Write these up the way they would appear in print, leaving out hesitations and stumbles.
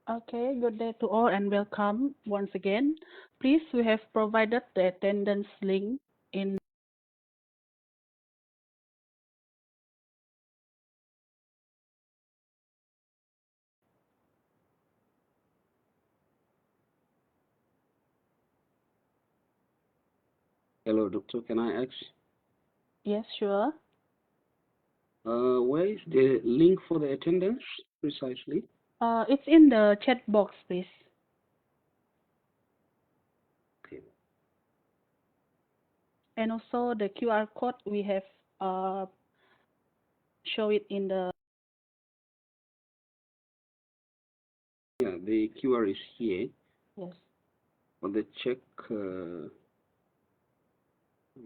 Okay, good day to all and welcome once again. Please, we have provided the attendance link in Hello, doctor. Can I ask? Yes, sure. Where is the link for the attendance precisely? It's in the chat box, please. Okay. And also the QR code we have show it in the Yeah, the QR is here. yes. For the check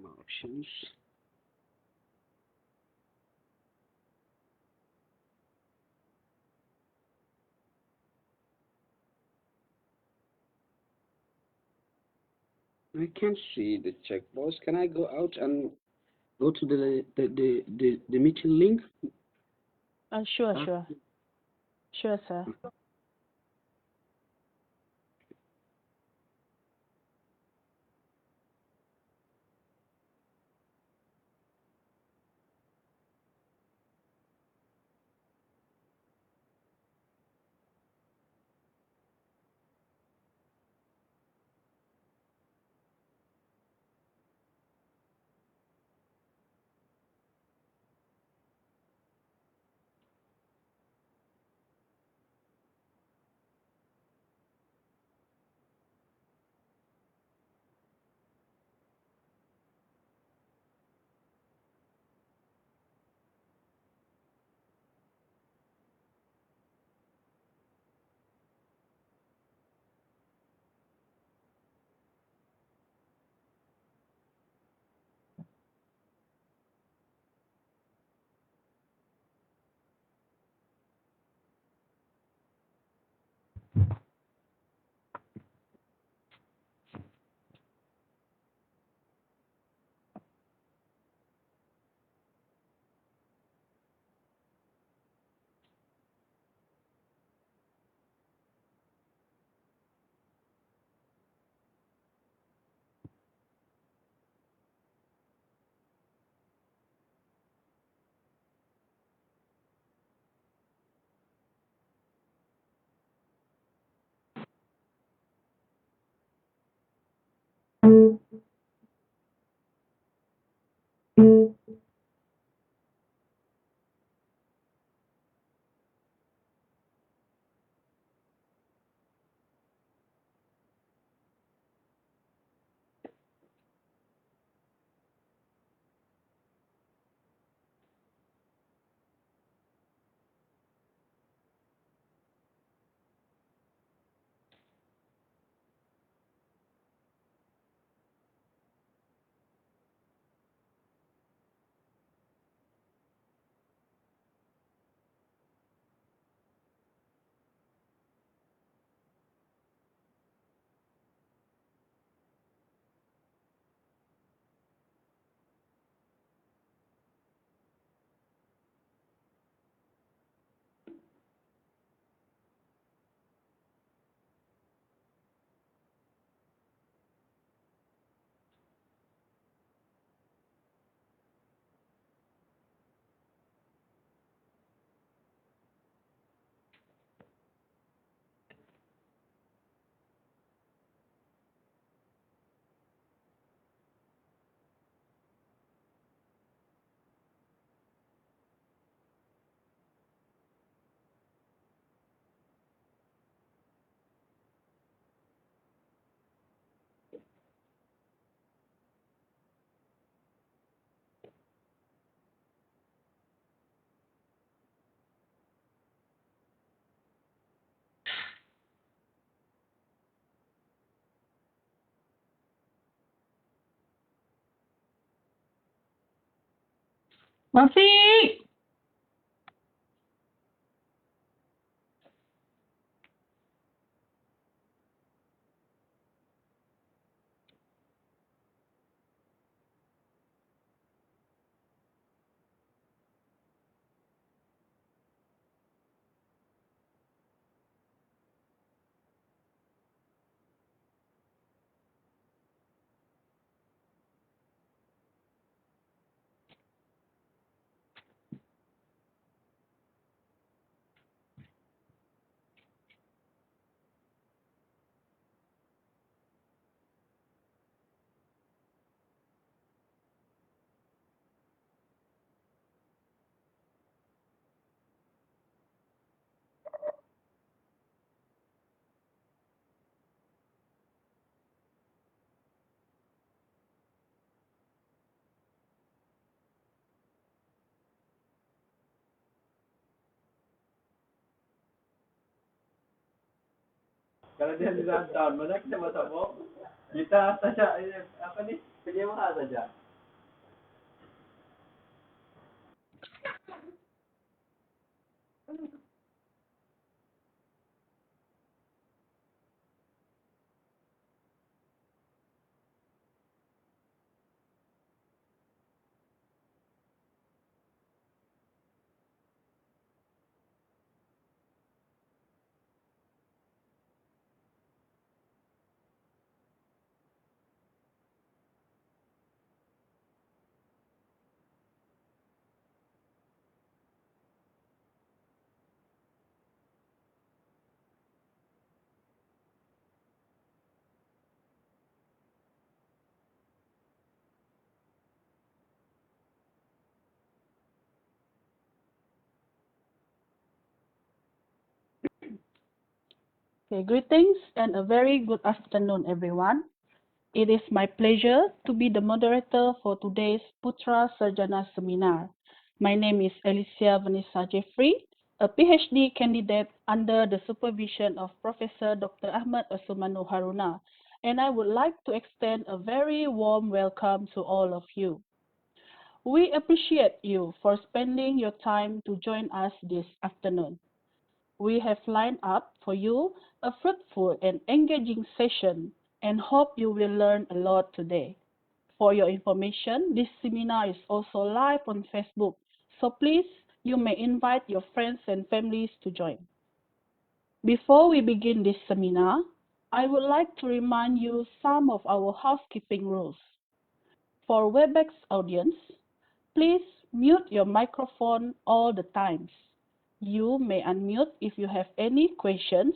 options. I can't see the checkbox. Can I go out and go to the meeting link? Sure, sure. Sure, sir. Masih. Kalau dia 9 tahun, mana kita mau tabung? Kita saja, apa nih, penyewa saja. Okay, greetings and a very good afternoon, everyone. It is my pleasure to be the moderator for today's Putra Sarjana seminar. My name is Alicia Vanessa Jeffrey, a PhD candidate under the supervision of Professor Dr. Ahmad Asumanu Haruna, and I would like to extend a very warm welcome to all of you. We appreciate you for spending your time to join us this afternoon. We have lined up for you a fruitful and engaging session and hope you will learn a lot today. For your information, this seminar is also live on Facebook, so please, you may invite your friends and families to join. Before we begin this seminar, I would like to remind you some of our housekeeping rules. For WebEx audience, please mute your microphone all the times. You may unmute if you have any questions,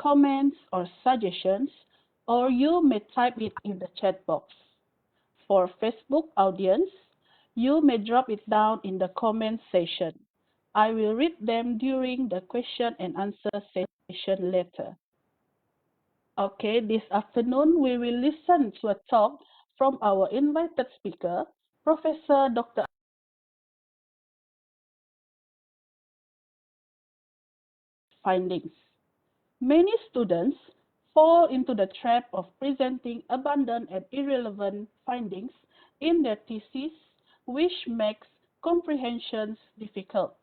comments, or suggestions or you may type it in the chat box. For Facebook audience, you may drop it down in the comment section. I will read them during the question and answer session later. Okay, this afternoon we will listen to a talk from our invited speaker, Professor Dr. Findings. Many students fall into the trap of presenting abundant and irrelevant findings in their thesis, which makes comprehension difficult.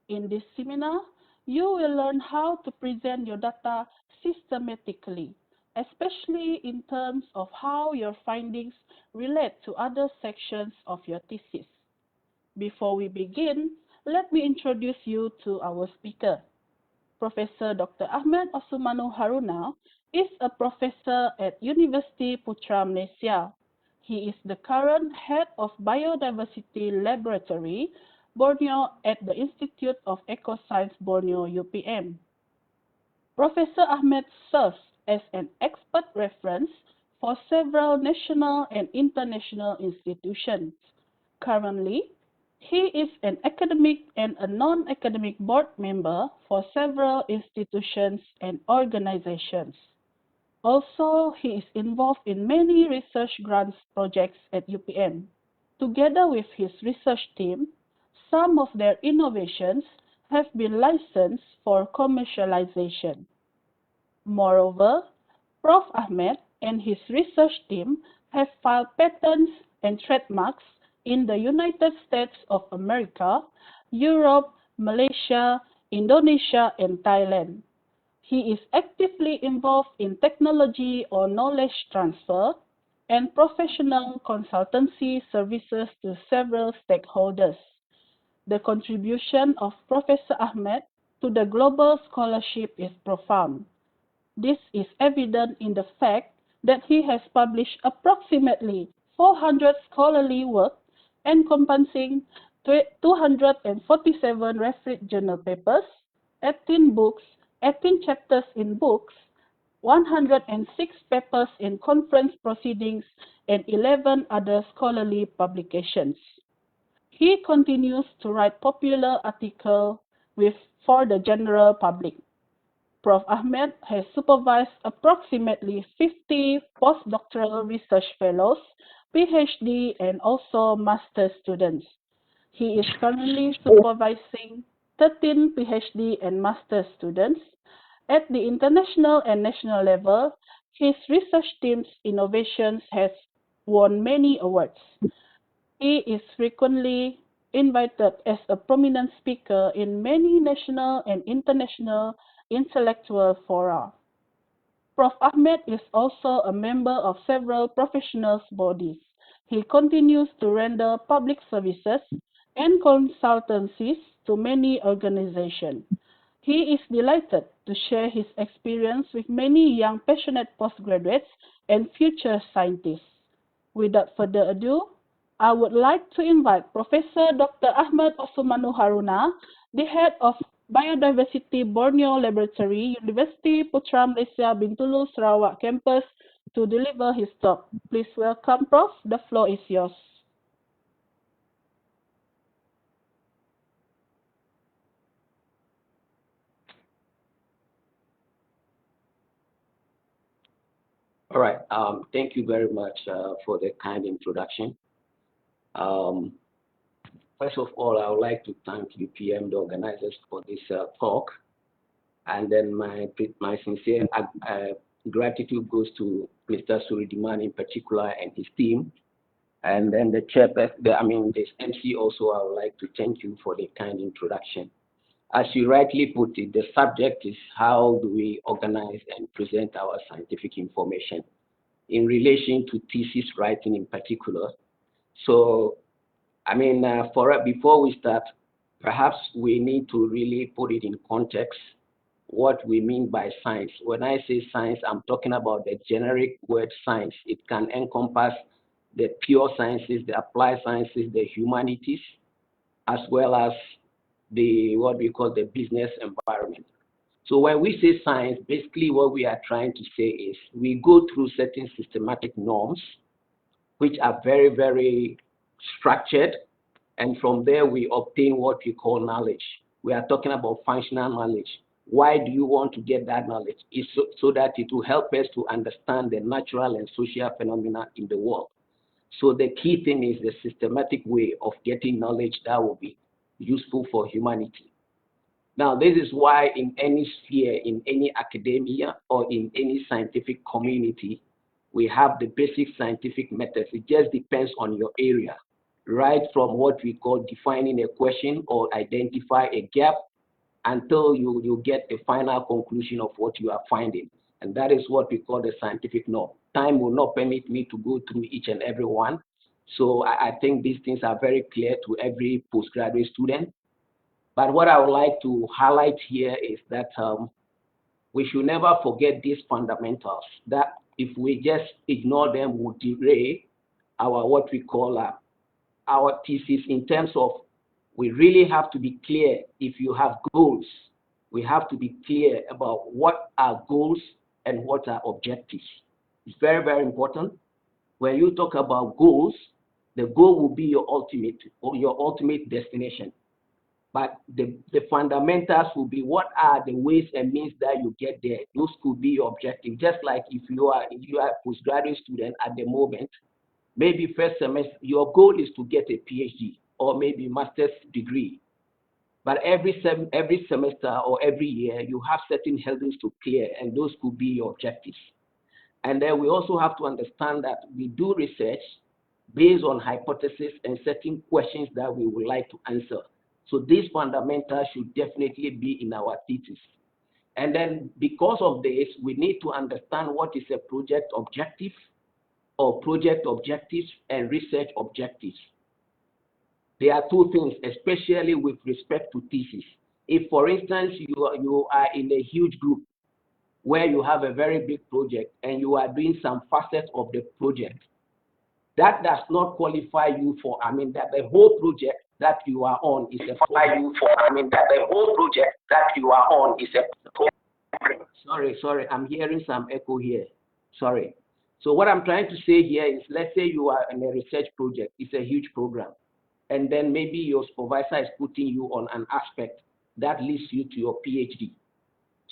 In this seminar, you will learn how to present your data systematically, especially in terms of how your findings relate to other sections of your thesis. Before we begin, let me introduce you to our speaker. Professor Dr. Ahmad Osmanu Haruna is a professor at University Putra Malaysia. He is the current head of Biodiversity Laboratory, Borneo at the Institute of Ecoscience Borneo UPM. Professor Ahmed serves as an expert reference for several national and international institutions. Currently, he is an academic and a non-academic board member for several institutions and organizations. Also, he is involved in many research grants projects at UPM. Together with his research team, some of their innovations have been licensed for commercialization. Moreover, Prof. Ahmed and his research team have filed patents and trademarks in the United States of America, Europe, Malaysia, Indonesia, and Thailand. He is actively involved in technology or knowledge transfer and professional consultancy services to several stakeholders. The contribution of Professor Ahmed to the global scholarship is profound. This is evident in the fact that he has published approximately 400 scholarly works encompassing 247 referred journal papers, 18 books, 18 chapters in books, 106 papers in conference proceedings, and 11 other scholarly publications. He continues to write popular articles for the general public. Prof. Ahmed has supervised approximately 50 postdoctoral research fellows, PhD, and also master students. He is currently supervising 13 PhD and master students. At the international and national level, his research team's innovations has won many awards. He is frequently invited as a prominent speaker in many national and international intellectual fora. Prof. Ahmed is also a member of several professional bodies. He continues to render public services and consultancies to many organizations. He is delighted to share his experience with many young passionate postgraduates and future scientists. Without further ado, I would like to invite Professor Dr. Ahmad Osmanu Haruna, the head of Biodiversity Borneo Laboratory, University Putra Malaysia Bintulu Sarawak campus, to deliver his talk. Please welcome, Prof. The floor is yours. All right. Thank you very much for the kind introduction. First of all, I would like to thank UPM, the organizers, for this talk. And then my sincere gratitude goes to Mr. Suridiman in particular and his team. And then the this MC also, I would like to thank you for the kind introduction. As you rightly put it, the subject is how do we organize and present our scientific information in relation to thesis writing in particular. So, before we start, perhaps we need to really put it in context what we mean by science. When I say science, I'm talking about the generic word science. It can encompass the pure sciences, the applied sciences, the humanities, as well as what we call the business environment. So when we say science, basically what we are trying to say is we go through certain systematic norms, which are very, very structured, and from there we obtain what we call knowledge. We are talking about functional knowledge. Why do you want to get that knowledge? It's so that it will help us to understand the natural and social phenomena in the world. So the key thing is the systematic way of getting knowledge that will be useful for humanity. Now, this is why in any sphere, in any academia, or in any scientific community, we have the basic scientific methods. It just depends on your area, right from what we call defining a question or identify a gap until you get the final conclusion of what you are finding. And that is what we call the scientific norm. Time will not permit me to go through each and every one. So I think these things are very clear to every postgraduate student. But what I would like to highlight here is that we should never forget these fundamentals, that if we just ignore them, will derail our what we call our thesis, in terms of we really have to be clear. If you have goals, we have to be clear about what are goals and what are objectives. It's very, very important. When you talk about goals, the goal will be your ultimate destination. But the fundamentals will be what are the ways and means that you get there. Those could be your objective. Just like if you are a postgraduate student at the moment, maybe first semester, your goal is to get a PhD or maybe master's degree. But every semester or every year, you have certain hurdles to clear, and those could be your objectives. And then we also have to understand that we do research based on hypotheses and certain questions that we would like to answer. So these fundamentals should definitely be in our thesis. And then because of this, we need to understand what is a project objective or project objectives and research objectives. There are two things, especially with respect to thesis. If, for instance, you are in a huge group where you have a very big project and you are doing some facets of the project, that does not qualify you for, that the whole project that you are on is a Sorry, I'm hearing some echo here. Sorry. So what I'm trying to say here is, let's say you are in a research project, it's a huge program, and then maybe your supervisor is putting you on an aspect that leads you to your PhD.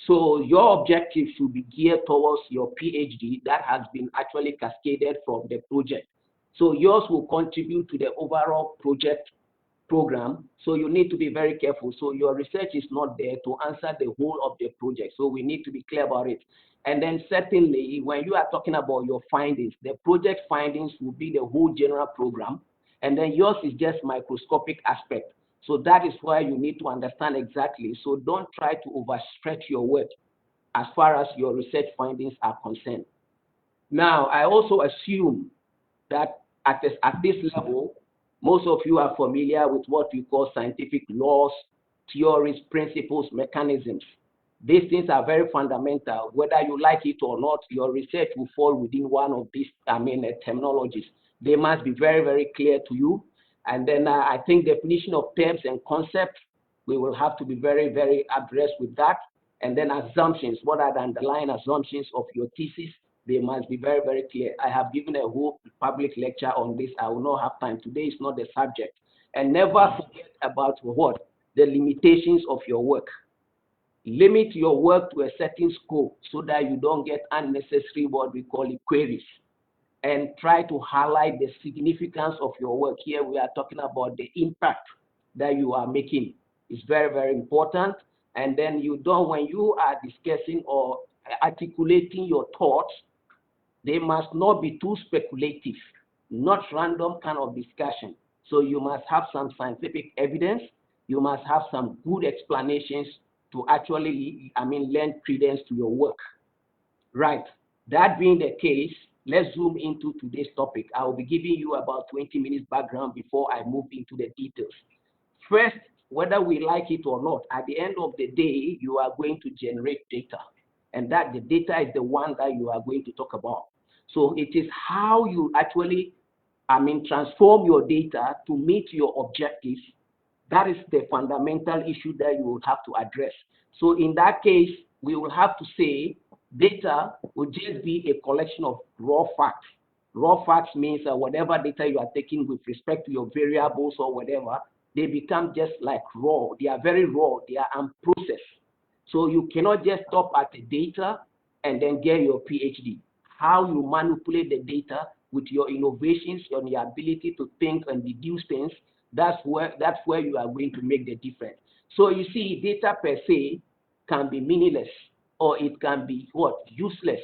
So your objective should be geared towards your PhD that has been actually cascaded from the project. So yours will contribute to the overall project program. So you need to be very careful. So your research is not there to answer the whole of the project. So we need to be clear about it. And then certainly, when you are talking about your findings, the project findings will be the whole general program. And then yours is just microscopic aspect. So that is why you need to understand exactly. So don't try to overstretch your work as far as your research findings are concerned. Now, I also assume that at this level, most of you are familiar with what we call scientific laws, theories, principles, mechanisms. These things are very fundamental. Whether you like it or not, your research will fall within one of these terminologies. They must be very, very clear to you. And then I think definition of terms and concepts, we will have to be very, very addressed with that. And then assumptions, what are the underlying assumptions of your thesis? They must be very, very clear. I have given a whole public lecture on this. I will not have time. Today is not the subject. And never forget about what? The limitations of your work. Limit your work to a certain scope so that you don't get unnecessary what we call queries. And try to highlight the significance of your work. Here we are talking about the impact that you are making. It's very, very important. And then when you are discussing or articulating your thoughts, they must not be too speculative, not random kind of discussion. So you must have some scientific evidence. You must have some good explanations to actually, lend credence to your work. Right. That being the case, let's zoom into today's topic. I will be giving you about 20 minutes background before I move into the details. First, whether we like it or not, at the end of the day, you are going to generate data. And that the data is the one that you are going to talk about. So it is how you actually, transform your data to meet your objectives. That is the fundamental issue that you will have to address. So in that case, we will have to say data will just be a collection of raw facts. Raw facts means whatever data you are taking with respect to your variables or whatever, they become just like raw. They are very raw. They are unprocessed. So you cannot just stop at the data and then get your PhD. How you manipulate the data with your innovations, your ability to think and deduce things, that's where you are going to make the difference. So you see, data per se can be meaningless, or it can be what? Useless,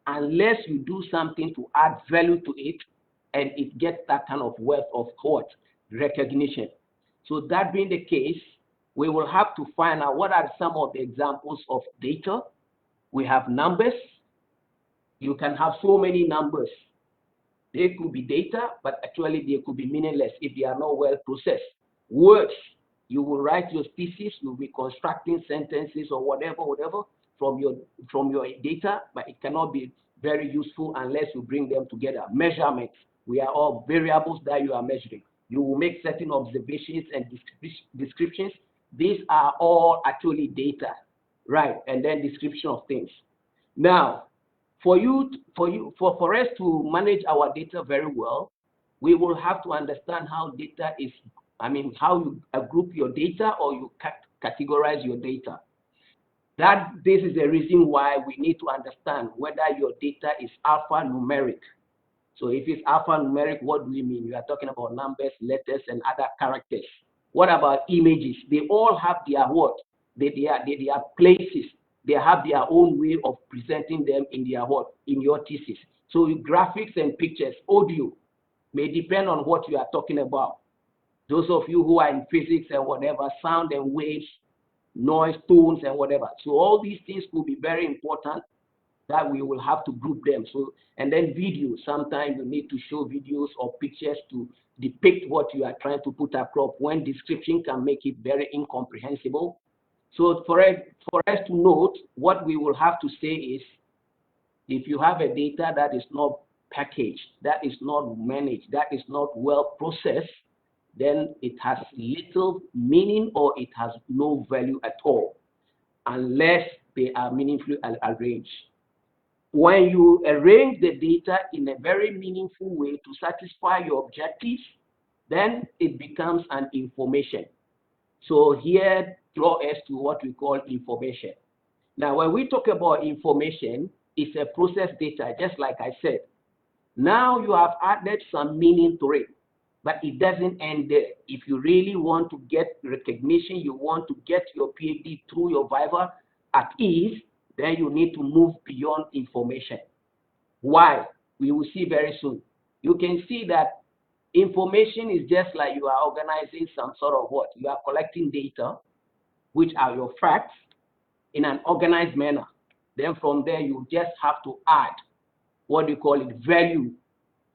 unless you do something to add value to it and it gets that kind of worth of what? Recognition. So that being the case, we will have to find out what are some of the examples of data. We have numbers. You can have so many numbers. They could be data, but actually they could be meaningless if they are not well processed. Words, you will write your thesis, you'll be constructing sentences or whatever from your data, but it cannot be very useful unless you bring them together. Measurements, we are all variables that you are measuring. You will make certain observations and descriptions. These are all actually data, right? And then description of things. Now, for us to manage our data very well, we will have to understand how data is, how you group your data or you categorize your data. This is the reason why we need to understand whether your data is alphanumeric. So if it's alphanumeric, what do we mean? We are talking about numbers, letters, and other characters. What about images? They all have their what? They are places. They have their own way of presenting them in their what? In your thesis. So graphics and pictures, audio, may depend on what you are talking about. Those of you who are in physics and whatever, sound and waves, noise, tones, and whatever. So all these things will be very important that we will have to group them. So, and then videos, sometimes you need to show videos or pictures to depict what you are trying to put across when description can make it very incomprehensible. So for us to note, what we will have to say is, if you have a data that is not packaged, that is not managed, that is not well processed, then it has little meaning or it has no value at all, unless they are meaningfully arranged. When you arrange the data in a very meaningful way to satisfy your objectives, then it becomes an information. So here, draw us to what we call information. Now, when we talk about information, it's a processed data, just like I said. Now you have added some meaning to it, but it doesn't end there. If you really want to get recognition, you want to get your PhD through your Viva at ease, then you need to move beyond information. Why? We will see very soon. You can see that information is just like you are organizing some sort of what? You are collecting data, which are your facts, in an organized manner. Then from there, you just have to add what you call it, value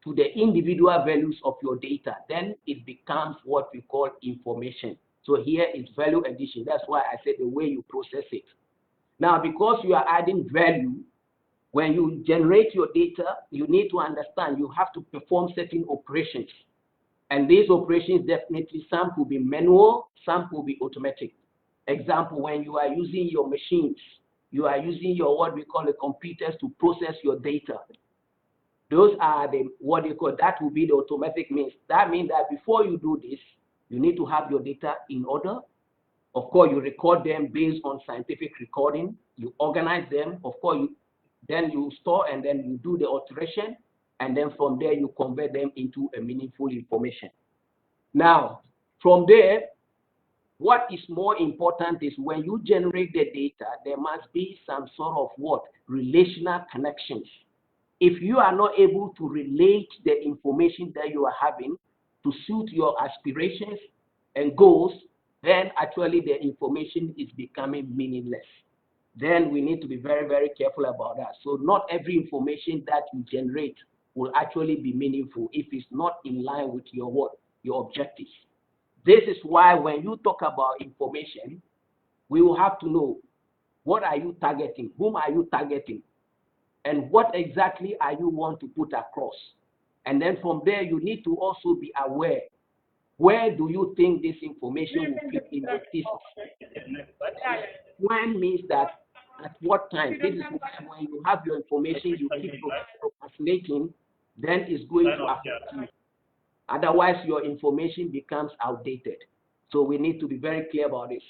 to the individual values of your data. Then it becomes what we call information. So here is value addition. That's why I said the way you process it. Now, because you are adding value, when you generate your data, you need to understand you have to perform certain operations. And these operations, definitely, some could be manual, some could be automatic. Example, when you are using your machines, you are using your what we call the computers to process your data. Those are what you call, that will be the automatic means. That means that before you do this, you need to have your data in order. Of course, you record them based on scientific recording. You organize them. Of course, then you store and then you do the alteration. And then from there, you convert them into a meaningful information. Now, from there, what is more important is when you generate the data, there must be some sort of what? Relational connections. If you are not able to relate the information that you are having to suit your aspirations and goals, then actually the information is becoming meaningless. Then we need to be very, very careful about that. So not every information that you generate will actually be meaningful if it's not in line with your what? Your objectives. This is why when you talk about information, we will have to know, what are you targeting? Whom are you targeting? And what exactly are you want to put across? And then from there, you need to also be aware where do you think this information will fit in the thesis? When means that at what time? This is why when you have your information, you keep procrastinating, then it's going to affect you. Otherwise, your information becomes outdated. So we need to be very clear about this.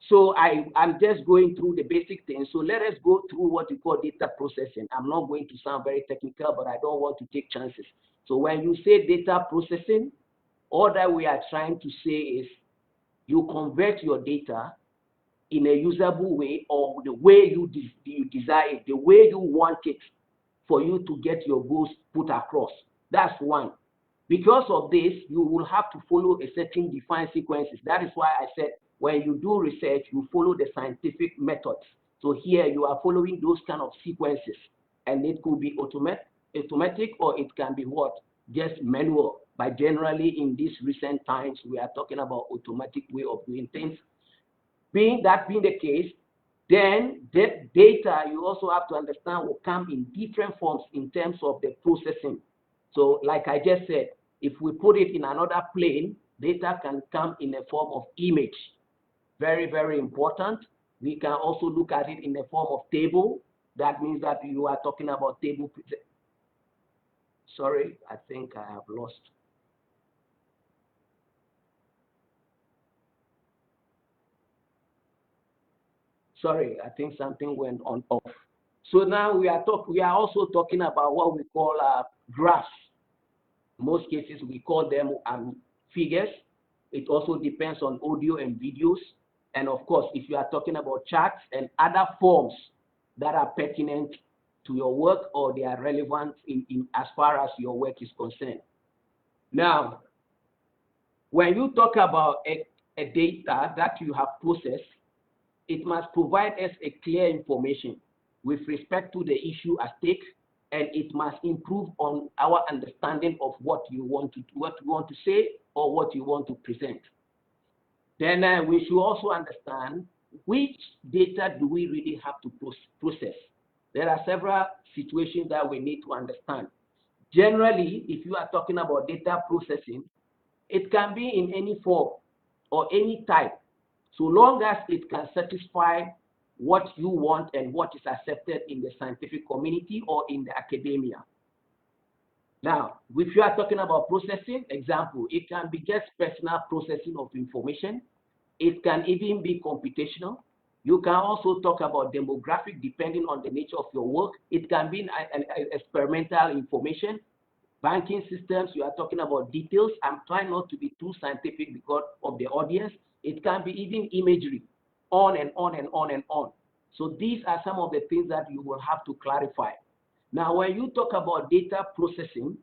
So I'm just going through the basic things. So let us go through what we call data processing. I'm not going to sound very technical, but I don't want to take chances. So when you say data processing, all that we are trying to say is you convert your data in a usable way, or the way you desire it, the way you want it for you to get your goals put across. That's one. Because of this, you will have to follow a certain defined sequences. That is why I said when you do research, you follow the scientific methods. So here you are following those kind of sequences, and it could be automatic, or it can be what? Just manual. But generally, in these recent times, we are talking about automatic way of doing things. Being the case, then the data you also have to understand will come in different forms in terms of the processing. So like I just said, if we put it in another plane, data can come in a form of image. Very, very important. We can also look at it in the form of table. That means that you are talking about table. Sorry, I think I have lost. Sorry, I think something went on off. So now we are also talking about what we call graphs. In most cases, we call them figures. It also depends on audio and videos. And of course, if you are talking about charts and other forms that are pertinent to your work, or they are relevant in as far as your work is concerned. Now, when you talk about a data that you have processed, it must provide us a clear information with respect to the issue at stake, and it must improve on our understanding of what you want to say or what you want to present. Then we should also understand which data do we really have to process. There are several situations that we need to understand. Generally, if you are talking about data processing, it can be in any form or any type, so long as it can satisfy what you want and what is accepted in the scientific community or in the academia. Now, if you are talking about processing, example, it can be just personal processing of information. It can even be computational. You can also talk about demographic depending on the nature of your work. It can be an experimental information. Banking systems, you are talking about details. I'm trying not to be too scientific because of the audience. It can be even imagery, on and on and on and on. So these are some of the things that you will have to clarify. Now, when you talk about data processing,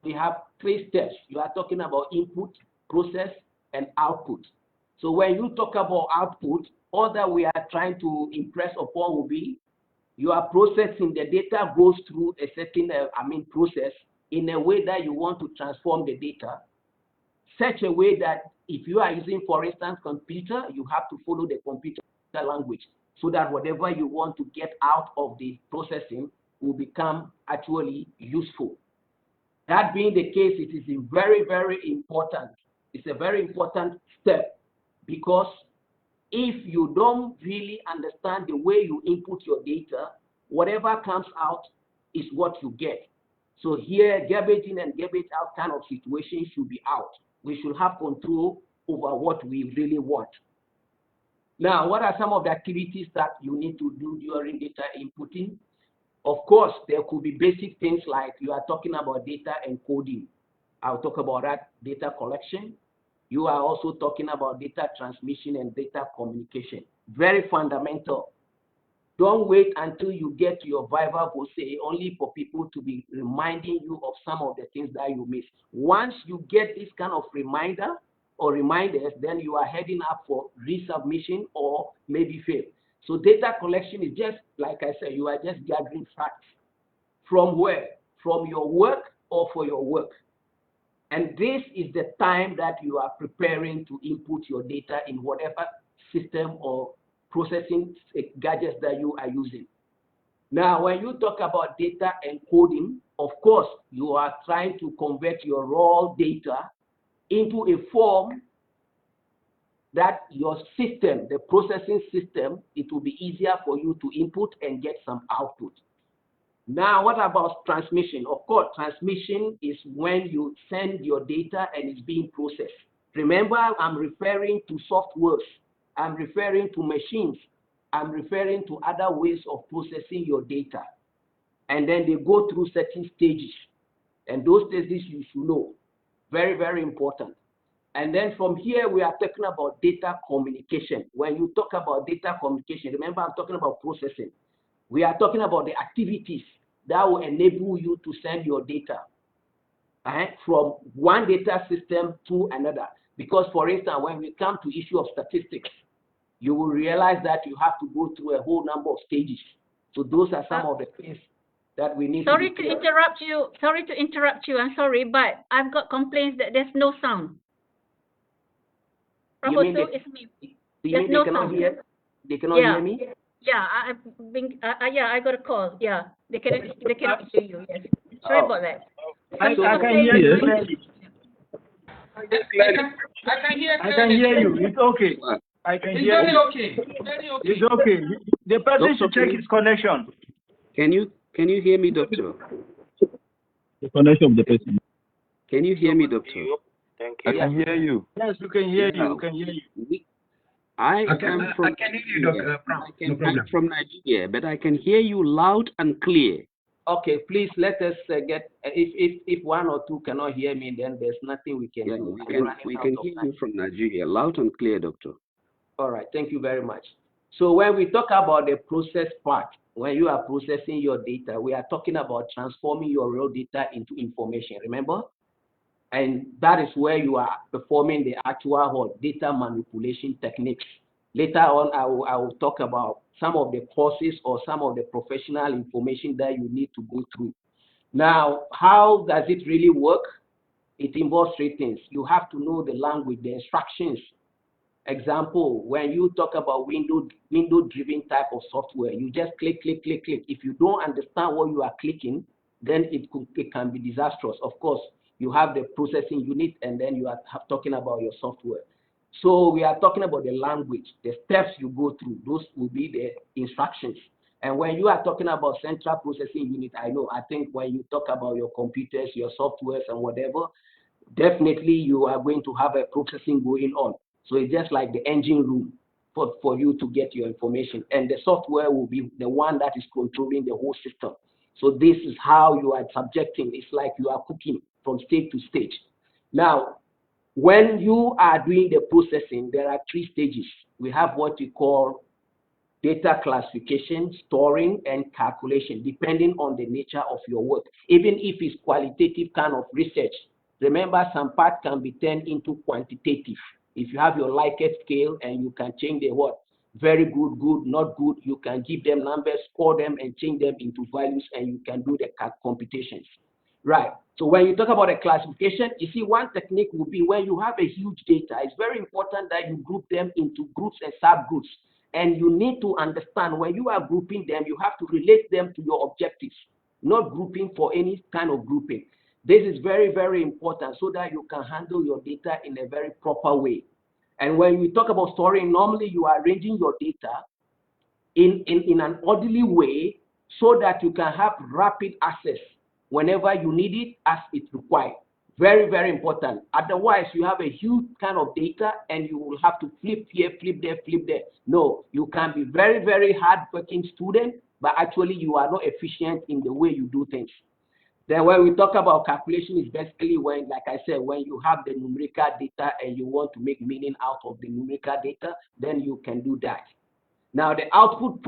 we have 3 steps. You are talking about input, process, and output. So when you talk about output, all that we are trying to impress upon will be you are processing the data goes through a certain process in a way that you want to transform the data, such a way that if you are using, for instance, computer, you have to follow the computer language so that whatever you want to get out of the processing will become actually useful. That being the case, it is very, very important. It's a very important step, because if you don't really understand the way you input your data, whatever comes out is what you get. So here, garbage in and garbage out kind of situation should be out. We should have control over what we really want. Now, what are some of the activities that you need to do during data inputting? Of course, there could be basic things like you are talking about data encoding. I'll talk about that, data collection. You are also talking about data transmission and data communication. Very fundamental. Don't wait until you get to your Viva Voce only for people to be reminding you of some of the things that you missed. Once you get this kind of reminder or reminders, then you are heading up for resubmission or maybe fail. So data collection is just, like I said, you are just gathering facts. From where? From your work or for your work. And this is the time that you are preparing to input your data in whatever system or processing gadgets that you are using. Now, when you talk about data encoding, of course, you are trying to convert your raw data into a form that your system, the processing system, it will be easier for you to input and get some output. Now, what about transmission? Of course, transmission is when you send your data and it's being processed. Remember, I'm referring to softwares. I'm referring to machines. I'm referring to other ways of processing your data. And then they go through certain stages. And those stages you should know. Very, very important. And then from here, we are talking about data communication. When you talk about data communication, remember I'm talking about processing. We are talking about the activities that will enable you to send your data from one data system to another. Because, for instance, when we come to issue of statistics, you will realize that you have to go through a whole number of stages. So those are some of the things that we need Sorry to interrupt you. Sorry to interrupt you. I'm sorry, but I've got complaints that there's no sound. You mean Rahoto, it's me. you mean no they cannot sound. hear? They cannot hear me? Yeah, I've been. Yeah, I got a call. Yeah, they cannot hear you. Yes. Sorry about that. I can hear you clearly. I can hear I can hear you. It's okay. I can hear you. okay. Very okay. It's okay. The person Doctor, should check his connection. Can you hear me, doctor? The connection of the person. Can you hear me, doctor? Thank you. I can hear you. Yes, we can hear you. We can hear you. I am from Nigeria. I'm from Nigeria, but I can hear you loud and clear. Okay, please let us get, if one or two cannot hear me, then there's nothing we can do. We can hear you from Nigeria, loud and clear, doctor. All right, thank you very much. So when we talk about the process part, when you are processing your data, we are talking about transforming your raw data into information, remember? And that is where you are performing the actual data manipulation techniques. Later on, I will talk about some of the courses or some of the professional information that you need to go through. Now, how does it really work? It involves three things. You have to know the language, the instructions. Example, when you talk about window-driven type of software, you just click, click, click, click. If you don't understand what you are clicking, then it can be disastrous. Of course, you have the processing unit, and then you are talking about your software. So we are talking about the language, the steps you go through. Those will be the instructions. And when you are talking about central processing unit, I think when you talk about your computers, your softwares, and whatever, definitely you are going to have a processing going on. So it's just like the engine room for you to get your information. And the software will be the one that is controlling the whole system. So this is how you are subjecting. It's like you are cooking from stage to stage. Now, when you are doing the processing, there are three stages. We have what we call data classification, storing, and calculation, depending on the nature of your work. Even if it's qualitative kind of research, remember some part can be turned into quantitative. If you have your Likert scale and you can change the what? Very good, good, not good, you can give them numbers, score them, and change them into values, and you can do the computations. Right. So when you talk about a classification, you see one technique will be when you have a huge data, it's very important that you group them into groups and subgroups. And you need to understand when you are grouping them, you have to relate them to your objectives, not grouping for any kind of grouping. This is very, very important so that you can handle your data in a very proper way. And when we talk about storing, normally you are arranging your data in an orderly way so that you can have rapid access whenever you need it as it's required. Very, very important. Otherwise, you have a huge kind of data and you will have to flip here, flip there, flip there. No, you can be very, very hard-working student, but actually you are not efficient in the way you do things. Then when we talk about calculation, is basically when, like I said, when you have the numerical data and you want to make meaning out of the numerical data, then you can do that. Now, the output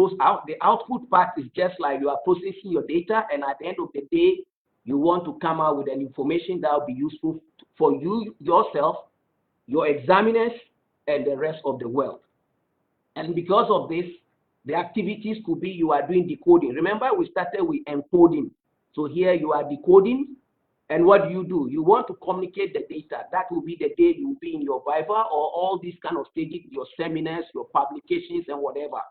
part is just like you are processing your data, and at the end of the day, you want to come out with an information that will be useful for you, yourself, your examiners, and the rest of the world. And because of this, the activities could be you are doing decoding. Remember, we started with encoding. So here you are decoding, and what do? You want to communicate the data. That will be the day you will be in your Viva or all these kind of stages, your seminars, your publications, and whatever.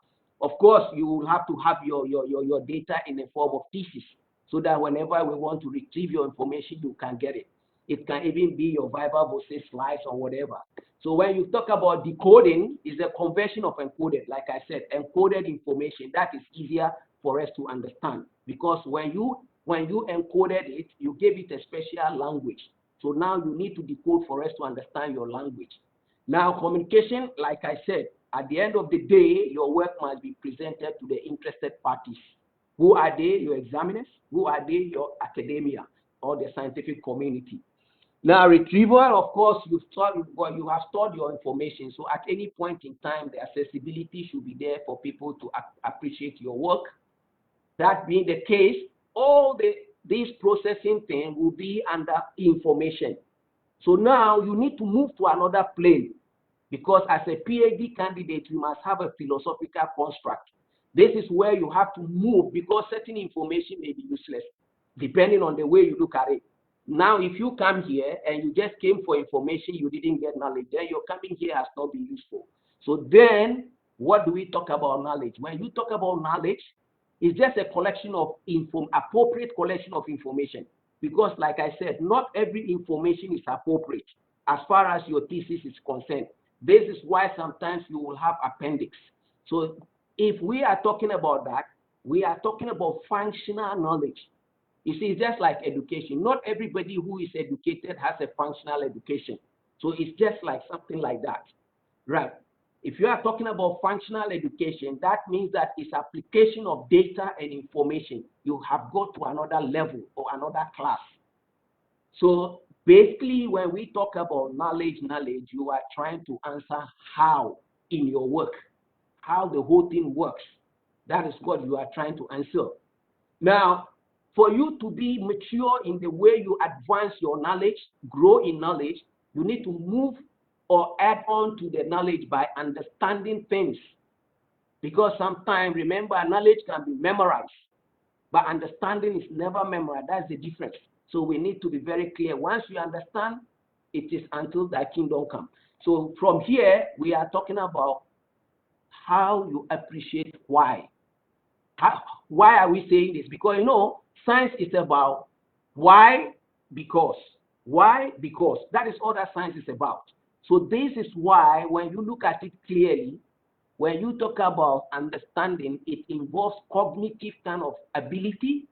Of course, you will have to have your data in the form of thesis, so that whenever we want to retrieve your information, you can get it. It can even be your Viber voice slides or whatever. So when you talk about decoding, is a conversion of encoded. Like I said, encoded information that is easier for us to understand, because when you encoded it, you gave it a special language. So now you need to decode for us to understand your language. Now communication, like I said, at the end of the day, your work must be presented to the interested parties. Who are they? Your examiners. Who are they? Your academia or the scientific community. Now, retrieval, of course, you have stored your information. So at any point in time, the accessibility should be there for people to appreciate your work. That being the case, all these processing things will be under information. So now you need to move to another plane, because as a PhD candidate, you must have a philosophical construct. This is where you have to move, because certain information may be useless, depending on the way you look at it. Now, if you come here and you just came for information, you didn't get knowledge, then your coming here has not been useful. So then, what do we talk about knowledge? When you talk about knowledge, it's just a collection of appropriate collection of information. Because like I said, not every information is appropriate as far as your thesis is concerned. This is why sometimes you will have appendix. So if we are talking about that, we are talking about functional knowledge. You see, it's just like education. Not everybody who is educated has a functional education. So it's just like something like that, right? If you are talking about functional education, that means that it's application of data and information. You have got to another level or another class. So basically, when we talk about knowledge, you are trying to answer how in your work, how the whole thing works. That is what you are trying to answer. Now, for you to be mature in the way you advance your knowledge, grow in knowledge, you need to move or add on to the knowledge by understanding things. Because sometimes, remember, knowledge can be memorized, but understanding is never memorized. That's the difference. So we need to be very clear. Once you understand, it is until thy kingdom come. So from here, we are talking about how you appreciate why. Why are we saying this? Because, you know, science is about why, because. Why? Because. That is all that science is about. So this is why when you look at it clearly, when you talk about understanding, it involves cognitive kind of ability,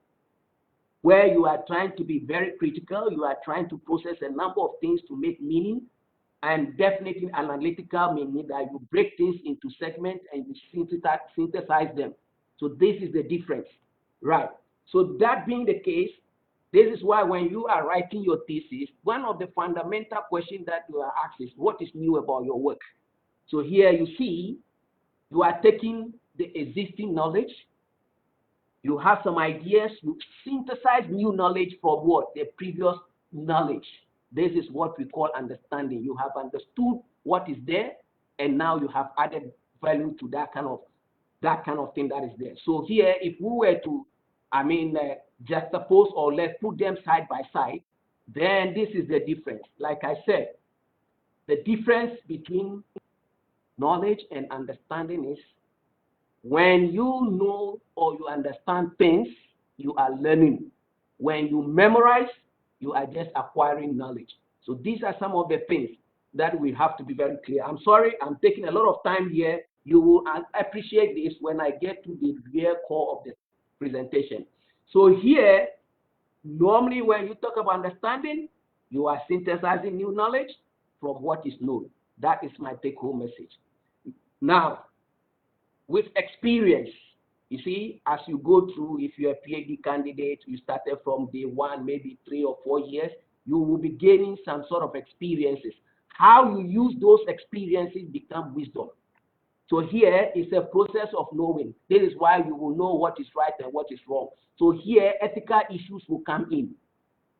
where you are trying to be very critical, you are trying to process a number of things to make meaning, and definitely analytical, meaning that you break things into segments and you synthesize them. So this is the difference, right? So that being the case, this is why when you are writing your thesis, one of the fundamental questions that you are asked is, what is new about your work? So here you see, you are taking the existing knowledge, you have some ideas, you synthesize new knowledge from what? The previous knowledge. This is what we call understanding. You have understood what is there, and now you have added value to that kind of thing that is there. So here, if we were to, juxtapose or let's put them side by side, then this is the difference. Like I said, the difference between knowledge and understanding is when you know or you understand things, you are learning. When you memorize, you are just acquiring knowledge. So these are some of the things that we have to be very clear. I'm sorry, I'm taking a lot of time here. You will appreciate this when I get to the real core of the presentation. So here, normally when you talk about understanding, you are synthesizing new knowledge from what is known. That is my take-home message. Now, with experience, you see, as you go through, if you're a PhD candidate, you started from day one, maybe 3 or 4 years, you will be gaining some sort of experiences. How you use those experiences become wisdom. So here is a process of knowing. This is why you will know what is right and what is wrong. So here, ethical issues will come in.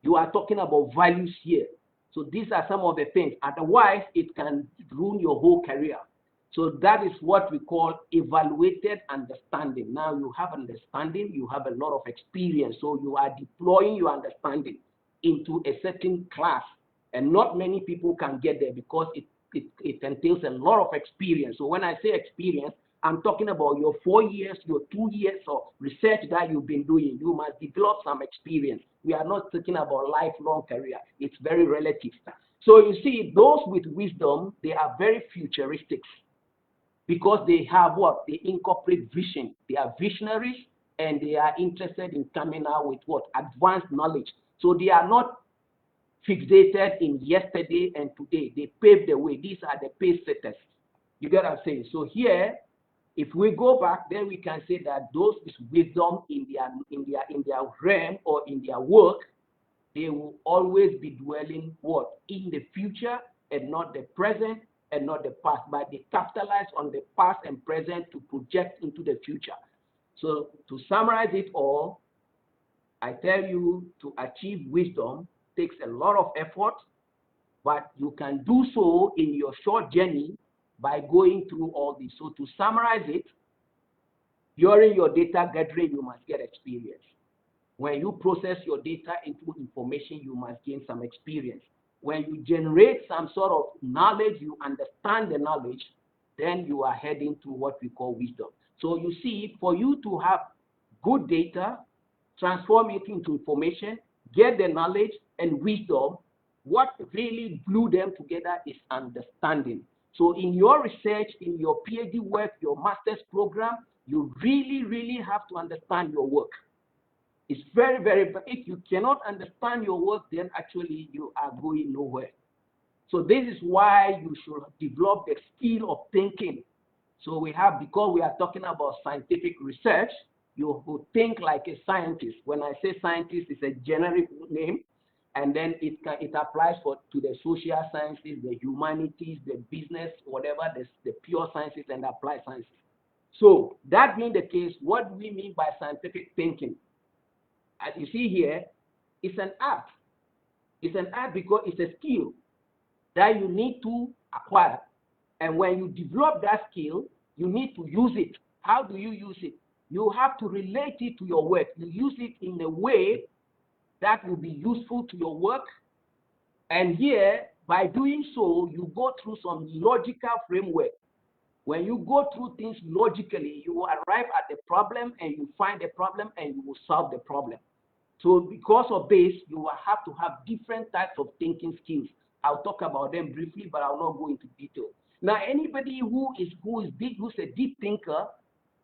You are talking about values here. So these are some of the things. Otherwise, it can ruin your whole career. So that is what we call evaluated understanding. Now you have understanding, you have a lot of experience. So you are deploying your understanding into a certain class. And not many people can get there because it entails a lot of experience. So when I say experience, I'm talking about your 4 years, your 2 years of research that you've been doing. You must develop some experience. We are not talking about lifelong career. It's very relative. So you see, those with wisdom, they are very futuristic because they have what? They incorporate vision. They are visionaries and they are interested in coming out with what? Advanced knowledge. So they are not fixated in yesterday and today. They pave the way. These are the pace setters. You get what I'm saying? So here, if we go back, then we can say that those with wisdom in their realm or in their work, they will always be dwelling what? In the future and not the present and not the past, but they capitalize on the past and present to project into the future. So to summarize it all, I tell you, to achieve wisdom takes a lot of effort, but you can do so in your short journey by going through all this. So to summarize it, during your data gathering, you must get experience. When you process your data into information, you must gain some experience. When you generate some sort of knowledge, you understand the knowledge, then you are heading to what we call wisdom. So you see, for you to have good data, transform it into information, get the knowledge and wisdom, what really glue them together is understanding. So in your research, in your PhD work, your master's program, you really have to understand your work. It's very, if you cannot understand your work, then actually you are going nowhere. So this is why you should develop the skill of thinking. So we have, because we are talking about scientific research, you would think like a scientist. When I say scientist, it's a generic name, and then it applies to the social sciences, the humanities, the business, whatever, the pure sciences and the applied sciences. So that being the case, what do we mean by scientific thinking? As you see here, it's an art. It's an art because it's a skill that you need to acquire. And when you develop that skill, you need to use it. How do you use it? You have to relate it to your work. You use it in a way that will be useful to your work. And here, by doing so, you go through some logical framework. When you go through things logically, you will arrive at the problem and you find the problem and you will solve the problem. So because of this, you will have to have different types of thinking skills. I'll talk about them briefly, but I'll not go into detail. Now, anybody who's a deep thinker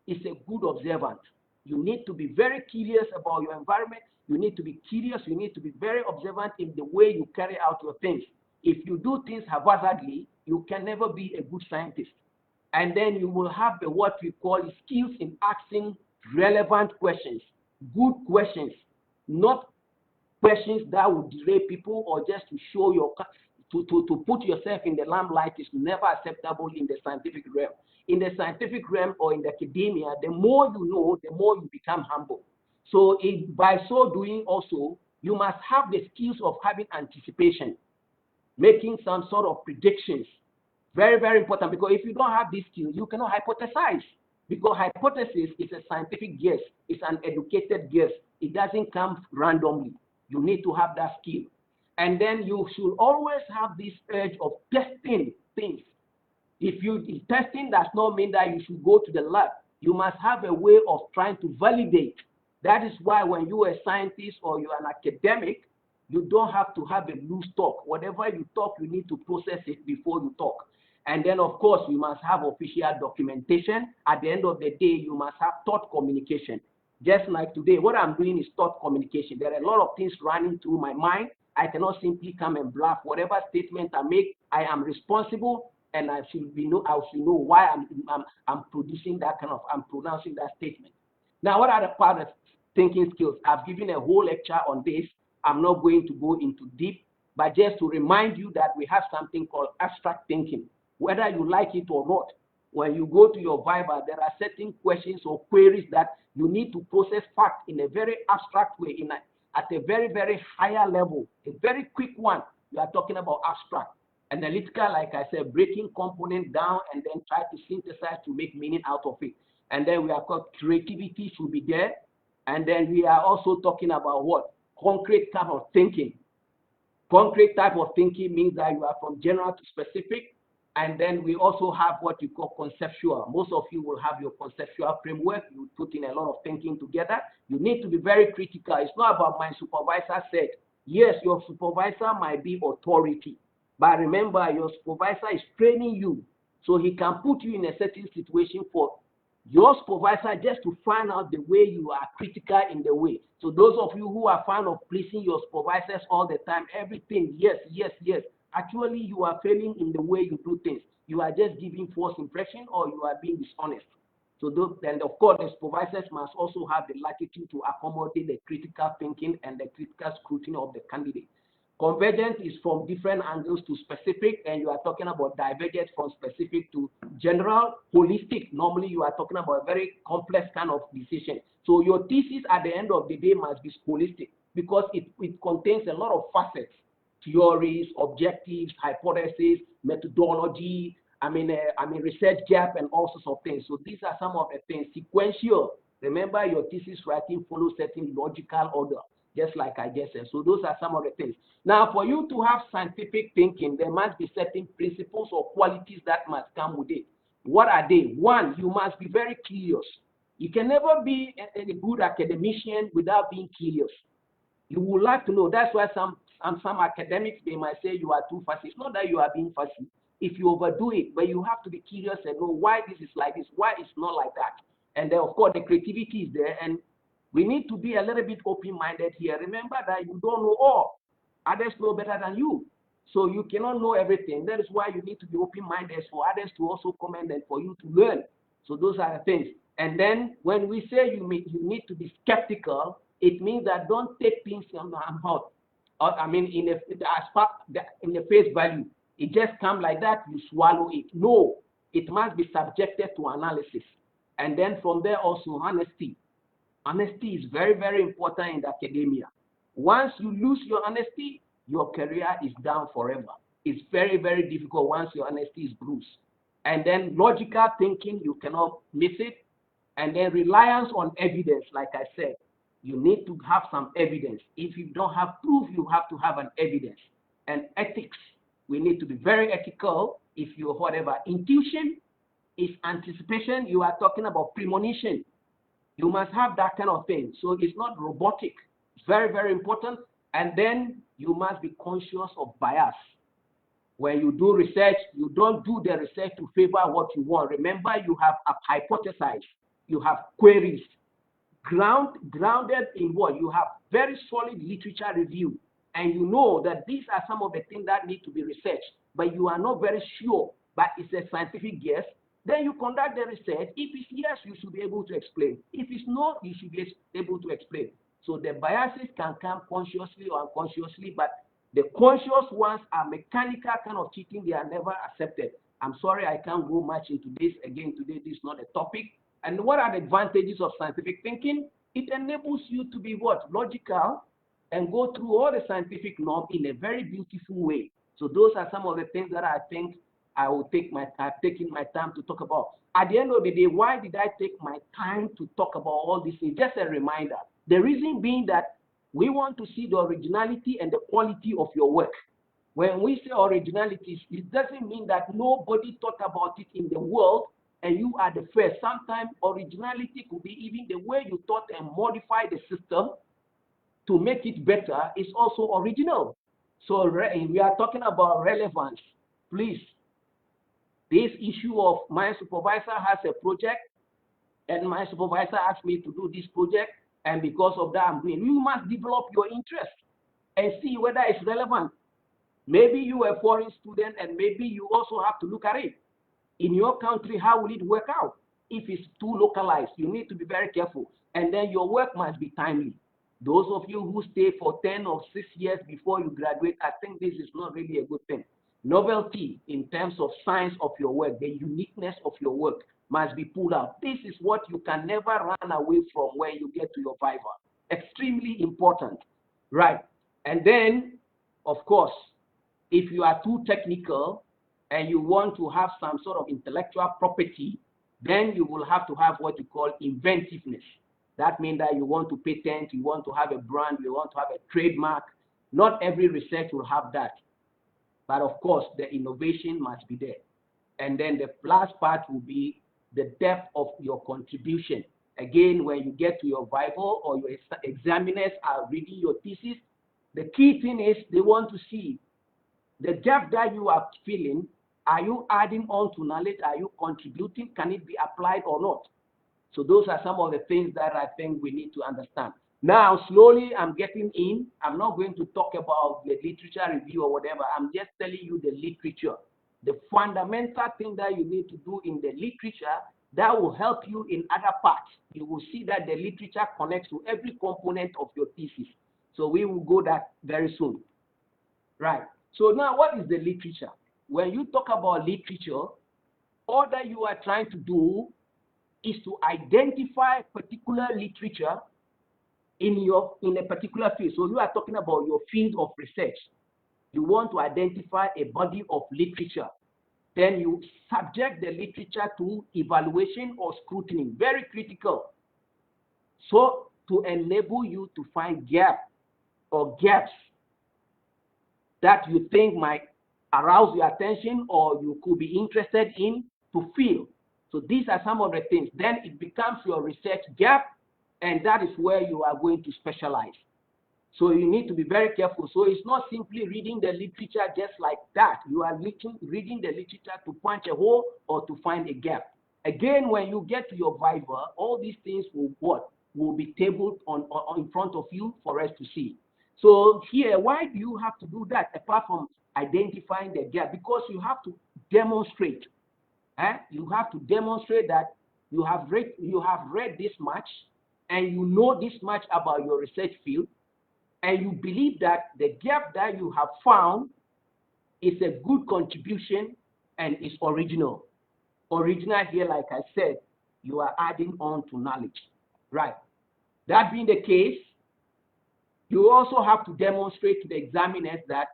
is a good observant. You need to be very curious about your environment. You need to be curious. You need to be very observant in the way you carry out your things. If you do things haphazardly, you can never be a good scientist. And then you will have what we call skills in asking relevant questions, good questions, not questions that will derail people or just to show your, to put yourself in the limelight is never acceptable in the scientific realm. In the scientific realm or in the academia, the more you know, the more you become humble. So by so doing also, you must have the skills of having anticipation, making some sort of predictions. Very important, because if you don't have these skills, you cannot hypothesize. Because hypothesis is a scientific guess. It's an educated guess. It doesn't come randomly. You need to have that skill. And then you should always have this urge of testing things. If testing does not mean that you should go to the lab. You must have a way of trying to validate. That is why when you are a scientist or you are an academic, you don't have to have a loose talk. Whatever you talk, you need to process it before you talk. And then, of course, you must have official documentation. At the end of the day, you must have thought communication. Just like today, what I'm doing is thought communication. There are a lot of things running through my mind. I cannot simply come and bluff. Whatever statement I make, I am responsible, and I should know why I'm producing that I'm pronouncing that statement. Now, what are the part of thinking skills? I've given a whole lecture on this. I'm not going to go into deep, but just to remind you that we have something called abstract thinking. Whether you like it or not, when you go to your Viva, there are certain questions or queries that you need to process fact in a very abstract way, at a very higher level, a very quick one. You are talking about abstract. Analytical, like I said, breaking component down and then try to synthesize to make meaning out of it. And then we are called creativity should be there. And then we are also talking about what? Concrete type of thinking. Concrete type of thinking means that you are from general to specific. And then we also have what you call conceptual. Most of you will have your conceptual framework. You put in a lot of thinking together. You need to be very critical. It's not about my supervisor said. Yes, your supervisor might be authority. But remember, your supervisor is training you. So he can put you in a certain situation for your supervisor just to find out the way you are critical in the way. So those of you who are fan of pleasing your supervisors all the time, everything, yes, yes, yes. Actually, you are failing in the way you do things. You are just giving false impression or you are being dishonest. So then, of course, the supervisors must also have the latitude to accommodate the critical thinking and the critical scrutiny of the candidate. Convergent is from different angles to specific, and you are talking about divergent from specific to general, holistic. Normally, you are talking about a very complex kind of decision. So your thesis at the end of the day must be holistic because it contains a lot of facets, theories, objectives, hypotheses, methodology, research gap, and all sorts of things. So these are some of the things. Sequential. Remember, your thesis writing follows certain logical order, just like I just said. So those are some of the things. Now, for you to have scientific thinking, there must be certain principles or qualities that must come with it. What are they? One, you must be very curious. You can never be a good academician without being curious. You would like to know. That's why some academics, they might say you are too fussy. It's not that you are being fussy. If you overdo it, but you have to be curious and know why this is like this, why it's not like that. And then, of course, the creativity is there. And we need to be a little bit open-minded here. Remember that you don't know all. Others know better than you. So you cannot know everything. That is why you need to be open-minded for others to also comment and for you to learn. So those are the things. And then when we say you need to be skeptical, it means that don't take things in the face value. It just comes like that, you swallow it. No, it must be subjected to analysis. And then from there also honesty. Honesty is very, very important in academia. Once you lose your honesty, your career is down forever. It's very, very difficult once your honesty is bruised. And then logical thinking, you cannot miss it. And then reliance on evidence, like I said, you need to have some evidence. If you don't have proof, you have to have an evidence. And ethics, we need to be very ethical. If you whatever. Intuition is anticipation. You are talking about premonition. You must have that kind of thing. So it's not robotic. It's very, very important. And then you must be conscious of bias. When you do research, you don't do the research to favor what you want. Remember, you have a hypothesis. You have queries. Grounded in what? You have very solid literature review. And you know that these are some of the things that need to be researched. But you are not very sure, but it's a scientific guess. Then you conduct the research. If it's yes, you should be able to explain. If it's no, you should be able to explain. So the biases can come consciously or unconsciously, but the conscious ones are mechanical kind of cheating. They are never accepted. I'm sorry, I can't go much into this. Again, today, this is not a topic. And what are the advantages of scientific thinking? It enables you to be what? Logical and go through all the scientific norms in a very beautiful way. So those are some of the things that I think I've taken my time to talk about. At the end of the day, why did I take my time to talk about all this? It's just a reminder. The reason being that we want to see the originality and the quality of your work. When we say originality, it doesn't mean that nobody thought about it in the world and you are the first. Sometimes originality could be even the way you thought and modify the system to make it better is also original. So we are talking about relevance. Please, this issue of my supervisor has a project and my supervisor asked me to do this project, and because of that I'm doing. You must develop your interest and see whether it's relevant. Maybe you are a foreign student and maybe you also have to look at it. In your country, how will it work out? If it's too localized, you need to be very careful. And then your work must be timely. Those of you who stay for 10 or 6 years before you graduate, I think this is not really a good thing. Novelty in terms of science of your work, the uniqueness of your work must be pulled out. This is what you can never run away from when you get to your Viva. Extremely important, right? And then, of course, if you are too technical and you want to have some sort of intellectual property, then you will have to have what you call inventiveness. That means that you want to patent, you want to have a brand, you want to have a trademark. Not every research will have that. But of course, the innovation must be there. And then the last part will be the depth of your contribution. Again, when you get to your Bible or your examiners are reading your thesis, the key thing is they want to see the depth that you are feeling. Are you adding on to knowledge? Are you contributing? Can it be applied or not? So those are some of the things that I think we need to understand. Now, slowly I'm getting in. I'm not going to talk about the literature review or whatever. I'm just telling you the literature. The fundamental thing that you need to do in the literature that will help you in other parts. You will see that the literature connects to every component of your thesis. So we will go that very soon. Right. So now what is the literature? When you talk about literature, all that you are trying to do is to identify particular literature in a particular field. So you are talking about your field of research. You want to identify a body of literature. Then you subject the literature to evaluation or scrutiny, very critical. So to enable you to find gaps that you think might arouse your attention or you could be interested in to fill. So these are some of the things. Then it becomes your research gap, and that is where you are going to specialize. So you need to be very careful. So it's not simply reading the literature just like that. You are reading the literature to punch a hole or to find a gap. Again, when you get to your Viva, all these things will be tabled on in front of you for us to see. So here, why do you have to do that apart from identifying the gap? Because you have to demonstrate. You have to demonstrate that you have read this much and you know this much about your research field, and you believe that the gap that you have found is a good contribution and is original. Original here, like I said, you are adding on to knowledge. Right. That being the case, you also have to demonstrate to the examiners that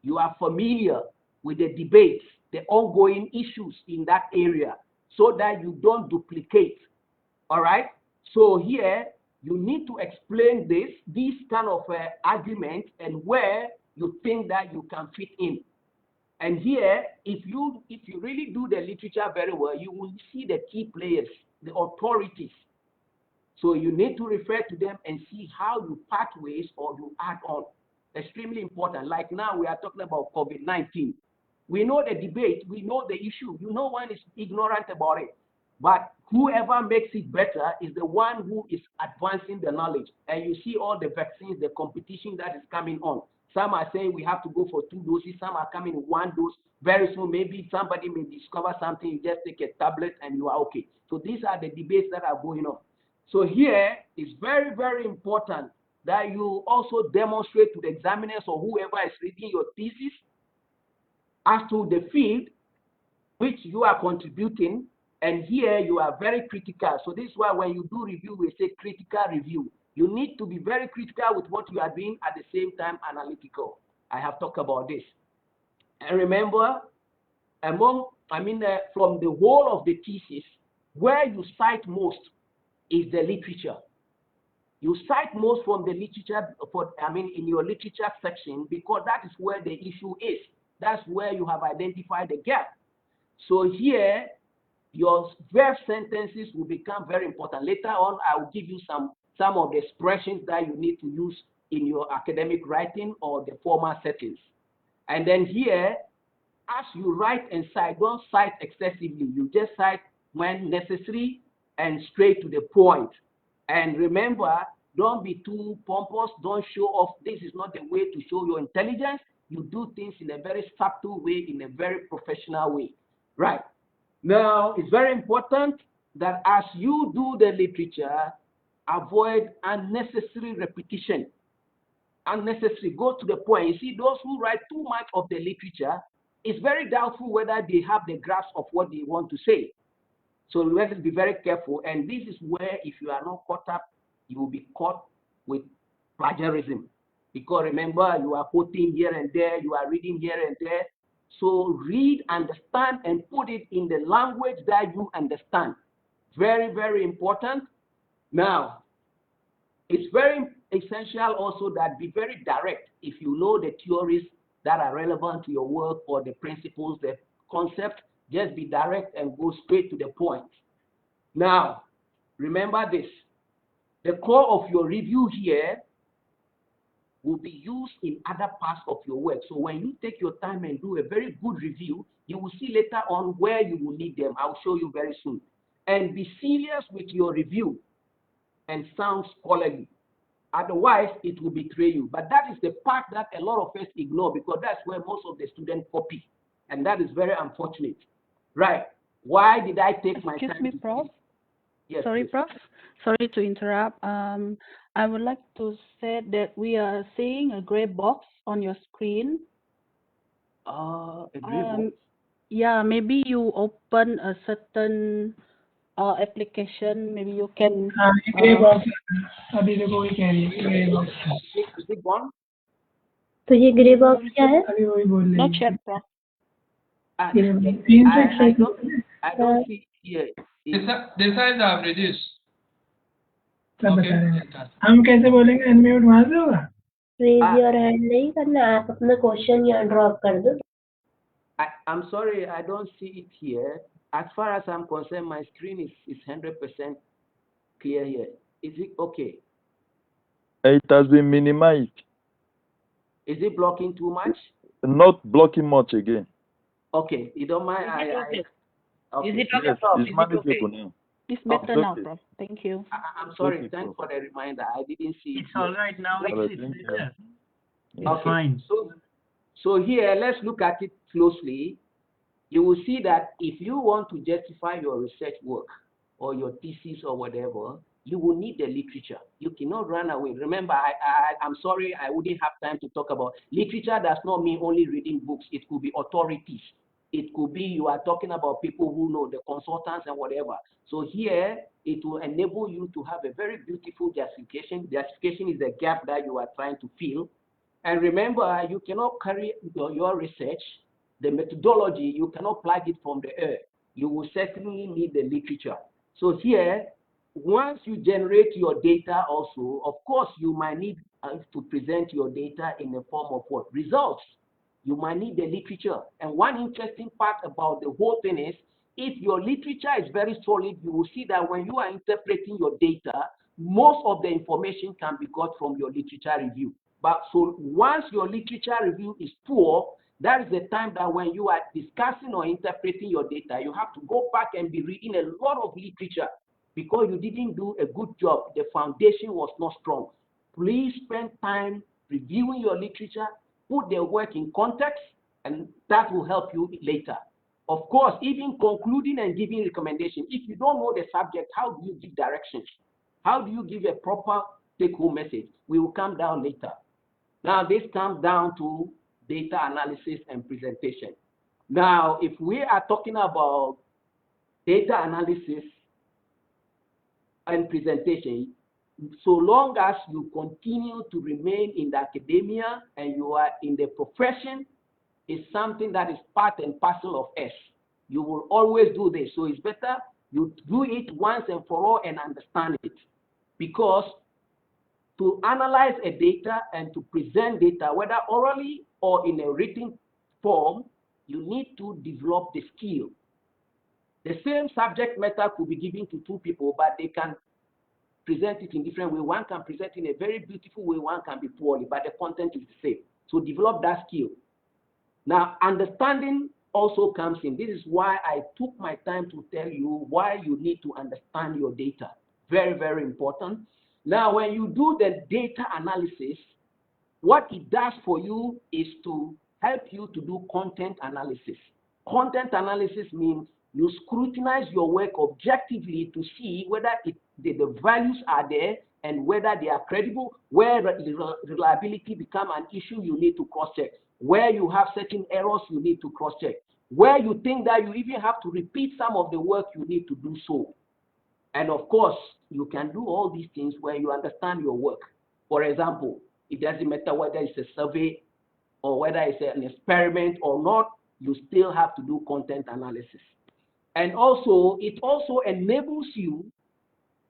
you are familiar with the debates, the ongoing issues in that area, so that you don't duplicate. All right? So here, you need to explain this kind of argument and where you think that you can fit in. And here, if you really do the literature very well, you will see the key players, the authorities. So you need to refer to them and see how you part ways or you add on. Extremely important. Like now we are talking about COVID-19. We know the debate, we know the issue. No one is ignorant about it. But whoever makes it better is the one who is advancing the knowledge. And you see all the vaccines, the competition that is coming on. Some are saying we have to go for 2 doses. Some are coming in 1 dose. Very soon, maybe somebody may discover something. You just take a tablet and you are okay. So these are the debates that are going on. So here, it's very, very important that you also demonstrate to the examiners or whoever is reading your thesis as to the field which you are contributing. And here you are very critical. So this is why when you do review, we say critical review. You need to be very critical with what you are doing, at the same time analytical. I have talked about this. And remember, from the whole of the thesis, where you cite most is the literature. You cite most from the literature, in your literature section, because that is where the issue is. That's where you have identified the gap. So here, your verb sentences will become very important. Later on, I will give you some of the expressions that you need to use in your academic writing or the formal settings. And then here, as you write and cite, don't cite excessively. You just cite when necessary and straight to the point. And remember, don't be too pompous. Don't show off. This is not the way to show your intelligence. You do things in a very subtle way, in a very professional way. Right. Now, it's very important that as you do the literature, avoid unnecessary repetition. Unnecessary, go to the point. You see, those who write too much of the literature, it's very doubtful whether they have the grasp of what they want to say. So let us be very careful. And this is where, if you are not caught up, you will be caught with plagiarism. Because remember, you are quoting here and there, you are reading here and there. So read, understand, and put it in the language that you understand. Very, very important. Now, it's very essential also that be very direct. If you know the theories that are relevant to your work or the principles, the concept, Just be direct and go straight to the point. Now, remember this. The core of your review here will be used in other parts of your work. So when you take your time and do a very good review, you will see later on where you will need them. I'll show you very soon. And be serious with your review and sound scholarly. Otherwise, it will betray you. But that is the part that a lot of us ignore because that's where most of the students copy. And that is very unfortunate. Right. Why did I take my time? Excuse me, Prof. Yes, Sorry, please. Prof. Sorry to interrupt. I would like to say that we are seeing a gray box on your screen. A gray box? Yeah, maybe you open a certain application. Maybe you can. gray box अभी देखो वही कह रही है gray box Big one? तो ये grey box क्या है? अभी वही बोल रही Not yet, Prof. I don't see it here. This is averages. सब बता रहे हैं हम कैसे बोलेंगे अनम्यूट वहां से होगा रेज योर हैंड नहीं करना आप अपना क्वेश्चन यहाँ ड्रॉप कर दो I'm sorry, I don't see it here. As far as I'm concerned, my screen is 100% clear here. Is it okay? It has been minimized. Is it blocking too much? Not blocking much again. Okay, you don't mind? Okay. Okay. Is it okay, Yes, Prof? it's Is it manageable okay? now. It's better now, okay. Prof. Thank you. I'm sorry. Okay, Thanks for the reminder. I didn't see it. It's all right now. Alright, It's thank you. better. It's Okay. fine. So here, let's look at it closely. You will see that if you want to justify your research work or your thesis or whatever, you will need the literature. You cannot run away. Remember, I'm sorry, I wouldn't have time to talk about literature. Does not mean only reading books. It could be authorities. It could be you are talking about people who know, the consultants and whatever. So here, it will enable you to have a very beautiful justification. Justification is the gap that you are trying to fill. And remember, you cannot carry your research, the methodology, you cannot plug it from the air. You will certainly need the literature. So here, once you generate your data also, of course, you might need to present your data in the form of what? Results. You might need the literature. And one interesting part about the whole thing is, if your literature is very solid, you will see that when you are interpreting your data, most of the information can be got from your literature review. But so once your literature review is poor, that is the time that when you are discussing or interpreting your data, you have to go back and be reading a lot of literature because you didn't do a good job. The foundation was not strong. Please spend time reviewing your literature, put the work in context, and that will help you later. Of course, even concluding and giving recommendations, if you don't know the subject, how do you give directions? How do you give a proper take-home message? We will come down later. Now, this comes down to data analysis and presentation. Now, if we are talking about data analysis and presentation, so long as you continue to remain in the academia and you are in the profession, is something that is part and parcel of us. You will always do this. So it's better you do it once and for all and understand it. Because to analyze a data and to present data, whether orally or in a written form, you need to develop the skill. The same subject matter could be given to two people, but they can present it in different ways. One can present in a very beautiful way, one can be poorly, but the content is the same. So develop that skill. Now, understanding also comes in. This is why I took my time to tell you why you need to understand your data. Very, very important. Now, when you do the data analysis, what it does for you is to help you to do content analysis. Content analysis means you scrutinize your work objectively to see whether the values are there and whether they are credible. Where reliability becomes an issue, you need to cross-check. Where you have certain errors, you need to cross-check. Where you think that you even have to repeat some of the work, you need to do so. And of course, you can do all these things when you understand your work. For example, it doesn't matter whether it's a survey or whether it's an experiment or not, you still have to do content analysis. And also, it also enables you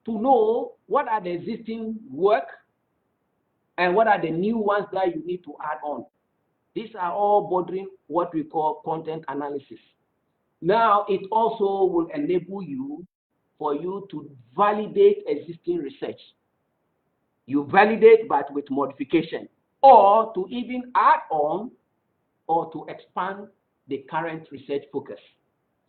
to know what are the existing work and what are the new ones that you need to add on. These are all bordering what we call content analysis. Now, it also will enable you for you to validate existing research. You validate, but with modification, or to even add on or to expand the current research focus.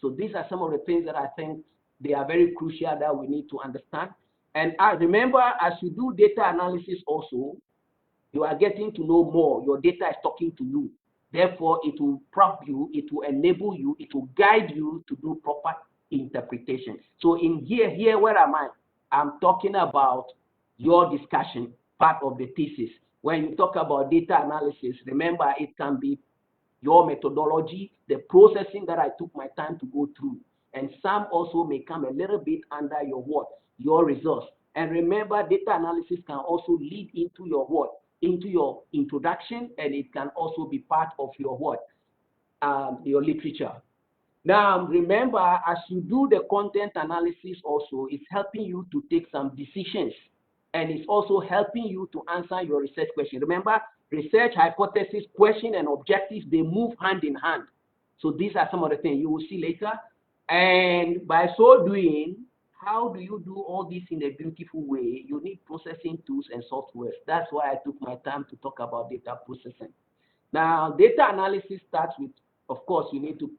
So these are some of the things that I think they are very crucial that we need to understand. And remember, as you do data analysis also, you are getting to know more. Your data is talking to you. Therefore, it will prompt you, it will enable you, it will guide you to do proper interpretation. So in here, where am I? I'm talking about your discussion, part of the thesis. When you talk about data analysis, remember it can be your methodology, the processing that I took my time to go through. And some also may come a little bit under your what? Your results. And remember, data analysis can also lead into your what? Into your introduction, and it can also be part of your what? Your literature. Now, remember, as you do the content analysis also, it's helping you to take some decisions, and it's also helping you to answer your research question. Remember, research, hypothesis, question, and objectives, they move hand in hand. So these are some of the things you will see later. And by so doing, how do you do all this in a beautiful way? You need processing tools and softwares. That's why I took my time to talk about data processing. Now, data analysis starts with, of course, you need to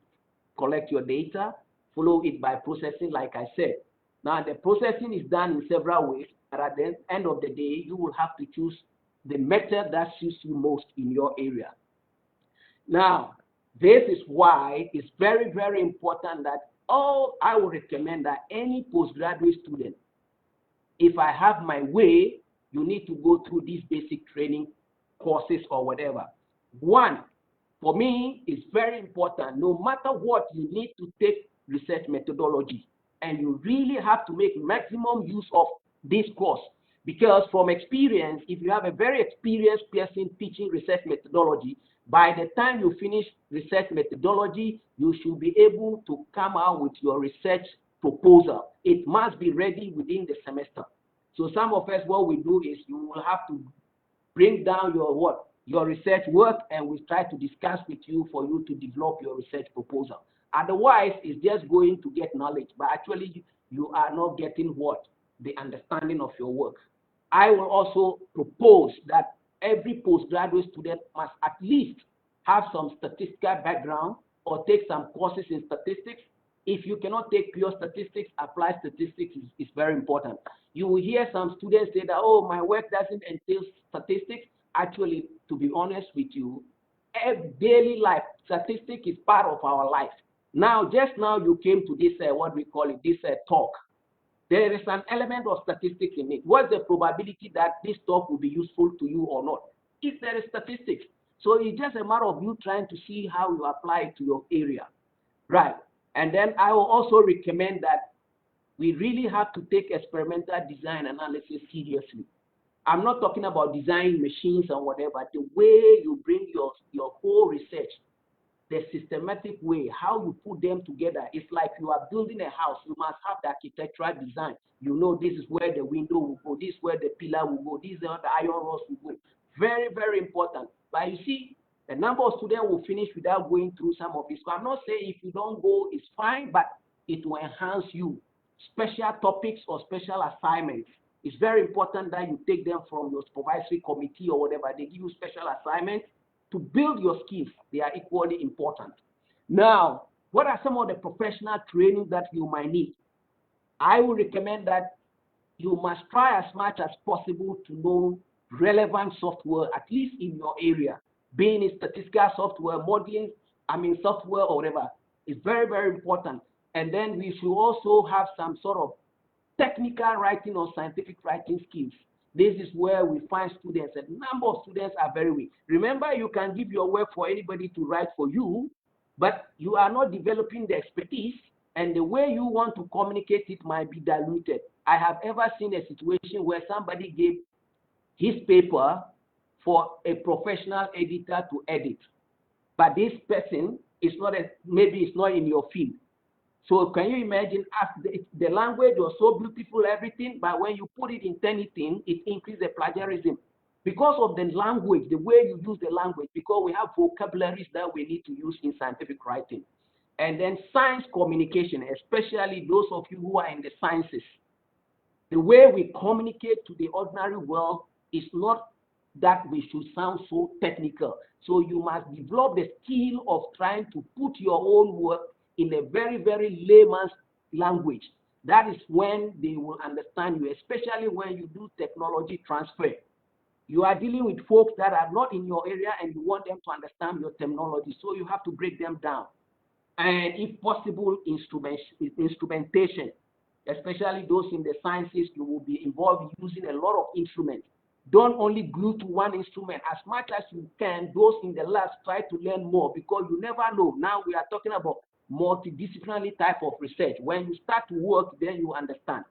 collect your data, follow it by processing, like I said. Now, the processing is done in several ways, but at the end of the day, you will have to choose the method that suits you most in your area. Now, this is why it's very, very important that I would recommend that any postgraduate student, if I have my way, you need to go through these basic training courses or whatever. One, for me, it's very important. No matter what, you need to take research methodology, and you really have to make maximum use of this course. Because from experience, if you have a very experienced person teaching research methodology, by the time you finish research methodology, you should be able to come out with your research proposal. It must be ready within the semester. So some of us, what we do is you will have to bring down your what? Your research work, and we try to discuss with you for you to develop your research proposal. Otherwise, it's just going to get knowledge, but actually you are not getting what? The understanding of your work. I will also propose that every postgraduate student must at least have some statistical background or take some courses in statistics. If you cannot take pure statistics, applied statistics is very important. You will hear some students say that, oh, my work doesn't entail statistics. Actually, to be honest with you, daily life, statistics is part of our life. Now, just now you came to this, what we call it, this talk. There is an element of statistics in it. What's the probability that this talk will be useful to you or not? If there is statistics. So it's just a matter of you trying to see how you apply it to your area. Right. And then I will also recommend that we really have to take experimental design analysis seriously. I'm not talking about designing machines or whatever. The way you bring your whole research, the systematic way, how you put them together. It's like you are building a house. You must have the architectural design. You know, this is where the window will go. This is where the pillar will go. This is where the iron rods will go. Very, very important. But you see, a number of students will finish without going through some of this. So I'm not saying if you don't go, it's fine, but it will enhance you. Special topics or special assignments. It's very important that you take them from your supervisory committee or whatever. They give you special assignments to build your skills. They are equally important. Now, what are some of the professional training that you might need? I would recommend that you must try as much as possible to know relevant software, at least in your area, being in statistical software, modeling, software or whatever. It's very, very important. And then we should also have some sort of technical writing or scientific writing skills. This is where we find students. A number of students are very weak. Remember, you can give your work for anybody to write for you, but you are not developing the expertise, and the way you want to communicate it might be diluted. I have ever seen a situation where somebody gave his paper for a professional editor to edit, but this person is not maybe it's not in your field. So can you imagine, the language was so beautiful, everything, but when you put it in anything, it increases the plagiarism. Because of the language, the way you use the language, because we have vocabularies that we need to use in scientific writing. And then science communication, especially those of you who are in the sciences. The way we communicate to the ordinary world is not that we should sound so technical. So you must develop the skill of trying to put your own work in a very, very layman's language. That is when they will understand you, especially when you do technology transfer. You are dealing with folks that are not in your area and you want them to understand your terminology, so you have to break them down. And if possible, instrumentation, especially those in the sciences, you will be involved in using a lot of instruments. Don't only glue to one instrument. As much as you can, those in the labs, try to learn more, because you never know. Now we are talking about multidisciplinary type of research. When you start to work, then you understand.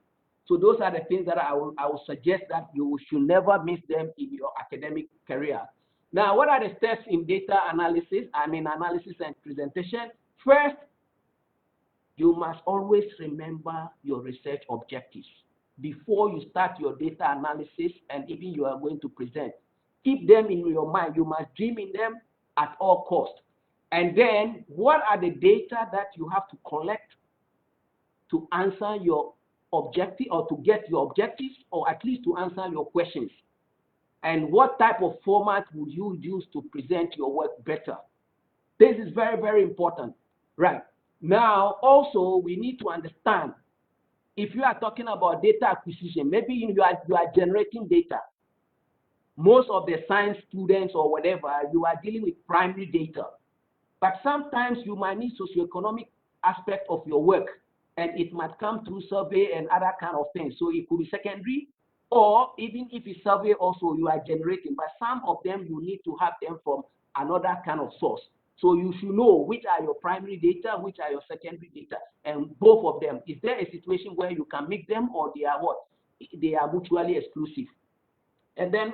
So those are the things that I will suggest that you should never miss them in your academic career. Now, what are the steps in data analysis? Analysis and presentation. First, you must always remember your research objectives before you start your data analysis and even you are going to present. Keep them in your mind. You must dream in them at all costs. And then, what are the data that you have to collect to answer your objective, or to get your objectives, or at least to answer your questions? And what type of format would you use to present your work better? This is very, very important. Right. Now, also, we need to understand, if you are talking about data acquisition, maybe you are generating data. Most of the science students or whatever, you are dealing with primary data. But sometimes you might need socioeconomic aspect of your work, and it might come through survey and other kind of things. So it could be secondary, or even if it's survey also you are generating, but some of them you need to have them from another kind of source. So you should know which are your primary data, which are your secondary data, and both of them. Is there a situation where you can mix them, or they are what? They are mutually exclusive. And then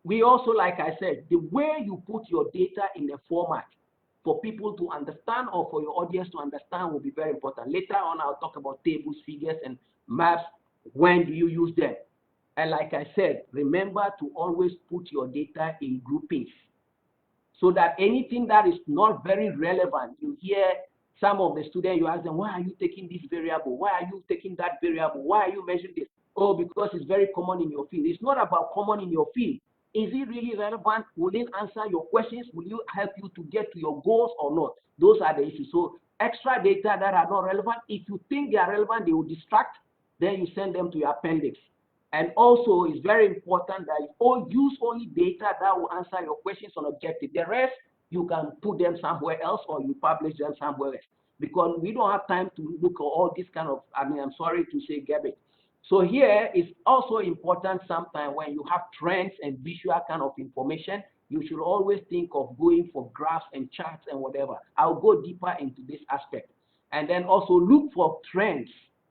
we also, like I said, the way you put your data in a format for people to understand, or for your audience to understand, will be very important. Later on, I'll talk about tables, figures, and maps. When do you use them? And like I said, remember to always put your data in groupings, so that anything that is not very relevant, you hear some of the students, you ask them, why are you taking this variable? Why are you taking that variable? Why are you measuring this? Oh, because it's very common in your field. It's not about common in your field. Is it really relevant? Will it answer your questions? Will you help you to get to your goals or not? Those are the issues. So extra data that are not relevant, if you think they are relevant, they will distract, then you send them to your appendix. And also, it's very important that you use only data that will answer your questions on objective. The rest, you can put them somewhere else, or you publish them somewhere else. Because we don't have time to look at all this kind of, I'm sorry to say, garbage. So here is also important sometimes when you have trends and visual kind of information, you should always think of going for graphs and charts and whatever. I'll go deeper into this aspect. And then also look for trends.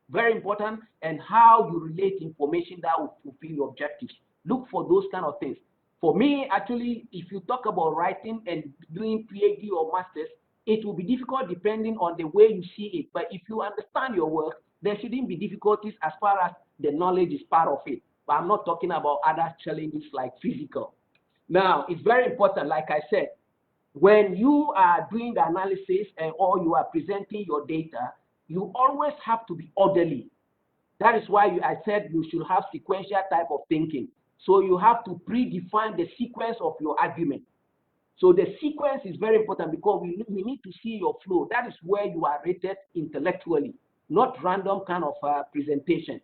Very important, and how you relate information that will fulfill your objectives. Look for those kind of things. For me, actually, if you talk about writing and doing PhD or masters, it will be difficult depending on the way you see it. But if you understand your work, there shouldn't be difficulties as far as the knowledge is part of it. But I'm not talking about other challenges like physical. Now, it's very important, like I said, when you are doing the analysis or you are presenting your data, you always have to be orderly. That is why I said you should have sequential type of thinking. So you have to predefine the sequence of your argument. So the sequence is very important, because we need to see your flow. That is where you are rated intellectually, not random kind of presentation.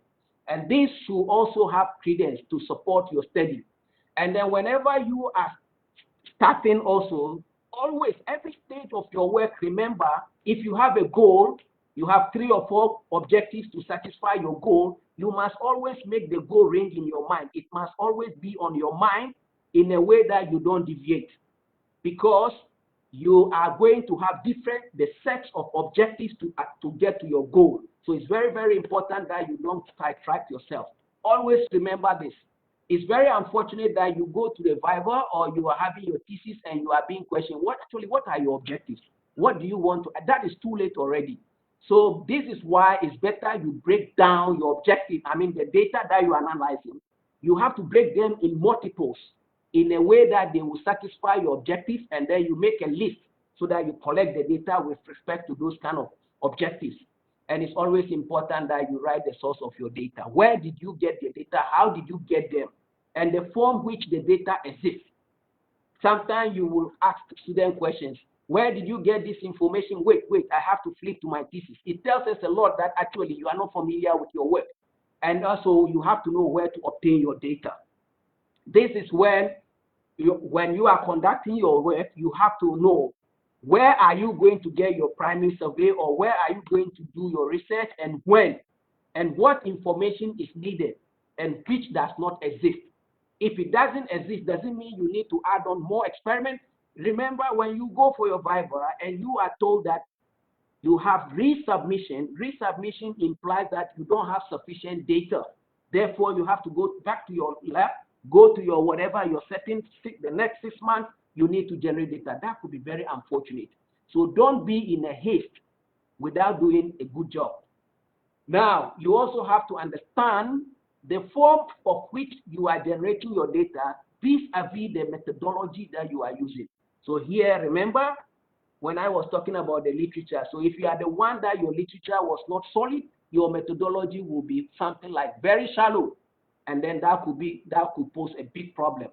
And this should also have credence to support your study. And then whenever you are starting also, always, every stage of your work, remember, if you have a goal, you have 3 or 4 objectives to satisfy your goal, you must always make the goal range in your mind. It must always be on your mind in a way that you don't deviate, because you are going to have the sets of objectives to get to your goal. So it's very, very important that you don't sidetrack yourself. Always remember this. It's very unfortunate that you go to the Viva or you are having your thesis and you are being questioned. What are your objectives? What do you want to? That is too late already. So this is why it's better you break down your objective. The data that you are analyzing, you have to break them in multiples in a way that they will satisfy your objectives, and then you make a list so that you collect the data with respect to those kind of objectives. And it's always important that you write the source of your data. Where did you get the data? How did you get them? And the form which the data exists. Sometimes you will ask student questions. Where did you get this information? Wait, I have to flip to my thesis. It tells us a lot that actually you are not familiar with your work. And also you have to know where to obtain your data. This is when you are conducting your work, you have to know where are you going to get your primary survey, or where are you going to do your research, and when, and what information is needed and which does not exist. If it doesn't exist, doesn't mean you need to add on more experiments. Remember, when you go for your Viva and you are told that you have resubmission implies that you don't have sufficient data. Therefore, you have to go back to your lab, go to your whatever your settings, the next 6 months, you need to generate data. That could be very unfortunate. So don't be in a haste without doing a good job. Now, you also have to understand the form of which you are generating your data vis-a-vis the methodology that you are using. So here, remember, when I was talking about the literature, so if you are the one that your literature was not solid, your methodology will be something like very shallow, and then that could pose a big problem.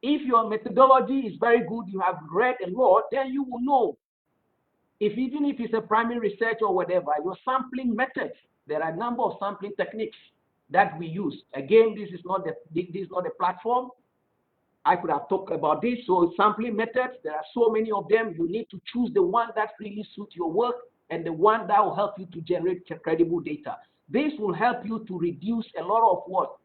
If your methodology is very good, you have read a lot, then you will know. Even if it's a primary research or whatever, your sampling methods, there are a number of sampling techniques that we use. Again, this is not a platform. I could have talked about this. So sampling methods, there are so many of them. You need to choose the one that really suits your work and the one that will help you to generate credible data. This will help you to reduce a lot of what?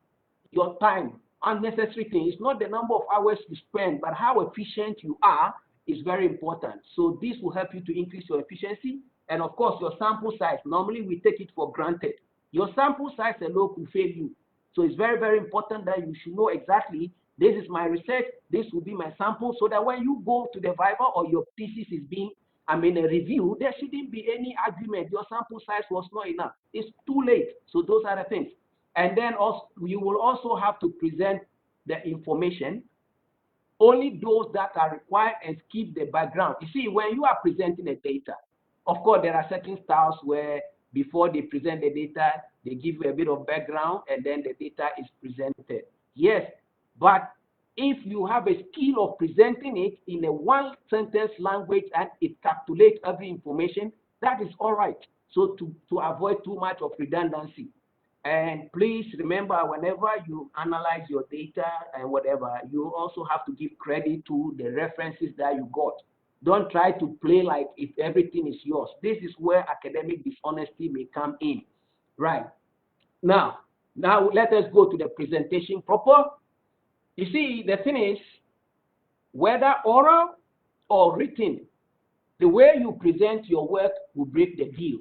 Your time, unnecessary things. It's not the number of hours you spend, but how efficient you are is very important. So this will help you to increase your efficiency. And of course, your sample size. Normally, we take it for granted. Your sample size alone will fail you. So it's very, very important that you should know exactly, this is my research, this will be my sample, so that when you go to the Viva or your thesis is being, a review, there shouldn't be any argument. Your sample size was not enough. It's too late. So those are the things. And then also, you will also have to present the information, only those that are required, and skip the background. You see, when you are presenting the data, of course, there are certain styles where before they present the data, they give you a bit of background, and then the data is presented. Yes, but if you have a skill of presenting it in a one-sentence language and it calculates every information, that is all right. So to avoid too much of redundancy. And please remember, whenever you analyze your data and whatever, you also have to give credit to the references that you got. Don't try to play like if everything is yours. This is where academic dishonesty may come in. Right. Now let us go to the presentation proper. You see, the thing is, whether oral or written, the way you present your work will break the deal.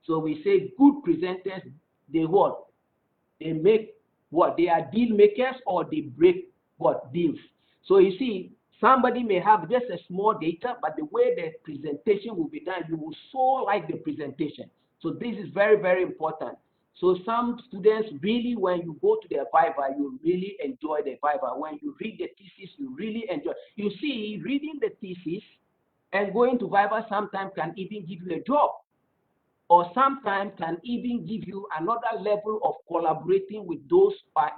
So we say good presenters, they what? They make what? They are deal makers, or they break what? Deals. So you see, somebody may have just a small data, but the way the presentation will be done, you will so like the presentation. So this is very, very important. So some students really, when you go to their Viva, you really enjoy the Viva. When you read the thesis, you really enjoy. You see, reading the thesis and going to Viva sometimes can even give you a job, or sometimes can even give you another level of collaborating with those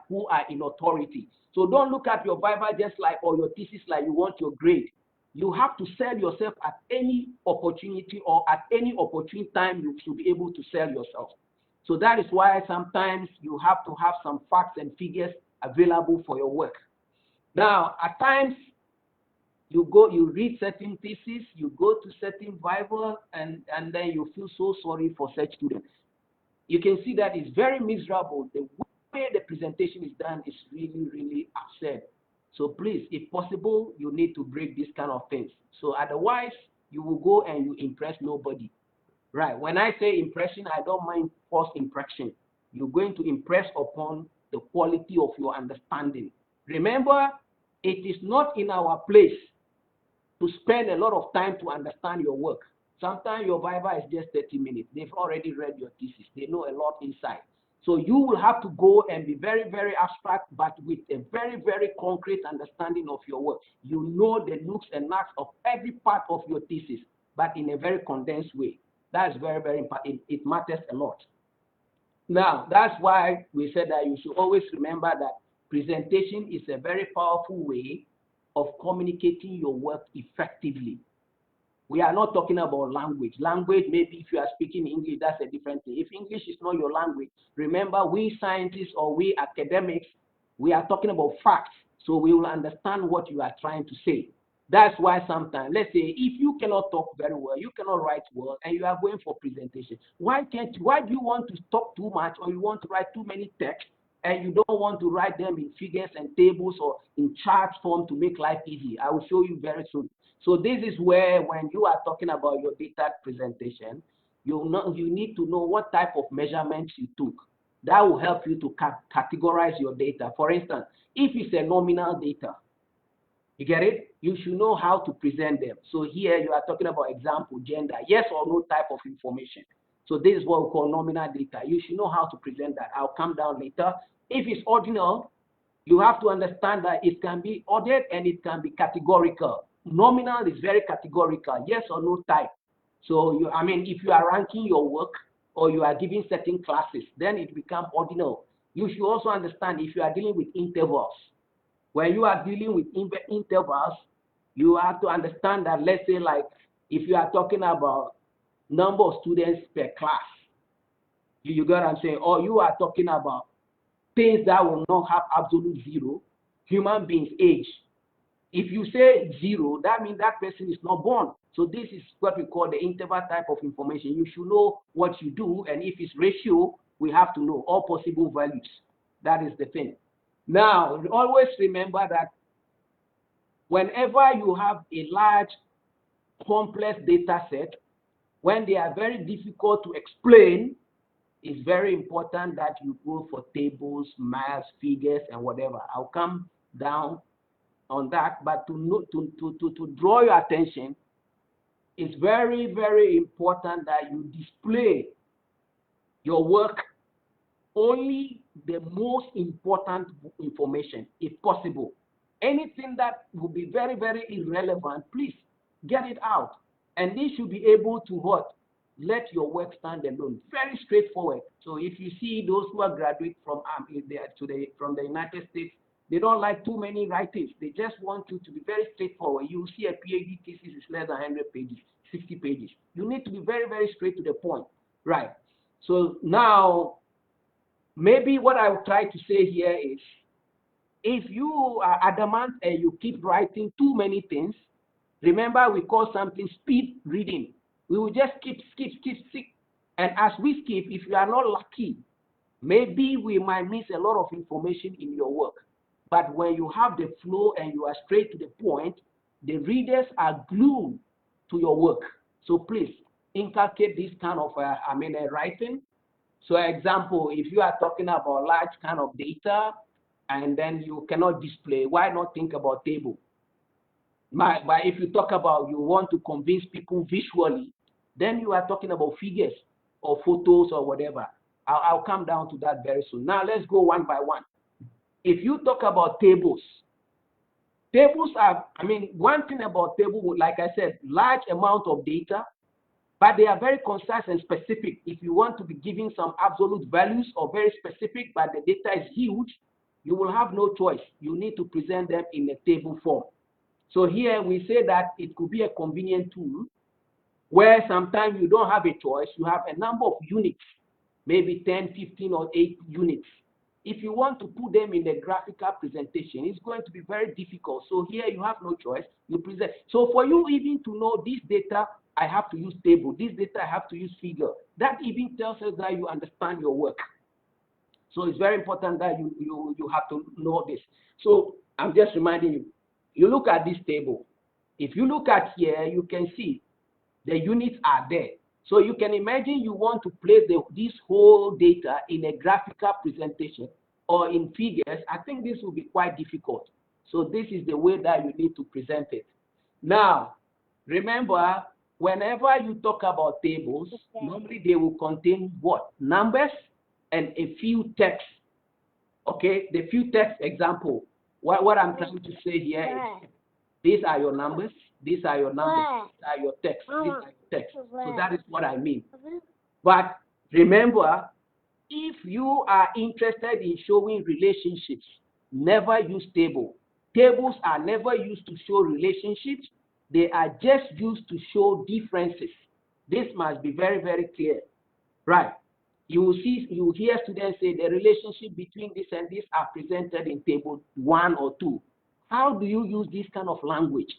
who are in authority. So don't look at your Viva just like, or your thesis like you want your grade. You have to sell yourself at any opportunity, or at any opportune time you should be able to sell yourself. So that is why sometimes you have to have some facts and figures available for your work. Now, at times, you read certain theses, you go to certain Viva, and then you feel so sorry for such students. You can see that it's very miserable. The way the presentation is done is really, really absurd. So please, if possible, you need to break these kind of things. So otherwise, you will go and you impress nobody. Right. When I say impression, I don't mind false impression. You're going to impress upon the quality of your understanding. Remember, it is not in our place to spend a lot of time to understand your work. Sometimes your Viva is just 30 minutes. They've already read your thesis. They know a lot inside. So you will have to go and be very, very abstract, but with a very, very concrete understanding of your work. You know the nooks and knacks of every part of your thesis, but in a very condensed way. That's very, very important. It matters a lot. Now, that's why we said that you should always remember that presentation is a very powerful way of communicating your work effectively. We are not talking about language. Language, maybe if you are speaking English, that's a different thing. If English is not your language, remember, we scientists or we academics, we are talking about facts, so we will understand what you are trying to say. That's why sometimes, let's say, if you cannot talk very well, you cannot write well, and you are going for presentation, why do you want to talk too much, or you want to write too many texts, and you don't want to write them in figures and tables or in chart form to make life easy? I will show you very soon. So this is where, when you are talking about your data presentation, you need to know what type of measurements you took. That will help you to categorize your data. For instance, if it's a nominal data, you get it? You should know how to present them. So here you are talking about example, gender, yes or no type of information. So this is what we call nominal data. You should know how to present that. I'll come down later. If it's ordinal, you have to understand that it can be ordered and it can be categorical. Nominal is very categorical, yes or no type. So if you are ranking your work or you are giving certain classes, then it becomes ordinal. You should also understand if you are dealing with intervals. When you are dealing with intervals, you have to understand that, let's say, like, if you are talking about number of students per class, you got what I'm saying, or you are talking about things that will not have absolute zero, human beings' age. If you say 0, that means that person is not born. So this is what we call the interval type of information. You should know what you do, and if it's ratio, we have to know all possible values. That is the thing. Now, always remember that whenever you have a large, complex data set, when they are very difficult to explain, it's very important that you go for tables, maths, figures, and whatever. I'll come down on that, but to draw your attention, it's very, very important that you display your work only the most important information, if possible. Anything that will be very, very irrelevant, please get it out. And this should be able to what? Let your work stand alone. Very straightforward. So if you see those who are graduate from from the United States, they don't like too many writings. They just want you to be very straightforward. You see a PhD thesis is less than 100 pages, 60 pages. You need to be very, very straight to the point. Right. So now, maybe what I will try to say here is, if you are adamant and you keep writing too many things, remember we call something speed reading. We will just skip. And as we skip, if you are not lucky, maybe we might miss a lot of information in your work. But when you have the flow and you are straight to the point, the readers are glued to your work. So please inculcate this kind of writing. So example, if you are talking about large kind of data and then you cannot display, why not think about table? But if you talk about you want to convince people visually, then you are talking about figures or photos or whatever. I'll come down to that very soon. Now let's go one by one. If you talk about tables are, one thing about table, like I said, large amount of data, but they are very concise and specific. If you want to be giving some absolute values or very specific, but the data is huge, you will have no choice. You need to present them in a table form. So here we say that it could be a convenient tool where sometimes you don't have a choice. You have a number of units, maybe 10, 15, or 8 units. If you want to put them in a graphical presentation, it's going to be very difficult. So here you have no choice. You present. So for you even to know this data, I have to use table. This data, I have to use figure. That even tells us that you understand your work. So it's very important that you have to know this. So I'm just reminding you, you look at this table. If you look at here, you can see the units are there. So you can imagine you want to place this whole data in a graphical presentation or in figures. I think this will be quite difficult. So this is the way that you need to present it. Now, remember, whenever you talk about tables, normally they will contain what? Numbers and a few texts. Okay, the few text example. What I'm trying to say here is these are your numbers, these are your numbers, these are your texts, these are your texts. So that is what I mean. But remember, if you are interested in showing relationships, never use table. Tables are never used to show relationships. They are just used to show differences. This must be very, very clear. Right. You will see, you will hear students say the relationship between this and this are presented in table 1 or 2. How do you use this kind of language?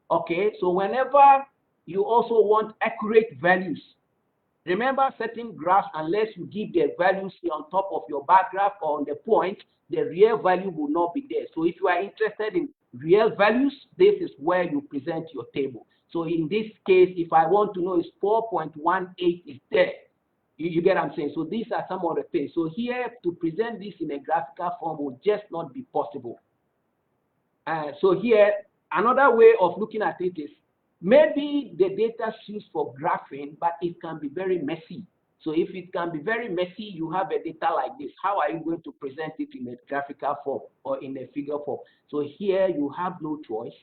Okay, so whenever you also want accurate values, remember certain graphs, unless you give the values on top of your bar graph or on the point, the real value will not be there. So if you are interested in real values, this is where you present your table. So in this case, if I want to know is 4.18 is there, you get what I'm saying? So these are some of the things. So here, to present this in a graphical form will just not be possible. So here, another way of looking at it is, maybe the data is used for graphing, but it can be very messy. So if it can be very messy, you have a data like this. How are you going to present it in a graphical form or in a figure form? So here you have no choice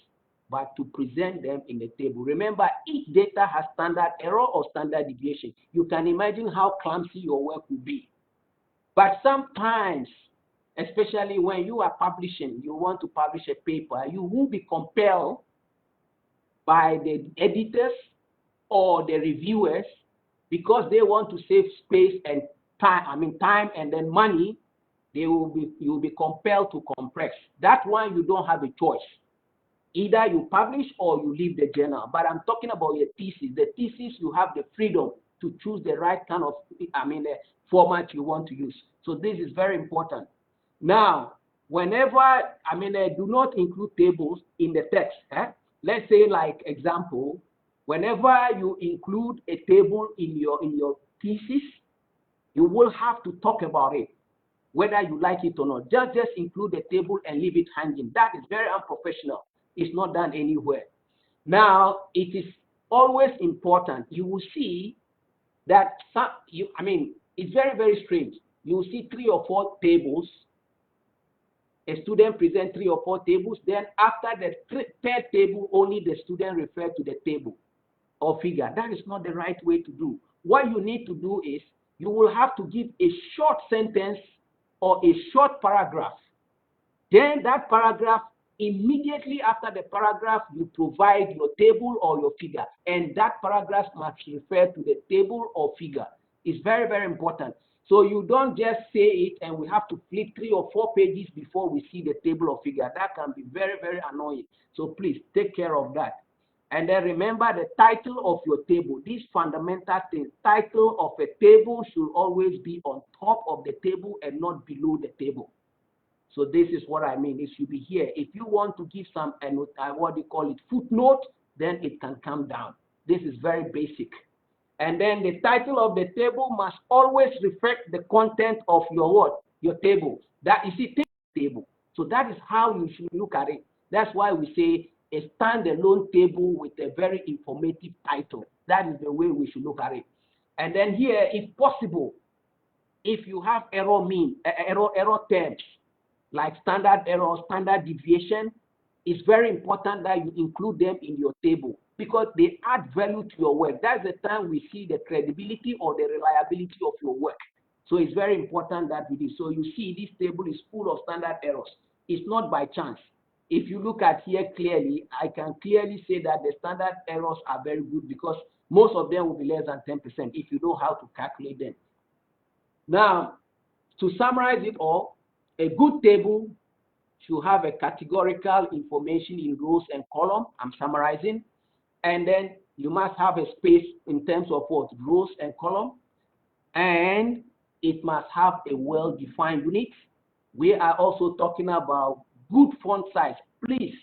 but to present them in a table. Remember, each data has standard error or standard deviation. You can imagine how clumsy your work will be. But sometimes, especially when you are publishing, you want to publish a paper, you will be compelled by the editors or the reviewers, because they want to save space and time and then money, you will be compelled to compress. That one you don't have a choice. Either you publish or you leave the journal. But I'm talking about your thesis. The thesis, you have the freedom to choose the right kind of format you want to use. So this is very important. Now, whenever, do not include tables in the text. Let's say, like example, whenever you include a table in your thesis, you will have to talk about it, whether you like it or not. Just include the table and leave it hanging. That is very unprofessional. It's not done anywhere. Now, it is always important. You will see that it's very, very strange. You will see 3 or 4 tables. A student presents 3 or 4 tables. Then after the third table, only the student refers to the table or figure. That is not the right way to do. What you need to do is you will have to give a short sentence or a short paragraph. Then that paragraph, immediately after the paragraph, you provide your table or your figure. And that paragraph must refer to the table or figure. It's very, very important. So you don't just say it and we have to flip 3 or 4 pages before we see the table or figure. That can be very, very annoying. So please take care of that. And then remember the title of your table. This fundamental thing, title of a table should always be on top of the table and not below the table. So this is what I mean. It should be here. If you want to give some, what do you call it, footnote, then it can come down. This is very basic. And then the title of the table must always reflect the content of your what? Your table. That is a table. So that is how you should look at it. That's why we say a standalone table with a very informative title. That is the way we should look at it. And then here, if possible, if you have error terms, like standard error, standard deviation, it's very important that you include them in your table because they add value to your work. That's the time we see the credibility or the reliability of your work. So it's very important that we do. So you see this table is full of standard errors. It's not by chance. If you look at here clearly, I can clearly say that the standard errors are very good because most of them will be less than 10% if you know how to calculate them. Now, to summarize it all, a good table should have a categorical information in rows and columns. I'm summarizing. And then you must have a space in terms of what? Rows and columns. And it must have a well-defined unit. We are also talking about good font size. Please,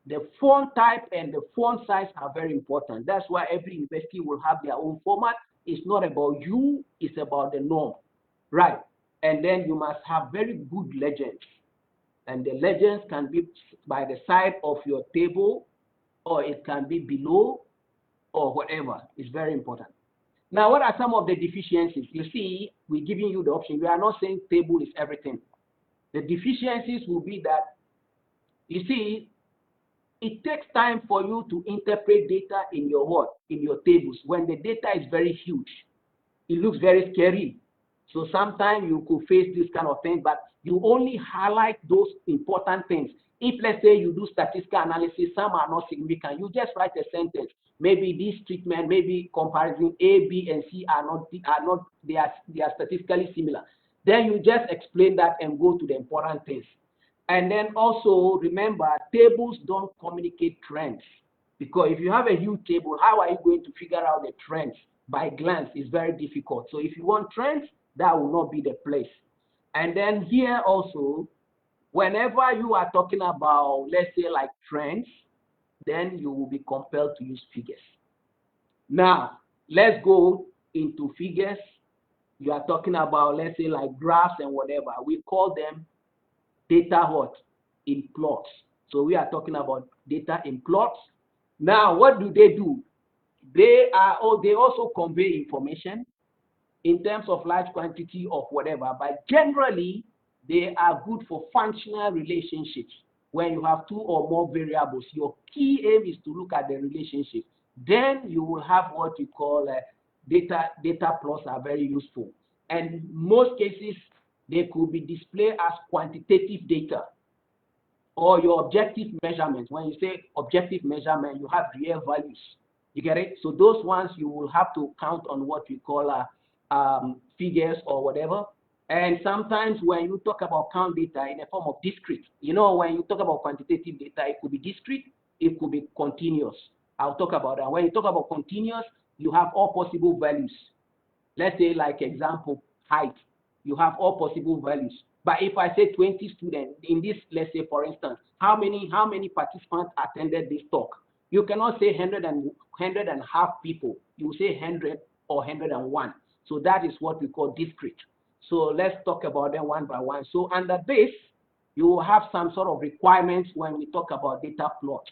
the font type and the font size are very important. That's why every university will have their own format. It's not about you, it's about the norm. Right. And then you must have very good legends. And the legends can be by the side of your table, or it can be below, or whatever. It's very important. Now, what are some of the deficiencies? You see, we're giving you the option. We are not saying table is everything. The deficiencies will be that, you see, it takes time for you to interpret data in your what? In your tables. When the data is very huge, it looks very scary. So sometimes you could face this kind of thing, but you only highlight those important things. If, let's say, you do statistical analysis, some are not significant, you just write a sentence. Maybe this treatment, maybe comparison A, B, and C are not they are statistically similar. Then you just explain that and go to the important things. And then also remember, tables don't communicate trends. Because if you have a huge table, how are you going to figure out the trends? By glance, it's very difficult. So if you want trends, that will not be the place. And then here also, whenever you are talking about, let's say, like trends, then you will be compelled to use figures. Now, let's go into figures. You are talking about, let's say, like graphs and whatever. We call them data what? In plots. So we are talking about data in plots. Now, what do? They also convey information in terms of large quantity of whatever, but generally, they are good for functional relationships. When you have two or more variables, your key aim is to look at the relationship. Then you will have what you call data plots are very useful. And in most cases, they could be displayed as quantitative data or your objective measurements. When you say objective measurement, you have real values. You get it? So those ones you will have to count on what we call figures or whatever. And sometimes when you talk about count data in a form of discrete, you know, when you talk about quantitative data, it could be discrete, it could be continuous. I'll talk about that. When you talk about continuous, you have all possible values. Let's say, like example, height. You have all possible values. But if I say 20 students in this, let's say, for instance, how many participants attended this talk? You cannot say 100 and half people. You say 100 or 101. So that is what we call discrete. So let's talk about them one by one. So under this, you will have some sort of requirements when we talk about data plots.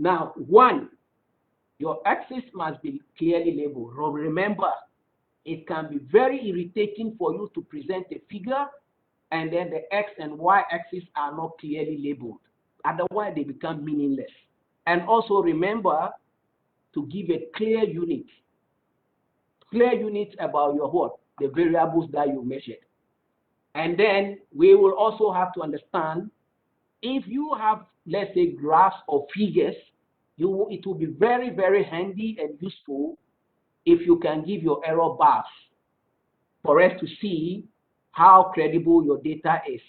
Now, one, your axis must be clearly labeled. Remember, it can be very irritating for you to present a figure and then the X and Y axis are not clearly labeled. Otherwise, they become meaningless. And also remember to give a clear unit about your what? The variables that you measured. And then we will also have to understand if you have, let's say, graphs or figures, it will be very, very handy and useful if you can give your error bars for us to see how credible your data is.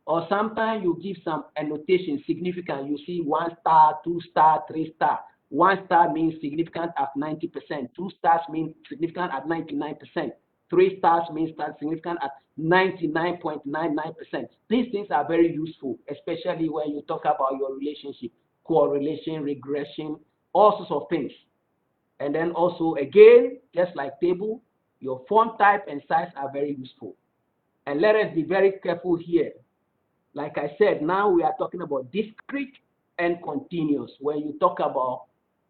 Or sometimes you give some annotation significant. You see 1 star, 2 star, 3 star. 1 star means significant at 90%. 2 stars means significant at 99%. 3 stars means significant at 99.99%. These things are very useful, especially when you talk about your relationship, correlation, regression, all sorts of things. And then also, again, just like table, your font type and size are very useful. And let us be very careful here. Like I said, now we are talking about discrete and continuous. When you talk about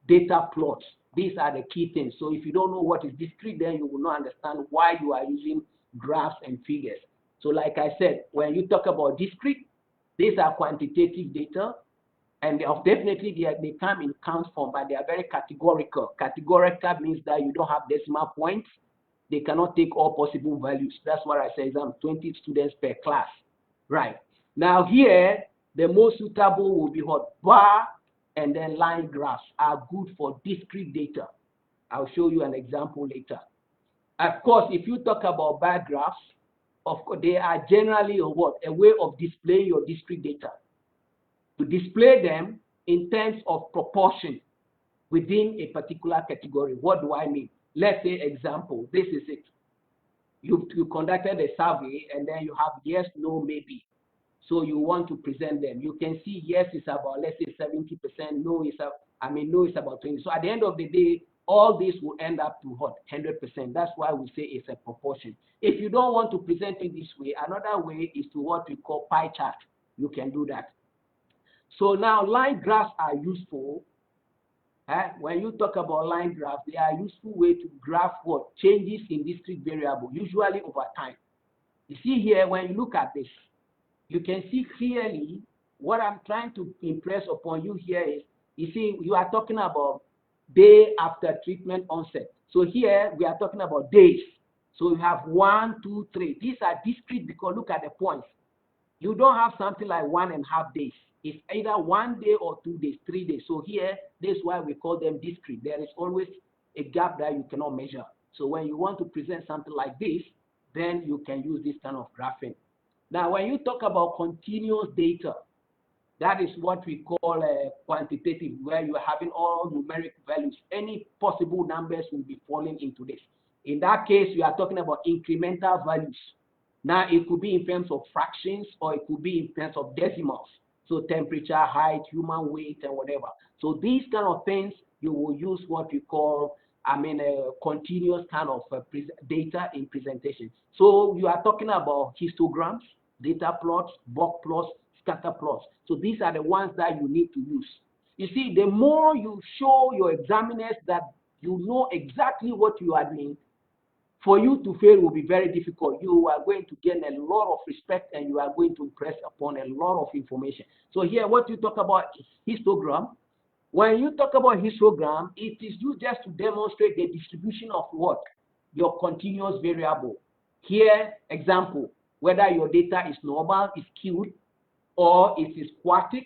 data plots, these are the key things. So if you don't know what is discrete, then you will not understand why you are using graphs and figures. So like I said, when you talk about discrete, these are quantitative data. And definitely they come in count form, but they are very categorical. Categorical means that you don't have decimal points. They cannot take all possible values. That's what I say, 20 students per class. Right. Now here, the most suitable will be what? Bar and then line graphs are good for discrete data. I'll show you an example later. Of course, if you talk about bar graphs, of course, they are generally a way of displaying your discrete data. To display them in terms of proportion within a particular category. What do I mean? Let's say example, this is it. You conducted a survey and then you have yes, no, maybe. So you want to present them. You can see yes is about, let's say 70%, no is about 20. So at the end of the day, all this will end up to what? 100%. That's why we say it's a proportion. If you don't want to present it this way, another way is to what we call pie chart. You can do that. So now line graphs are useful When you talk about line graphs, they are a useful way to graph what changes in discrete variable, usually over time. You see here, when you look at this, you can see clearly what I'm trying to impress upon you here is, you see, you are talking about day after treatment onset. So here we are talking about days. So you have 1, 2, 3. These are discrete because look at the points. You don't have something like 1.5 days. It's either 1 day or 2 days, 3 days. So here, this is why we call them discrete. There is always a gap that you cannot measure. So when you want to present something like this, then you can use this kind of graphing. Now, when you talk about continuous data, that is what we call quantitative, where you are having all numeric values. Any possible numbers will be falling into this. In that case, you are talking about incremental values. Now, it could be in terms of fractions, or it could be in terms of decimals. So temperature, height, human weight, and whatever. So these kind of things, you will use what we call, continuous kind of data in presentation. So you are talking about histograms, data plots, box plots, scatter plots. So these are the ones that you need to use. You see, the more you show your examiners that you know exactly what you are doing, for you to fail will be very difficult. You are going to gain a lot of respect, and you are going to impress upon a lot of information. So here, what you talk about is histogram. When you talk about histogram, it is used just to demonstrate the distribution of what? Your continuous variable. Here, example, whether your data is normal, is skewed, or it is quartic,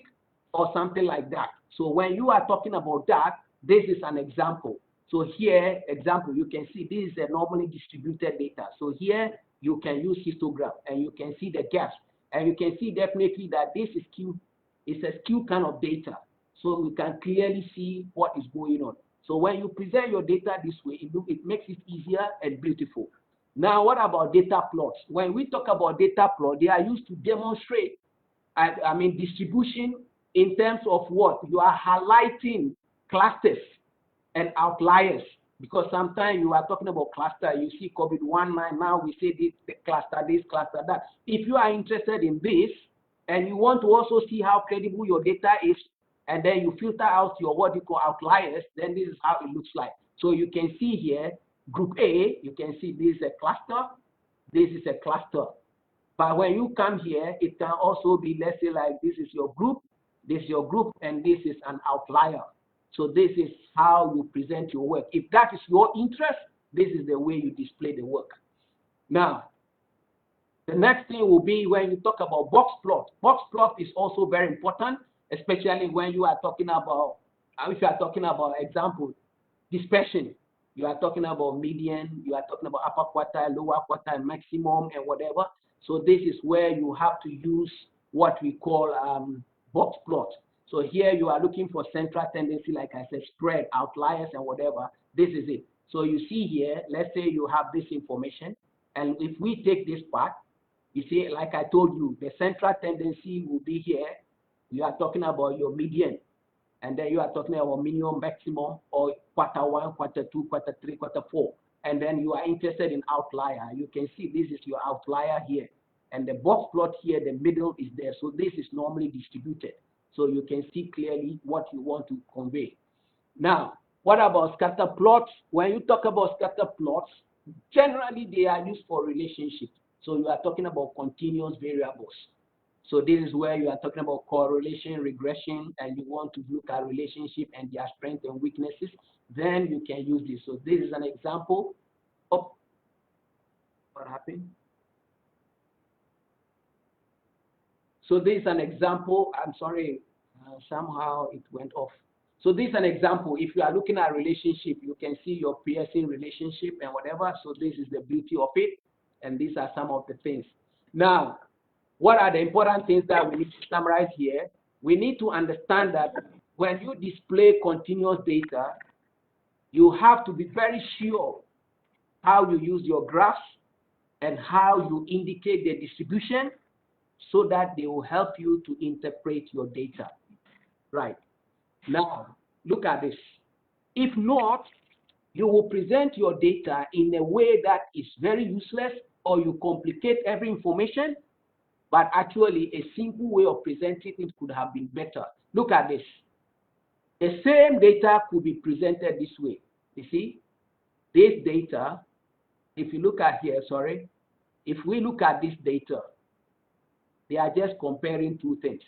or something like that. So when you are talking about that, this is an example. So here, example, you can see this is a normally distributed data. So here, you can use histogram, and you can see the gaps. And you can see definitely that this is skewed. It's a skewed kind of data. So you can clearly see what is going on. So when you present your data this way, it makes it easier and beautiful. Now, what about data plots? When we talk about data plot, they are used to demonstrate, distribution in terms of what? You are highlighting clusters and outliers, because sometimes you are talking about cluster, you see COVID-19, now we say this cluster, that. If you are interested in this, and you want to also see how credible your data is, and then you filter out your what you call outliers, then this is how it looks like. So you can see here, group A, you can see this is a cluster, this is a cluster. But when you come here, it can also be, let's say, like this is your group, and this is an outlier. So this is how you present your work. If that is your interest, this is the way you display the work. Now, the next thing will be when you talk about box plot. Box plot is also very important, especially when you are talking about, if you are talking about, example, dispersion. You are talking about median, you are talking about upper quartile, lower quartile, maximum, and whatever. So this is where you have to use what we call box plot. So here you are looking for central tendency, like I said, spread, outliers, and whatever. This is it. So you see here, let's say you have this information, and if we take this part, you see, like I told you, the central tendency will be here. You are talking about your median, and then you are talking about minimum, maximum, or quarter 1, quarter 2, quarter 3, quarter 4. And then you are interested in outlier. You can see this is your outlier here. And the box plot here, the middle is there. So this is normally distributed. So you can see clearly what you want to convey. Now, what about scatter plots? When you talk about scatter plots, generally they are used for relationships. So you are talking about continuous variables. So this is where you are talking about correlation, regression, and you want to look at relationship and their strengths and weaknesses, then you can use this. So this is an example of what happened. So this is an example. I'm sorry, somehow it went off. So this is an example. If you are looking at relationship, you can see your Pearson relationship and whatever. So this is the beauty of it. And these are some of the things. Now, what are the important things that we need to summarize here? We need to understand that when you display continuous data, you have to be very sure how you use your graphs and how you indicate the distribution so that they will help you to interpret your data. Right. Now, look at this. If not, you will present your data in a way that is very useless, or you complicate every information, but actually a simple way of presenting it could have been better. Look at this. The same data could be presented this way. You see, this data, if you look at here, sorry, if we look at this data, they are just comparing two things,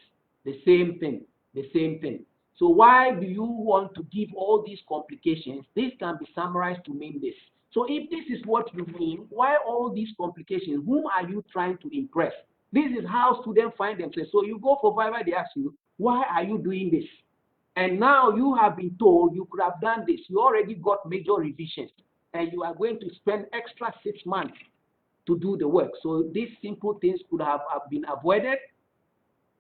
the same thing, the same thing. So why do you want to give all these complications? This can be summarized to mean this. So if this is what you mean, why all these complications? Whom are you trying to impress? This is how students find themselves. So you go for Viva, they ask you, why are you doing this? And now you have been told you could have done this. You already got major revisions, and you are going to spend extra 6 months to do the work. So these simple things could have been avoided.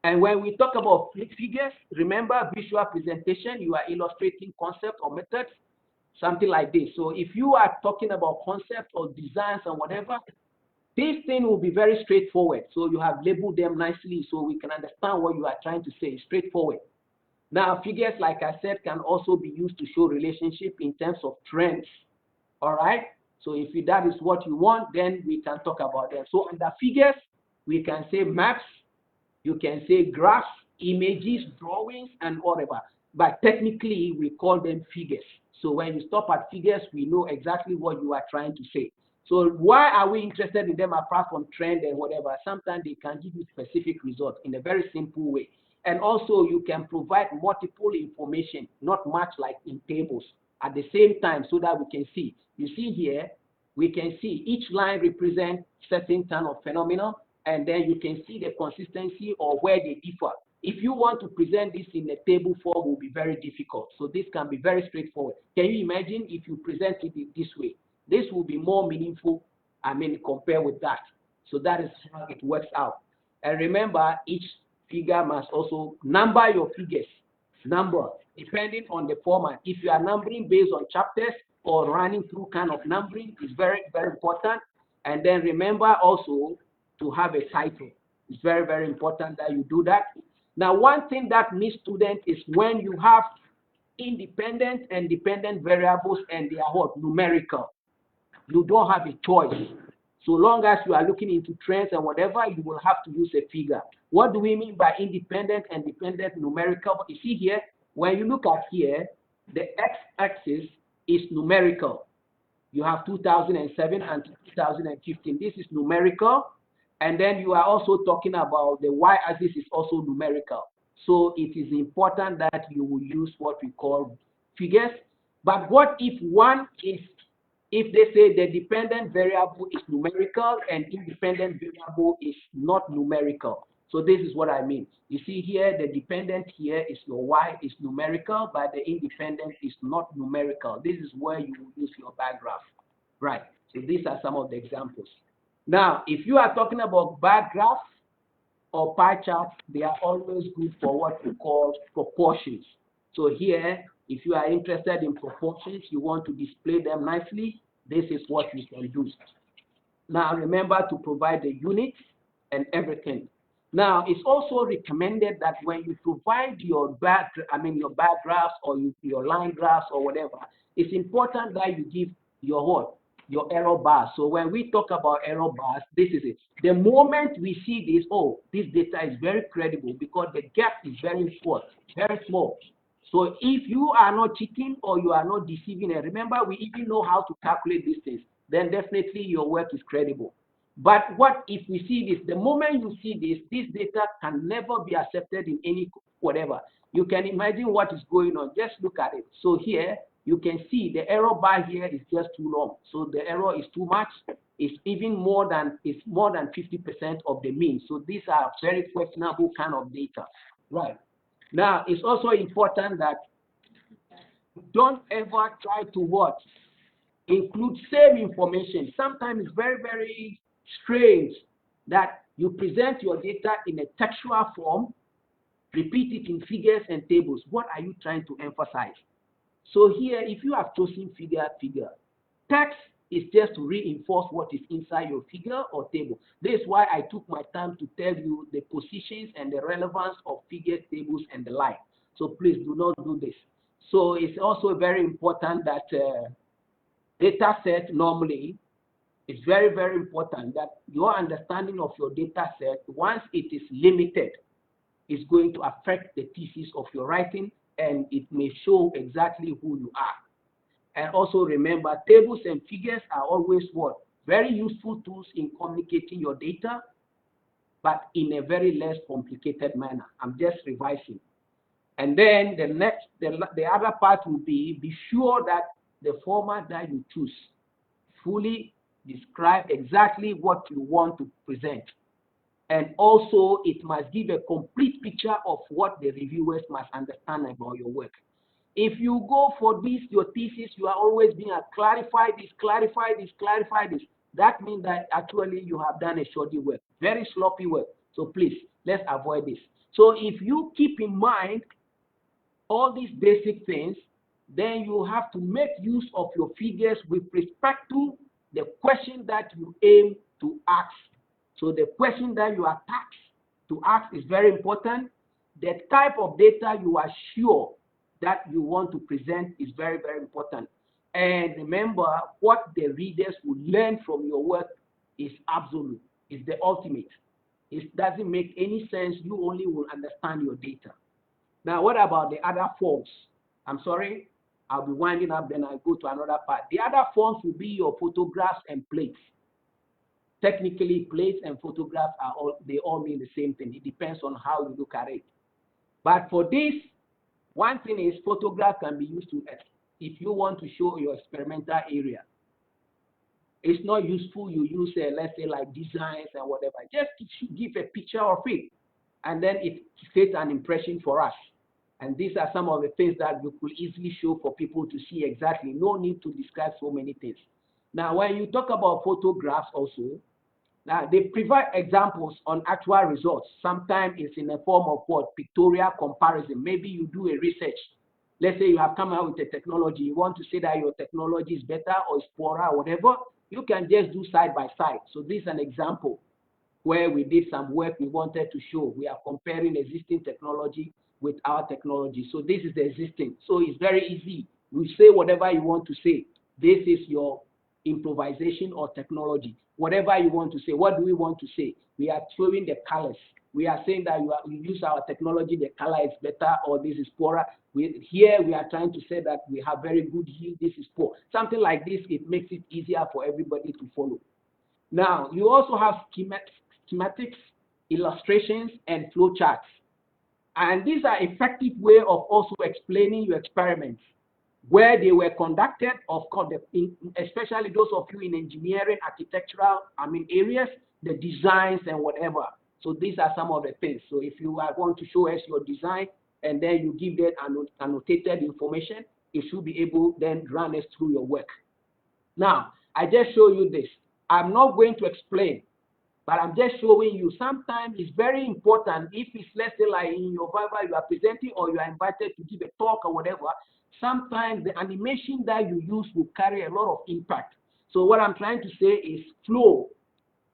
And when we talk about figures, remember visual presentation, you are illustrating concepts or methods, something like this. So if you are talking about concepts or designs and whatever, this thing will be very straightforward. So you have labeled them nicely so we can understand what you are trying to say, straightforward. Now, figures, like I said, can also be used to show relationship in terms of trends. All right? So if that is what you want, then we can talk about them. So under figures, we can say maps, you can say graphs, images, drawings, and whatever. But technically, we call them figures. So when you stop at figures, we know exactly what you are trying to say. So why are we interested in them apart from trend and whatever? Sometimes they can give you specific results in a very simple way. And also, you can provide multiple information, not much like in tables, at the same time so that we can see. You see here, we can see each line represents certain kind of phenomena, and then you can see the consistency or where they differ. If you want to present this in a table form, it will be very difficult. So this can be very straightforward. Can you imagine if you present it this way? This will be more meaningful, compared with that. So that is how it works out. And remember, each figure must also number your figures. Number, depending on the format. If you are numbering based on chapters or running through kind of numbering, is very, very important. And then remember also to have a title. It's very, very important that you do that. Now, one thing that means students is when you have independent and dependent variables and they are what? Numerical. You don't have a choice. So long as you are looking into trends and whatever, you will have to use a figure. What do we mean by independent and dependent numerical? You see here, when you look at here, the x-axis is numerical. You have 2007 and 2015. This is numerical. And then you are also talking about the y-axis is also numerical. So it is important that you will use what we call figures. But what if one is, if they say the dependent variable is numerical and independent variable is not numerical? So this is what I mean. You see here, the dependent here is your y is numerical, but the independent is not numerical. This is where you will use your bar graph. Right. So these are some of the examples. Now, if you are talking about bar graphs or pie charts, they are always good for what we call proportions. So here, if you are interested in proportions, you want to display them nicely, this is what you can do. Now, remember to provide the units and everything. Now, it's also recommended that when you provide your bar graphs or your line graphs or whatever, it's important that you give your what? Your error bars. So when we talk about error bars, this is it. The moment we see this, oh, this data is very credible because the gap is very short, very small. So if you are not cheating or you are not deceiving, and remember, we even know how to calculate these things, then definitely your work is credible. But what if we see this? The moment you see this data can never be accepted in any whatever. You can imagine what is going on. Just look at it. So here, you can see the error bar here is just too long. So the error is too much. It's even more than 50% of the mean. So these are very questionable kind of data. Right. Now, it's also important that don't ever try to what? Include same information. Sometimes it's very, very strange that you present your data in a textual form, repeat it in figures and tables. What are you trying to emphasize? So here, if you have chosen figure, text is just to reinforce what is inside your figure or table. This is why I took my time to tell you the positions and the relevance of figures, tables, and the like. So please do not do this. So it's also very important that data set normally, it's very, very important that your understanding of your data set, once it is limited, is going to affect the thesis of your writing and it may show exactly who you are. And also remember, tables and figures are always what? Very useful tools in communicating your data, but in a very less complicated manner. I'm just revising. And then the other part will be sure that the format that you choose fully describe exactly what you want to present. And also, it must give a complete picture of what the reviewers must understand about your work. If you go for this, your thesis, you are always being clarify this, clarify this, clarify this. That means that actually you have done a shoddy work, very sloppy work. So please, let's avoid this. So if you keep in mind all these basic things, then you have to make use of your figures with respect to the question that you aim to ask. So the question that you are tasked to ask is very important. The type of data you are sure that you want to present is very, very important. And remember, what the readers will learn from your work is absolute, is the ultimate. It doesn't make any sense. You only will understand your data. Now, what about the other forms? I'm sorry, I'll be winding up, then I'll go to another part. The other forms will be your photographs and plates. Technically, plates and photographs they all mean the same thing. It depends on how you look at it. But for this, one thing is photograph can be used to, if you want to show your experimental area. It's not useful you use, let's say, like designs and whatever. Just give a picture of it, and then it creates an impression for us. And these are some of the things that you could easily show for people to see exactly. No need to describe so many things. Now, when you talk about photographs also, now they provide examples on actual results. Sometimes it's in a form of what? Pictorial comparison. Maybe you do a research. Let's say you have come out with a technology. You want to say that your technology is better or is poorer or whatever. You can just do side by side. So this is an example where we did some work we wanted to show. We are comparing existing technology with our technology. So this is the existing. So it's very easy. You say whatever you want to say. This is your improvisation or technology. Whatever you want to say. What do we want to say? We are showing the colors. We are saying that you use our technology, the color is better or this is poorer. Here we are trying to say that we have very good yield, this is poor. Something like this, it makes it easier for everybody to follow. Now, you also have schematics, illustrations, and flowcharts. And these are effective way of also explaining your experiments, where they were conducted, of course, especially those of you in engineering, architectural, areas, the designs and whatever. So these are some of the things. So if you want to show us your design and then you give that annotated information, it should be able then run us through your work. Now, I just show you this. I'm not going to explain, but I'm just showing you. Sometimes it's very important if it's, let's say, like in your Viva, you are presenting or you are invited to give a talk or whatever. Sometimes the animation that you use will carry a lot of impact. So what I'm trying to say is flow,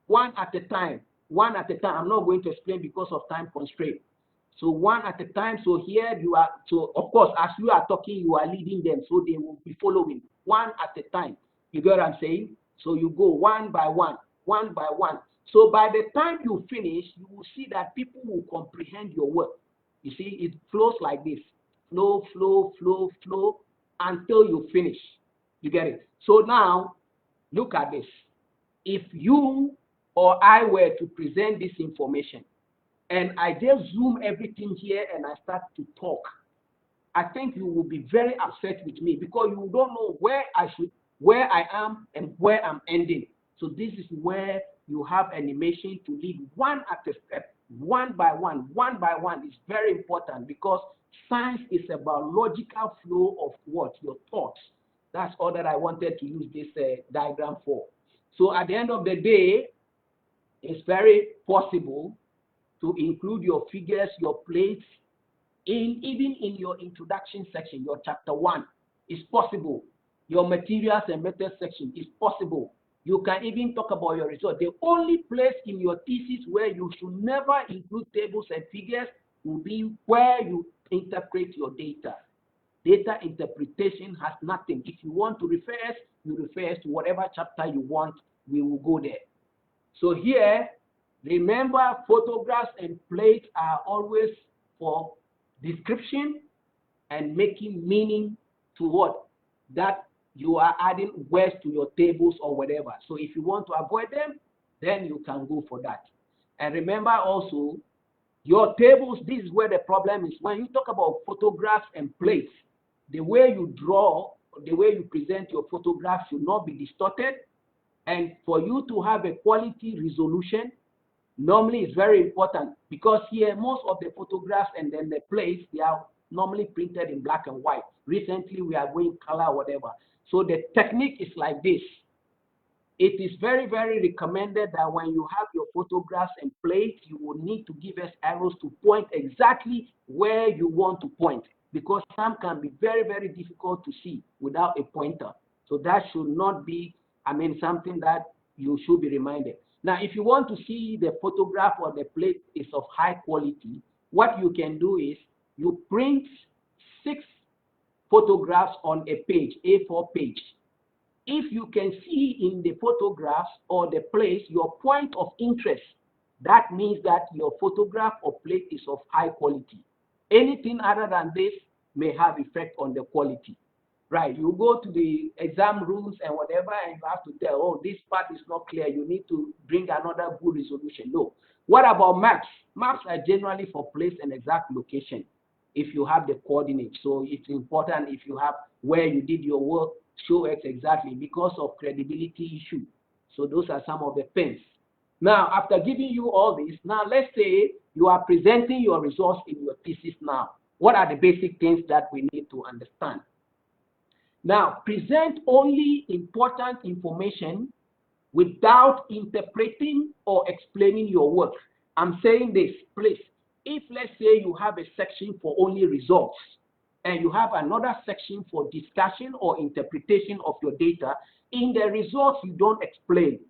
one at a time, one at a time. I'm not going to explain because of time constraint. So one at a time. So here you are. So of course, as you are talking, you are leading them, so they will be following one at a time. You get what I'm saying? So you go one by one, one by one. So by the time you finish, you will see that people will comprehend your work. You see, it flows like this. Flow, flow, flow, flow, until you finish. You get it? So now, look at this. If you or I were to present this information, and I just zoom everything here and I start to talk, I think you will be very upset with me because you don't know where I am and where I'm ending. So this is where you have animation to lead one at a step, one by one, one by one. Is very important because science is about logical flow of what? Your thoughts. That's all that I wanted to use this diagram for. So at the end of the day, it's very possible to include your figures, your plates, even in your introduction section, your chapter 1. It's possible. Your materials and methods section is possible. You can even talk about your result. The only place in your thesis where you should never include tables and figures will be where you interpret your data. Data interpretation has nothing. If you want to refer us, you refer us to whatever chapter you want. We will go there. So here, remember, photographs and plates are always for description and making meaning to what? That you are adding words to your tables or whatever. So if you want to avoid them, then you can go for that. And remember also, your tables, this is where the problem is. When you talk about photographs and plates, the way you draw, the way you present your photographs should not be distorted. And for you to have a quality resolution, normally it's very important, because here most of the photographs and then the plates, they are normally printed in black and white. Recently we are going color, whatever. So the technique is like this. It is very, very recommended that when you have your photographs and plates, you will need to give us arrows to point exactly where you want to point, because some can be very, very difficult to see without a pointer. So that should not be, something that you should be reminded. Now, if you want to see the photograph or the plate is of high quality, what you can do is you print 6 photographs on a page, A4 page. If you can see in the photographs or the place your point of interest, that means that your photograph or plate is of high quality. Anything other than this may have effect on the quality. Right, you go to the exam rooms and whatever, and you have to tell, oh, this part is not clear, you need to bring another good resolution. No. What about maps? Maps are generally for place and exact location if you have the coordinates. So it's important if you have where you did your work, show it exactly because of credibility issue. So those are some of the things. Now, after giving you all this, now let's say you are presenting your results in your thesis now. What are the basic things that we need to understand? Now, present only important information without interpreting or explaining your work. I'm saying this, please. If, let's say, you have a section for only results, and you have another section for discussion or interpretation of your data, in the results, you don't explain.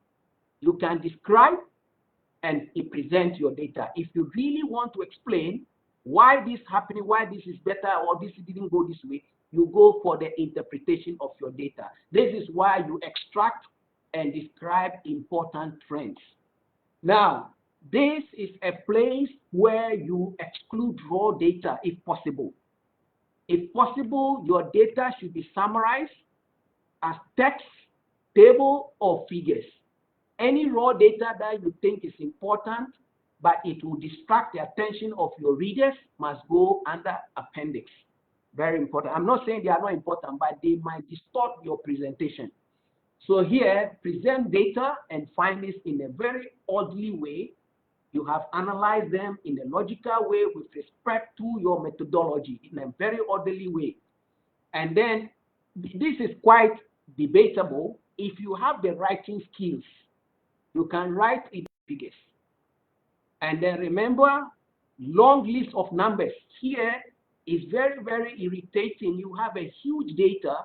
You can describe and present your data. If you really want to explain why this happening, why this is better, or this didn't go this way, you go for the interpretation of your data. This is why you extract and describe important trends. Now, this is a place where you exclude raw data if possible. If possible, your data should be summarized as text, table, or figures. Any raw data that you think is important, but it will distract the attention of your readers, must go under appendix. Very important. I'm not saying they are not important, but they might distort your presentation. So here, present data and findings in a very orderly way. You have analyzed them in a logical way with respect to your methodology in a very orderly way. And then this is quite debatable. If you have the writing skills, you can write in figures. And then remember, long list of numbers. Here is very, very irritating. You have a huge data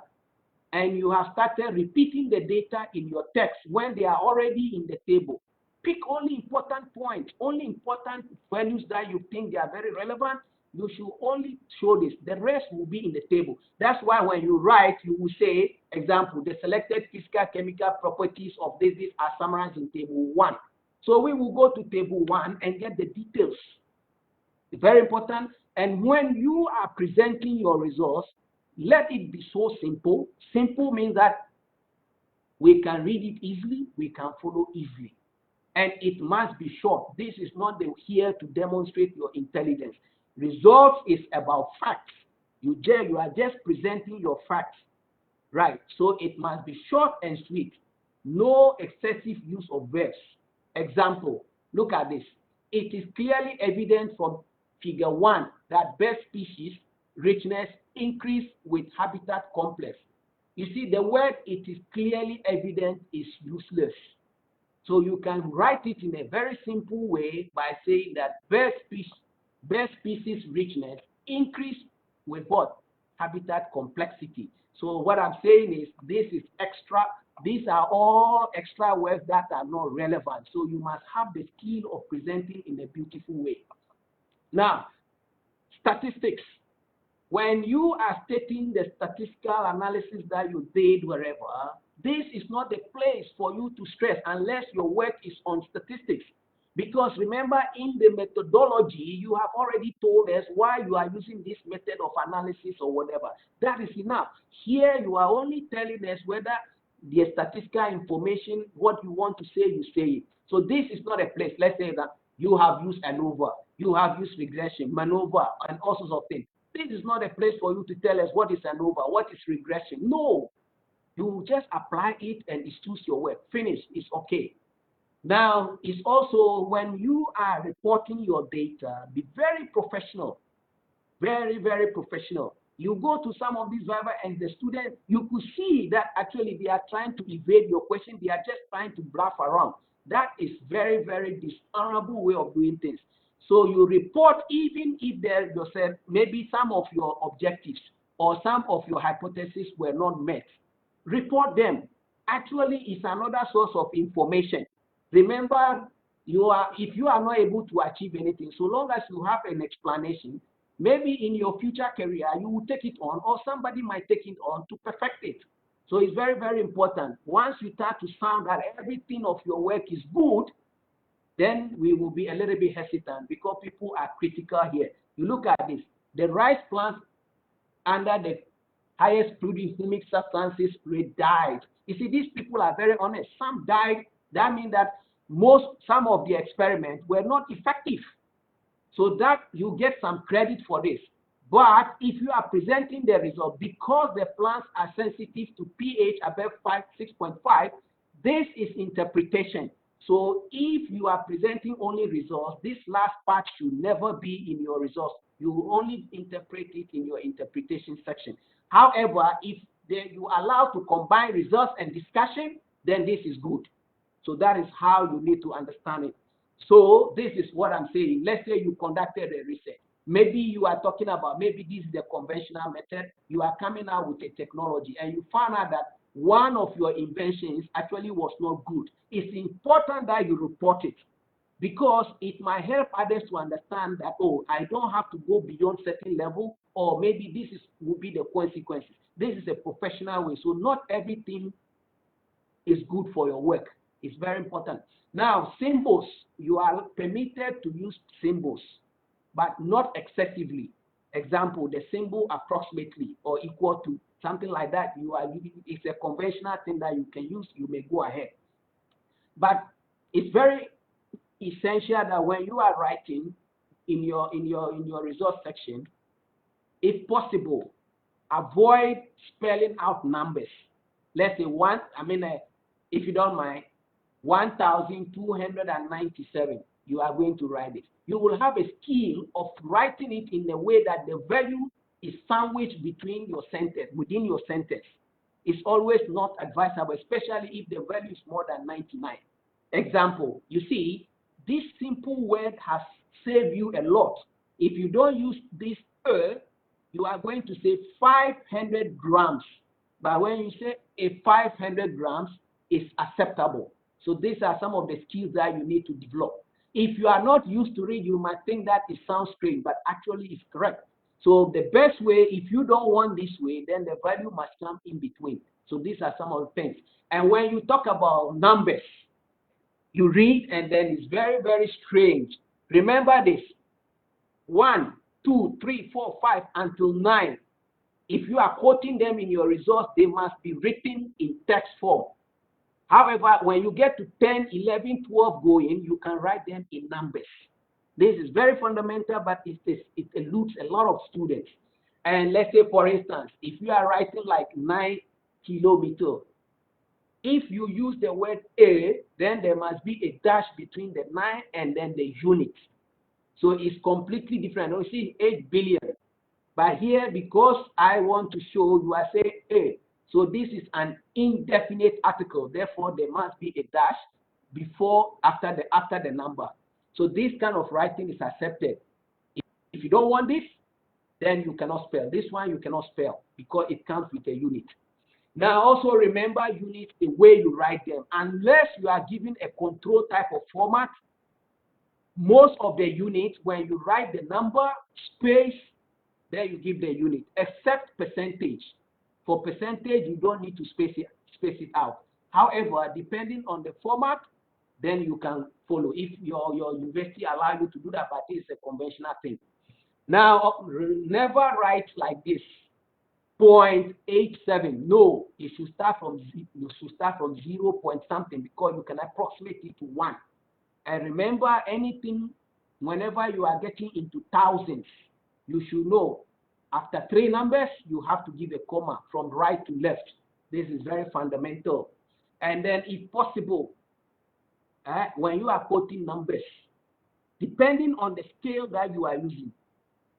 and you have started repeating the data in your text when they are already in the table. Pick only important points, only important values that you think they are very relevant. You should only show this. The rest will be in the table. That's why when you write, you will say, example, the selected physical chemical properties of this are summarized in table 1. So we will go to table 1 and get the details. It's very important. And when you are presenting your results, let it be so simple. Simple means that we can read it easily, we can follow easily. And it must be short. This is not here to demonstrate your intelligence. Results is about facts. You are just presenting your facts, right? So it must be short and sweet. No excessive use of verbs. Example, look at this. It is clearly evident from figure 1 that bird species richness increase with habitat complex. You see, the word "it is clearly evident" is useless. So you can write it in a very simple way by saying that bird species richness increase with what? Habitat complexity. So what I'm saying is this is extra. These are all extra words that are not relevant. So you must have the skill of presenting in a beautiful way. Now, statistics. When you are stating the statistical analysis that you did wherever, this is not the place for you to stress unless your work is on statistics. Because remember, in the methodology, you have already told us why you are using this method of analysis or whatever. That is enough. Here, you are only telling us whether the statistical information, what you want to say, you say it. So this is not a place, let's say that you have used ANOVA, you have used regression, MANOVA, and all sorts of things. This is not a place for you to tell us what is ANOVA, what is regression. No, you just apply it and it's choose your work. Finish, it's okay. Now, it's also when you are reporting your data, be very professional, very, very professional. You go to some of these Viva and the students, you could see that actually they are trying to evade your question. They are just trying to bluff around. That is very, very dishonorable way of doing things. So you report even if there yourself, maybe some of your objectives or some of your hypotheses were not met. Report them. Actually, it's another source of information. Remember, if you are not able to achieve anything, so long as you have an explanation, maybe in your future career, you will take it on, or somebody might take it on to perfect it. So it's very, very important. Once you start to sound that everything of your work is good, then we will be a little bit hesitant because people are critical here. You look at this, the rice plants under the highest producing humic substances rate died. You see, these people are very honest. Some died. That means that some of the experiments were not effective. So that you get some credit for this. But if you are presenting the result, because the plants are sensitive to pH above 6.5, this is interpretation. So if you are presenting only results, this last part should never be in your results. You will only interpret it in your interpretation section. However, if you are allowed to combine results and discussion, then this is good. So that is how you need to understand it. So this is what I'm saying. Let's say you conducted a research. Maybe you are talking about, maybe this is the conventional method. You are coming out with a technology and you found out that one of your inventions actually was not good. It's important that you report it because it might help others to understand that, oh, I don't have to go beyond certain level, or maybe this will be the consequences. This is a professional way. So not everything is good for your work. It's very important. Now, symbols, you are permitted to use symbols, but not excessively. Example, the symbol approximately or equal to, something like that. It's a conventional thing that you can use, you may go ahead. But it's very essential that when you are writing in your resource section, if possible, avoid spelling out numbers. Let's say if you don't mind, 1,297, you are going to write it. You will have a skill of writing it in a way that the value is sandwiched between your sentence, within your sentence. It's always not advisable, especially if the value is more than 99. Example, you see, this simple word has saved you a lot. If you don't use this you are going to say 500 grams. But when you say a 500 grams is acceptable. So these are some of the skills that you need to develop. If you are not used to it, you might think that it sounds strange, but actually it's correct. So the best way, if you don't want this way, then the value must come in between. So these are some of the things. And when you talk about numbers, you read and then it's very, very strange. Remember this, 1, 2, 3, 4, 5 until 9. If you are quoting them in your results, they must be written in text form. However, when you get to 10, 11, 12 going, you can write them in numbers. This is very fundamental, but it eludes a lot of students. And let's say, for instance, if you are writing like 9 kilometers, if you use the word A, then there must be a dash between the 9 and then the unit. So it's completely different. You see 8 billion. But here, because I want to show you, I say A. So this is an indefinite article. Therefore, there must be a dash after the number. So this kind of writing is accepted. If you don't want this, then you cannot spell. This one you cannot spell because it comes with a unit. Now also remember units, the way you write them. Unless you are given a control type of format, most of the units, when you write the number, space, then you give the unit, except percentage. For percentage, you don't need to space it out. However, depending on the format, then you can follow. If your university allow you to do that, but it's a conventional thing. Now, never write like this, 0.87. No, you should start from 0 point something, because you can approximate it to 1. And remember, anything, whenever you are getting into thousands, you should know after 3 numbers, you have to give a comma from right to left. This is very fundamental. And then, if possible, when you are quoting numbers, depending on the scale that you are using,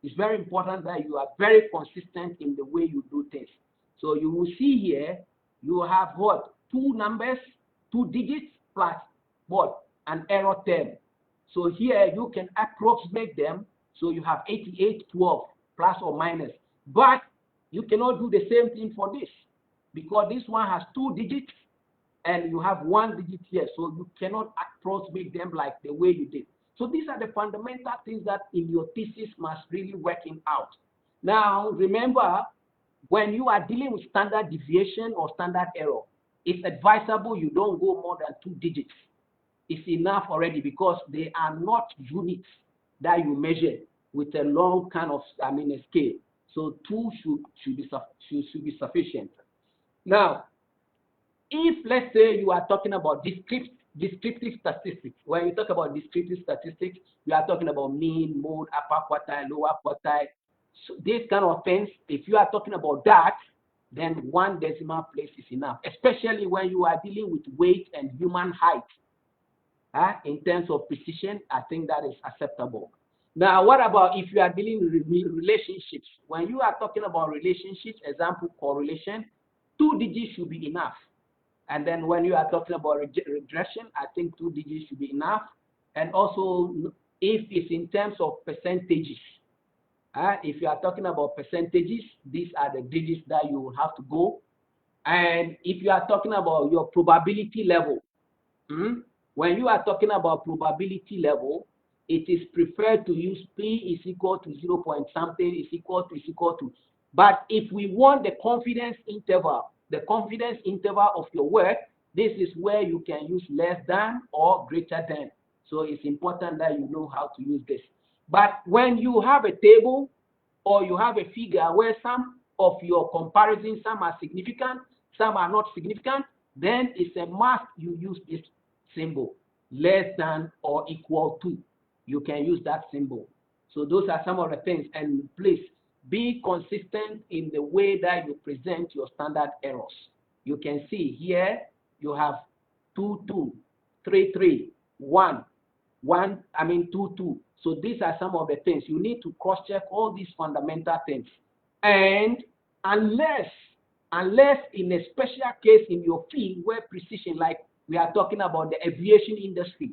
it's very important that you are very consistent in the way you do things. So you will see here, you have what? 2 numbers, 2 digits plus what? An error term. So here you can approximate them. So you have 8812 plus or minus. But you cannot do the same thing for this, because this one has 2 digits and you have 1 digit here. So you cannot approximate them like the way you did. So these are the fundamental things that in your thesis must really working out. Now, remember, when you are dealing with standard deviation or standard error, it's advisable you don't go more than 2 digits. It's enough already, because they are not units that you measure with a long kind of, a scale. So 2 should be sufficient. Now, if, let's say, you are talking about descriptive statistics, when you talk about descriptive statistics, you are talking about mean, mode, upper quartile, lower quartile. So this kind of things, if you are talking about that, then 1 decimal place is enough, especially when you are dealing with weight and human height. In terms of precision, I think that is acceptable. Now, what about if you are dealing with relationships? When you are talking about relationships, example, correlation, 2 digits should be enough. And then when you are talking about regression, I think 2 digits should be enough. And also, if it's in terms of percentages, if you are talking about percentages, these are the digits that you will have to go. And if you are talking about your probability level, when you are talking about probability level, it is preferred to use P is equal to 0 point something is equal to. But if we want the confidence interval of your work, this is where you can use less than or greater than. So it's important that you know how to use this. But when you have a table or you have a figure where some of your comparisons, some are significant, some are not significant, then it's a must you use this symbol, less than or equal to. You can use that symbol. So those are some of the things. And please be consistent in the way that you present your standard errors. You can see here you have 2, 2, 3, 3, 1, 1, 2, 2. So these are some of the things. You need to cross-check all these fundamental things. And unless in a special case in your field where precision, like we are talking about the aviation industry,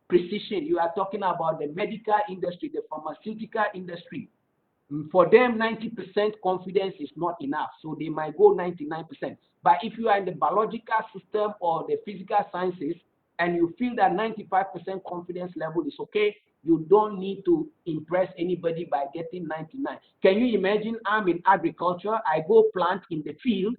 precision, you are talking about the medical industry, the pharmaceutical industry. For them, 90% confidence is not enough, so they might go 99%. But if you are in the biological system or the physical sciences, and you feel that 95% confidence level is okay, you don't need to impress anybody by getting 99. Can you imagine I'm in agriculture, I go plant in the field,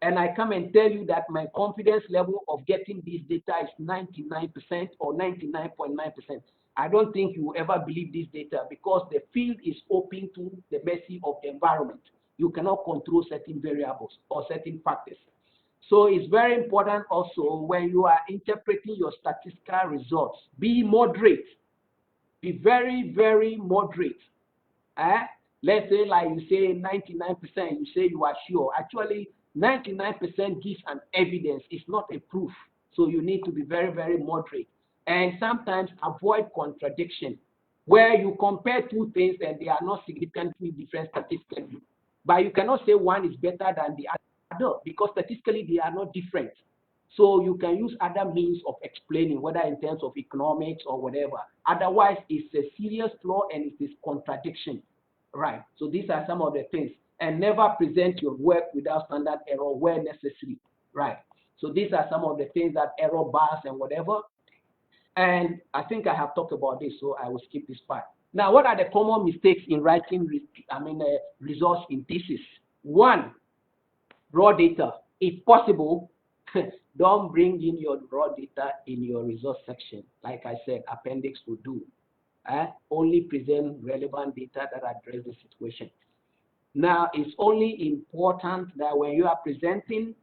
and I come and tell you that my confidence level of getting this data is 99% or 99.9%. I don't think you will ever believe this data, because the field is open to the mercy of the environment. You cannot control certain variables or certain factors. So it's very important also when you are interpreting your statistical results, be moderate. Be very, very moderate. Let's say, like you say 99%, you say you are sure. Actually, 99% gives an evidence. It's not a proof. So you need to be very, very moderate. And sometimes avoid contradiction, where you compare 2 things and they are not significantly different statistically. But you cannot say one is better than the other, because statistically they are not different. So you can use other means of explaining, whether in terms of economics or whatever. Otherwise, it's a serious flaw and it is contradiction, right? So these are some of the things. And never present your work without standard error where necessary, right? So these are some of the things, that error bars and whatever. And I think I have talked about this, so I will skip this part. Now, what are the common mistakes in writing results in thesis? 1, raw data. If possible, Don't bring in your raw data in your resource section. Like I said, appendix will do. Only present relevant data that address the situation. Now, it's only important that when you are presenting,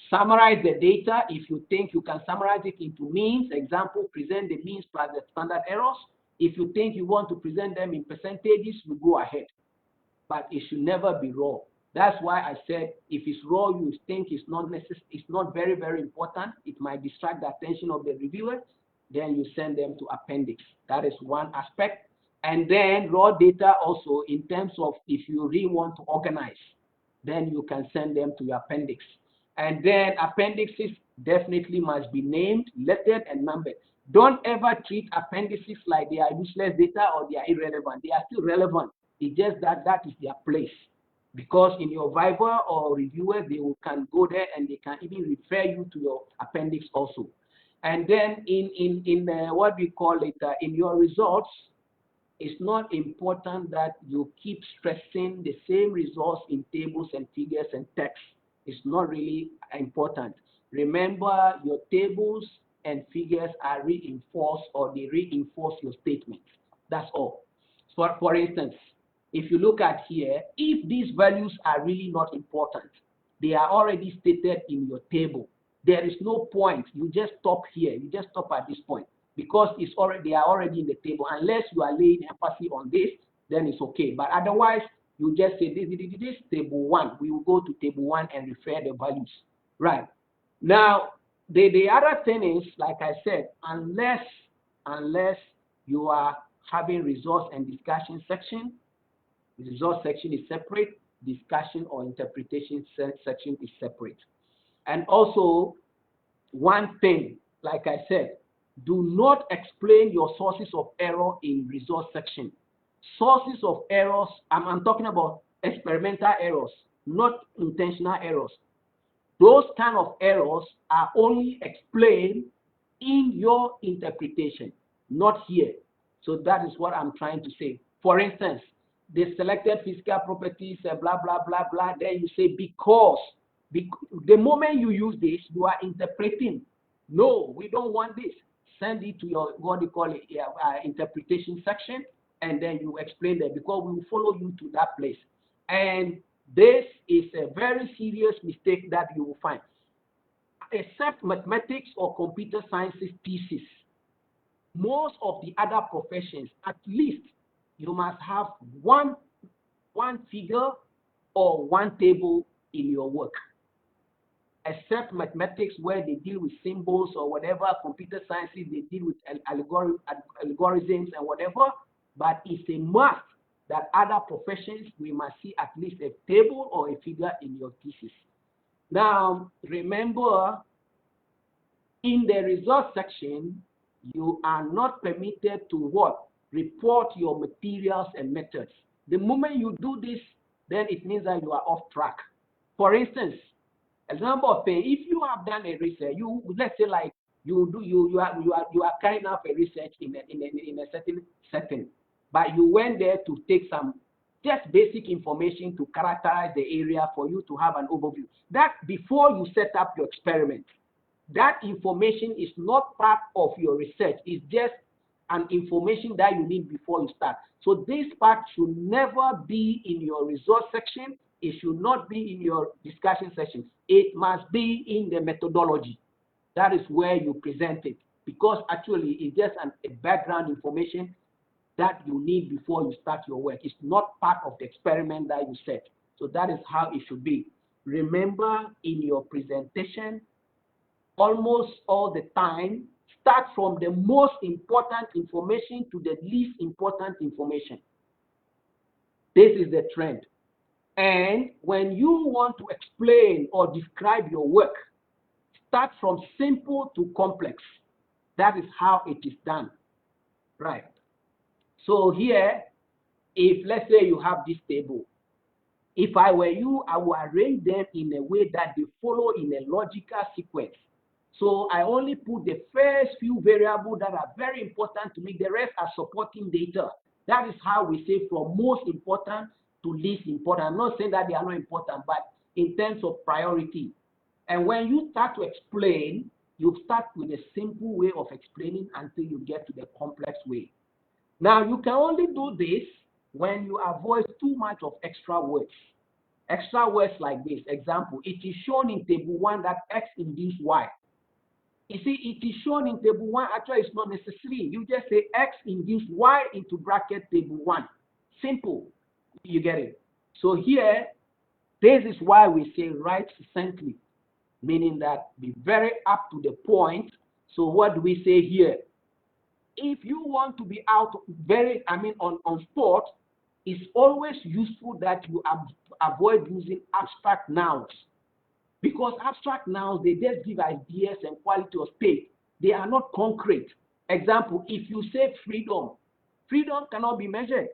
summarize the data. If you think you can summarize it into means, example, present the means plus the standard errors. If you think you want to present them in percentages, you go ahead. But it should never be raw. That's why I said if it's raw, you think it's not necessary, it's not very, very important. It might distract the attention of the reviewer. Then you send them to appendix. That is one aspect. And then raw data also in terms of if you really want to organize, then you can send them to your appendix. And then appendixes definitely must be named, lettered, and numbered. Don't ever treat appendices like they are useless data or they are irrelevant. They are still relevant. It's just that that is their place. Because in your Viva or reviewer, they can go there and they can even refer you to your appendix also. And then in what we call it, in your results, it's not important that you keep stressing the same results in tables and figures and text. It's not really important. Remember, your tables and figures are reinforced or they reinforce your statements. That's all. So for instance, if you look at here, if these values are really not important, they are already stated in your table. There is no point. You just stop here. You just stop at this point because they are already in the table. Unless you are laying emphasis on this, then it's okay. But otherwise, you just say this table 1. We will go to table 1 and refer the values. Right. Now, the other thing is, like I said, unless you are having resource and discussion section, the resource section is separate, discussion or interpretation section is separate. And also, one thing, like I said, do not explain your sources of error in resource section. Sources of errors, I'm talking about experimental errors, not intentional errors. Those kind of errors are only explained in your interpretation, not here. So that is what I'm trying to say. For instance, the selected physical properties, blah, blah, blah, blah, then you say because the moment you use this, you are interpreting. No, we don't want this. Send it to your, what you call it, interpretation section, and then you explain that because we will follow you to that place. And this is a very serious mistake that you will find. Except mathematics or computer sciences pieces, most of the other professions, at least you must have one figure or one table in your work. Except mathematics where they deal with symbols or whatever, computer sciences, they deal with algorithms and whatever, but it's a must that other professions, we must see at least a table or a figure in your thesis. Now, remember, in the resource section, you are not permitted to what? Report your materials and methods. The moment you do this, then it means that you are off track. For instance, example of thing, if you have done a research, let's say like you are carrying out a research in a certain setting, but you went there to take some just basic information to characterize the area for you to have an overview. That before you set up your experiment, that information is not part of your research. It's just an information that you need before you start. So this part should never be in your resource section. It should not be in your discussion section. It must be in the methodology. That is where you present it, because actually it's just a background information that you need before you start your work. It's not part of the experiment that you set. So that is how it should be. Remember, in your presentation, almost all the time, start from the most important information to the least important information. This is the trend. And when you want to explain or describe your work, start from simple to complex. That is how it is done. Right. So here, if let's say you have this table, if I were you, I would arrange them in a way that they follow in a logical sequence. So I only put the first few variables that are very important to me. The rest are supporting data. That is how we say from most important to least important. I'm not saying that they are not important, but in terms of priority. And when you start to explain, you start with a simple way of explaining until you get to the complex way. Now, you can only do this when you avoid too much of extra words. Extra words like this. Example, it is shown in table 1 that X induce Y. You see, it is shown in table 1. Actually, it's not necessary. You just say X induce Y into bracket table 1. Simple. You get it? So here, this is why we say write succinctly, meaning that be very up to the point. So what do we say here? If you want to be out on spot, it's always useful that you avoid using abstract nouns. Because abstract nouns, they just give ideas and quality of state. They are not concrete. Example, if you say freedom, freedom cannot be measured.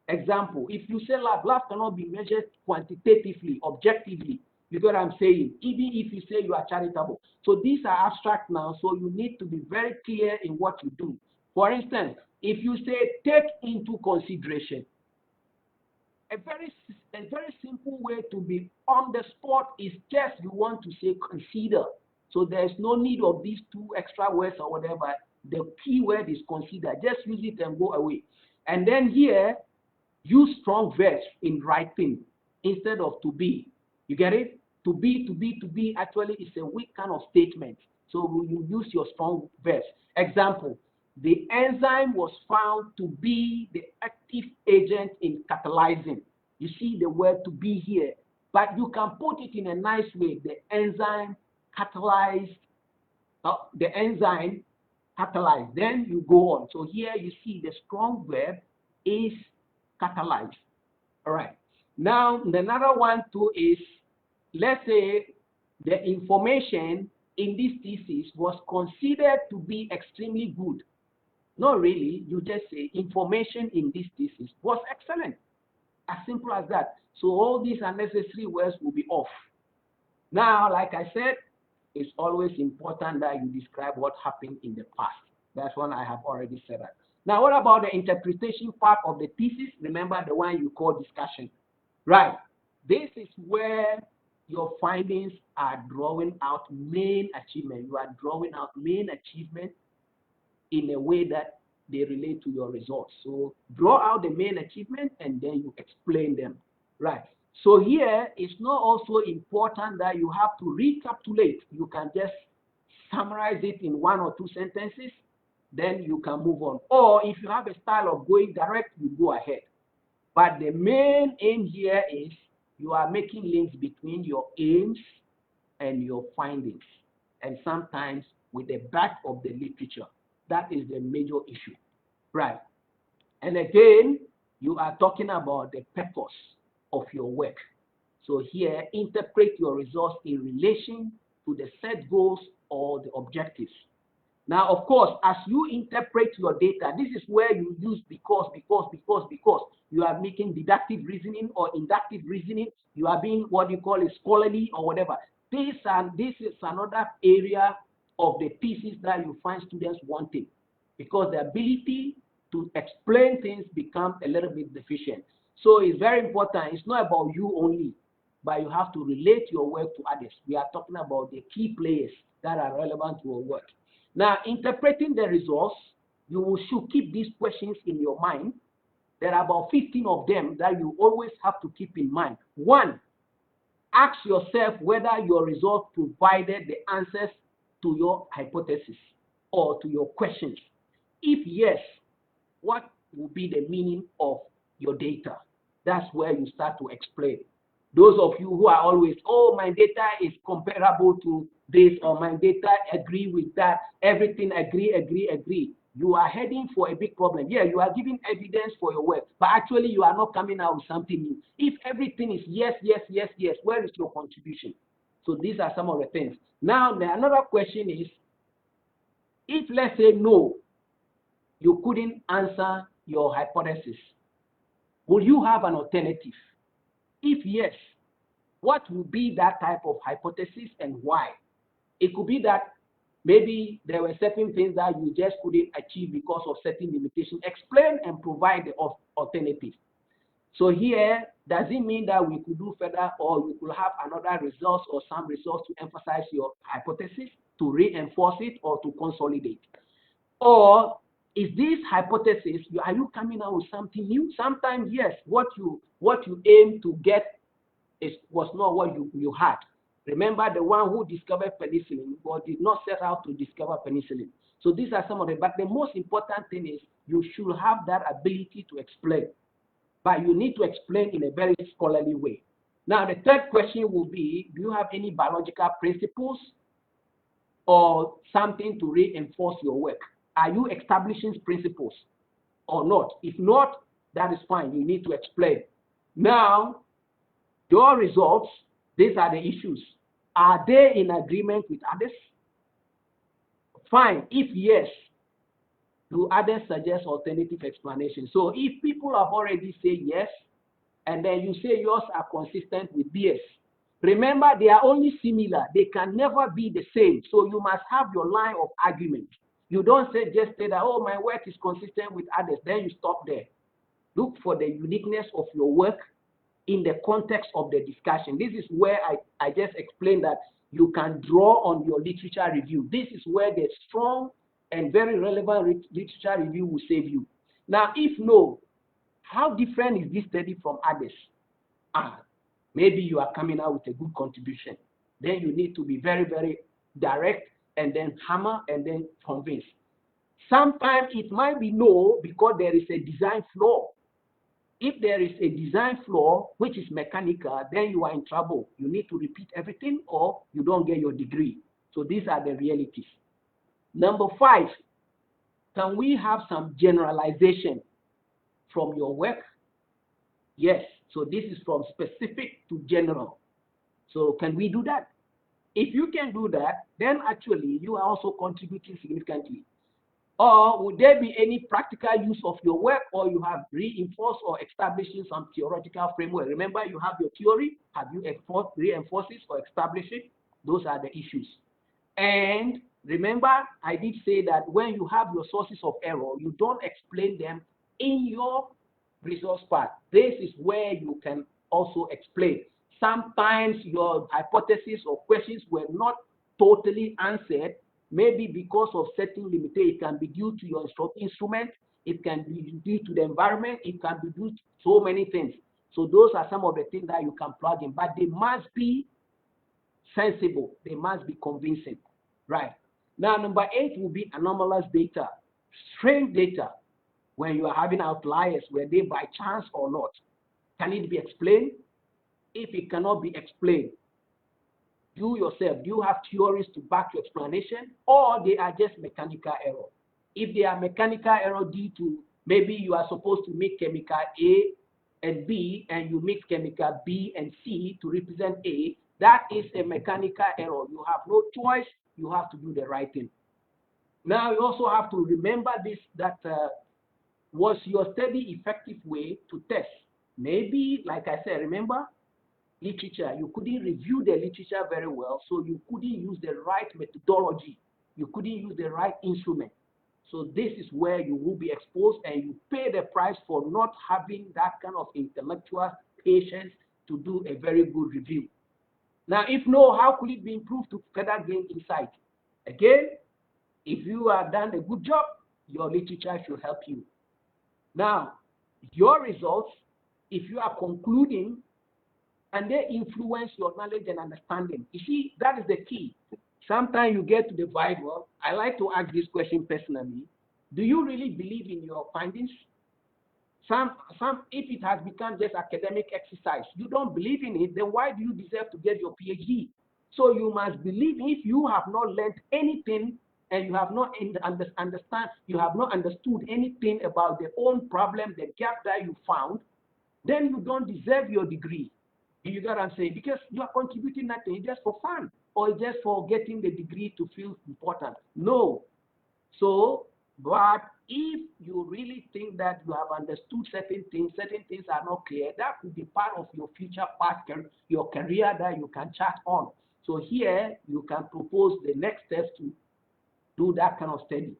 Example, if you say love, love cannot be measured quantitatively, objectively. You get what I'm saying? Even if you say you are charitable. So these are abstract nouns, so you need to be very clear in what you do. For instance, if you say take into consideration, a very simple way to be on the spot is just you want to say consider. So there's no need of these 2 extra words or whatever. The key word is consider. Just use it and go away. And then here, use strong verbs in writing instead of to be. You get it? To be actually is a weak kind of statement. So you use your strong verbs. Example, the enzyme was found to be the active agent in catalyzing. You see the word to be here, but you can put it in a nice way. The enzyme catalyzed, then you go on. So here you see the strong verb is catalyzed. All right. Now, another one too is, let's say the information in this thesis was considered to be extremely good. Not really, you just say information in this thesis was excellent. As simple as that. So all these unnecessary words will be off. Now, like I said, it's always important that you describe what happened in the past. That's one I have already said that. Now, what about the interpretation part of the thesis? Remember the one you call discussion. Right. This is where your findings are drawing out main achievement. You are drawing out main achievement in a way that they relate to your results. So draw out the main achievement and then you explain them. Right. So here it's not also important that you have to recapitulate. You can just summarize it in 1 or 2 sentences, then you can move on. Or if you have a style of going direct, you go ahead. But the main aim here is you are making links between your aims and your findings, and sometimes with the back of the literature. That is the major issue, right? And again, you are talking about the purpose of your work. So here, interpret your results in relation to the set goals or the objectives. Now, of course, as you interpret your data, this is where you use because. You are making deductive reasoning or inductive reasoning. You are being what you call a scholarly or whatever. This is another area of the thesis that you find students wanting, because the ability to explain things becomes a little bit deficient. So it's very important. It's not about you only, but you have to relate your work to others. We are talking about the key players that are relevant to your work. Now, interpreting the results, you should keep these questions in your mind. There are about 15 of them that you always have to keep in mind. 1, ask yourself whether your results provided the answers to your hypothesis or to your questions. If yes, what will be the meaning of your data? That's where you start to explain. Those of you who are always, oh, my data is comparable to this, or my data agree with that, everything agree. You are heading for a big problem. Yeah, you are giving evidence for your work, but actually you are not coming out with something new. If everything is yes, where is your contribution? So these are some of the things. Now, another question is, if let's say no, you couldn't answer your hypothesis, would you have an alternative? If yes, what would be that type of hypothesis and why? It could be that maybe there were certain things that you just couldn't achieve because of certain limitations. Explain and provide the alternative. So here, does it mean that we could do further, or we could have another results or some results to emphasize your hypothesis, to reinforce it, or to consolidate? Or is this hypothesis, are you coming out with something new? Sometimes, yes, what you aim to get was not what you had. Remember, the one who discovered penicillin but did not set out to discover penicillin. So these are some of them. But the most important thing is you should have that ability to explain. But you need to explain in a very scholarly way. Now, the third question will be, do you have any biological principles or something to reinforce your work? Are you establishing principles or not? If not, that is fine. You need to explain. Now, your results, these are the issues. Are they in agreement with others? Fine. If yes, do others suggest alternative explanations? So if people have already said yes, and then you say yours are consistent with theirs, remember they are only similar. They can never be the same. So you must have your line of argument. You don't just say that, oh, my work is consistent with others. Then you stop there. Look for the uniqueness of your work in the context of the discussion. This is where I just explained that you can draw on your literature review. This is where the strong and very relevant literature review will save you. Now, if no, how different is this study from others? Maybe you are coming out with a good contribution. Then you need to be very, very direct and then hammer and then convince. Sometimes it might be no because there is a design flaw. If there is a design flaw which is mechanical, then you are in trouble. You need to repeat everything or you don't get your degree. So these are the realities. Number 5, can we have some generalization from your work? Yes. So this is from specific to general. So can we do that? If you can do that, then actually you are also contributing significantly. Or would there be any practical use of your work, or you have reinforced or establishing some theoretical framework? Remember, you have your theory. Have you reinforced it or established it? Those are the issues. And remember, I did say that when you have your sources of error, you don't explain them in your resource part. This is where you can also explain. Sometimes your hypotheses or questions were not totally answered, maybe because of certain limitations. It can be due to your instrument, it can be due to the environment, it can be due to so many things. So those are some of the things that you can plug in, but they must be sensible, they must be convincing, right? Now, number 8 will be anomalous data, strange data. When you are having outliers, were they by chance or not? Can it be explained? If it cannot be explained, you yourself, do you have theories to back your explanation, or they are just mechanical error? If they are mechanical error due to maybe you are supposed to make chemical A and B, and you mix chemical B and C to represent A, that is a mechanical error. You have no choice. You have to do the right thing. Now, you also have to remember this, that was your study effective way to test? Maybe, like I said, remember, literature, you couldn't review the literature very well, so you couldn't use the right methodology. You couldn't use the right instrument. So this is where you will be exposed, and you pay the price for not having that kind of intellectual patience to do a very good review. Now, if no, how could it be improved to further gain insight? Again, if you have done a good job, your literature should help you. Now, your results, if you are concluding, and they influence your knowledge and understanding. You see, that is the key. Sometimes you get to the Bible. I like to ask this question personally. Do you really believe in your findings? If it has become just academic exercise, you don't believe in it, then why do you deserve to get your PhD? So you must believe. If you have not learned anything and you have not you have not understood anything about the own problem, the gap that you found, then you don't deserve your degree. You get what I'm saying? Because you are contributing nothing just for fun or just for getting the degree to feel important. No. So, but if you really think that you have understood certain things are not clear, that could be part of your future path, your career that you can chart on. So here you can propose the next steps to do that kind of study.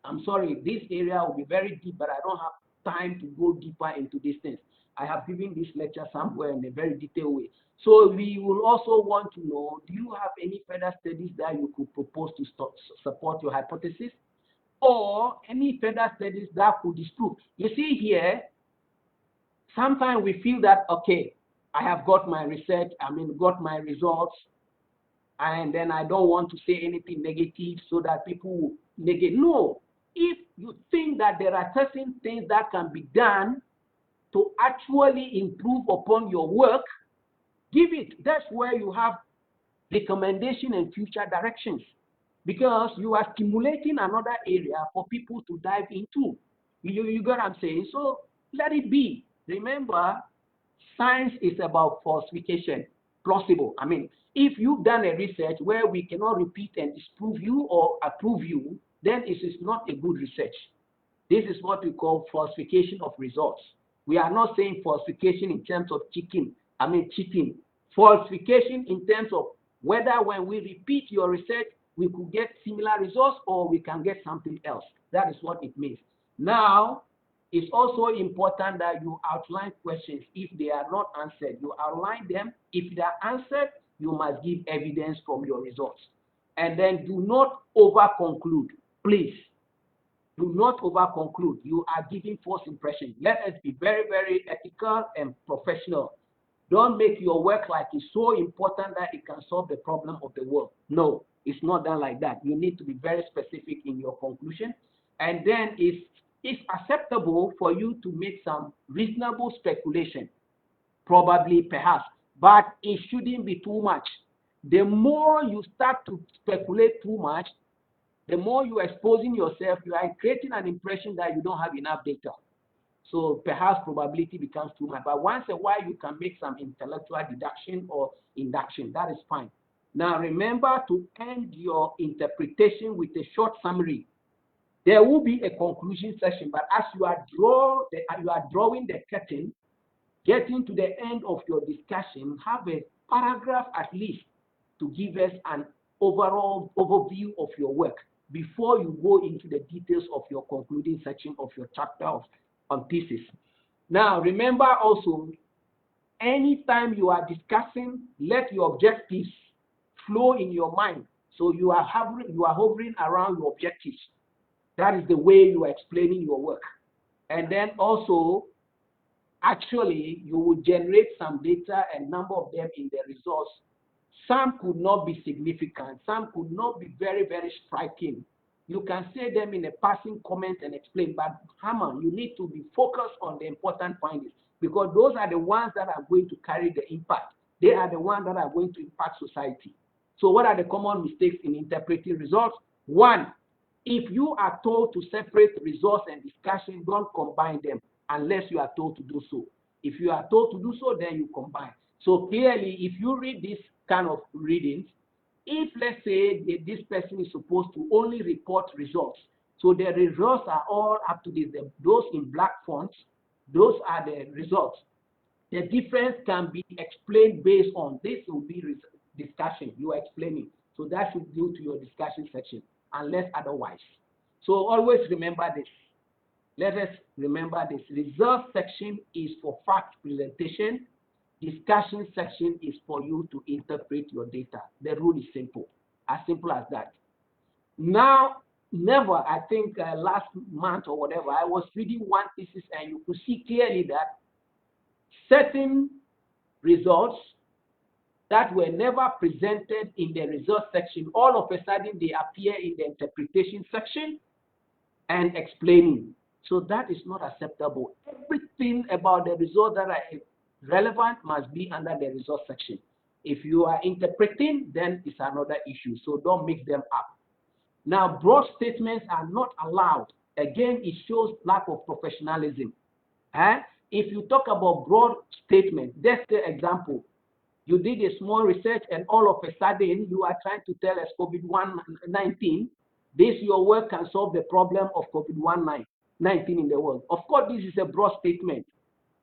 I'm sorry, this area will be very deep, but I don't have time to go deeper into these things. I have given this lecture somewhere in a very detailed way. So we will also want to know, do you have any further studies that you could propose to support your hypothesis? Or any further studies that could disprove? You see here, sometimes we feel that, okay, I have got my research, got my results, and then I don't want to say anything negative so that people will negate. No, if you think that there are certain things that can be done to actually improve upon your work, give it. That's where you have recommendation and future directions, because you are stimulating another area for people to dive into. You get what I'm saying? So let it be. Remember, science is about falsification, plausible. If you've done a research where we cannot repeat and disprove you or approve you, then it is not a good research. This is what we call falsification of results. We are not saying falsification in terms of cheating. Falsification in terms of whether when we repeat your research, we could get similar results or we can get something else. That is what it means. Now, it's also important that you outline questions. If they are not answered, you outline them. If they are answered, you must give evidence from your results. And then do not over-conclude, please. Do not over-conclude. You are giving false impressions. Let us be very, very ethical and professional. Don't make your work like it's so important that it can solve the problem of the world. No, it's not done like that. You need to be very specific in your conclusion. And then it's acceptable for you to make some reasonable speculation, probably, perhaps, but it shouldn't be too much. The more you start to speculate too much, the more you are exposing yourself, you are creating an impression that you don't have enough data. So perhaps probability becomes too much. But once in a while, you can make some intellectual deduction or induction. That is fine. Now, remember to end your interpretation with a short summary. There will be a conclusion section, but as you are drawing the curtain, getting to the end of your discussion, have a paragraph at least to give us an overall overview of your work before you go into the details of your concluding section of your chapter on thesis. Now, remember also, anytime you are discussing, let your objectives flow in your mind. So you are hovering around your objectives. That is the way you are explaining your work. And then also, actually, you will generate some data, and number of them in the results. Some could not be significant. Some could not be very, very striking. You can say them in a passing comment and explain, but Haman, you need to be focused on the important findings, because those are the ones that are going to carry the impact. They are the ones that are going to impact society. So what are the common mistakes in interpreting results? One, if you are told to separate results and discussion, don't combine them unless you are told to do so. If you are told to do so, then you combine. So clearly, if you read this kind of readings, if let's say this person is supposed to only report results, so the results are all up to this, those in black fonts, those are the results. The difference can be explained based on this will be discussion you are explaining. So that should go to your discussion section, unless otherwise. So always remember this. Let us remember this. Result section is for fact presentation. Discussion section is for you to interpret your data. The rule is simple as that. Now, I think last month or whatever, I was reading one thesis and you could see clearly that certain results that were never presented in the result section, all of a sudden they appear in the interpretation section and explaining. So that is not acceptable. Everything about the result that are relevant must be under the result section. If you are interpreting, then it's another issue. So don't mix them up. Now, broad statements are not allowed. Again, it shows lack of professionalism. If you talk about broad statements, that's the example. You did a small research and all of a sudden you are trying to tell us COVID-19, this your work can solve the problem of COVID-19 in the world. Of course, this is a broad statement,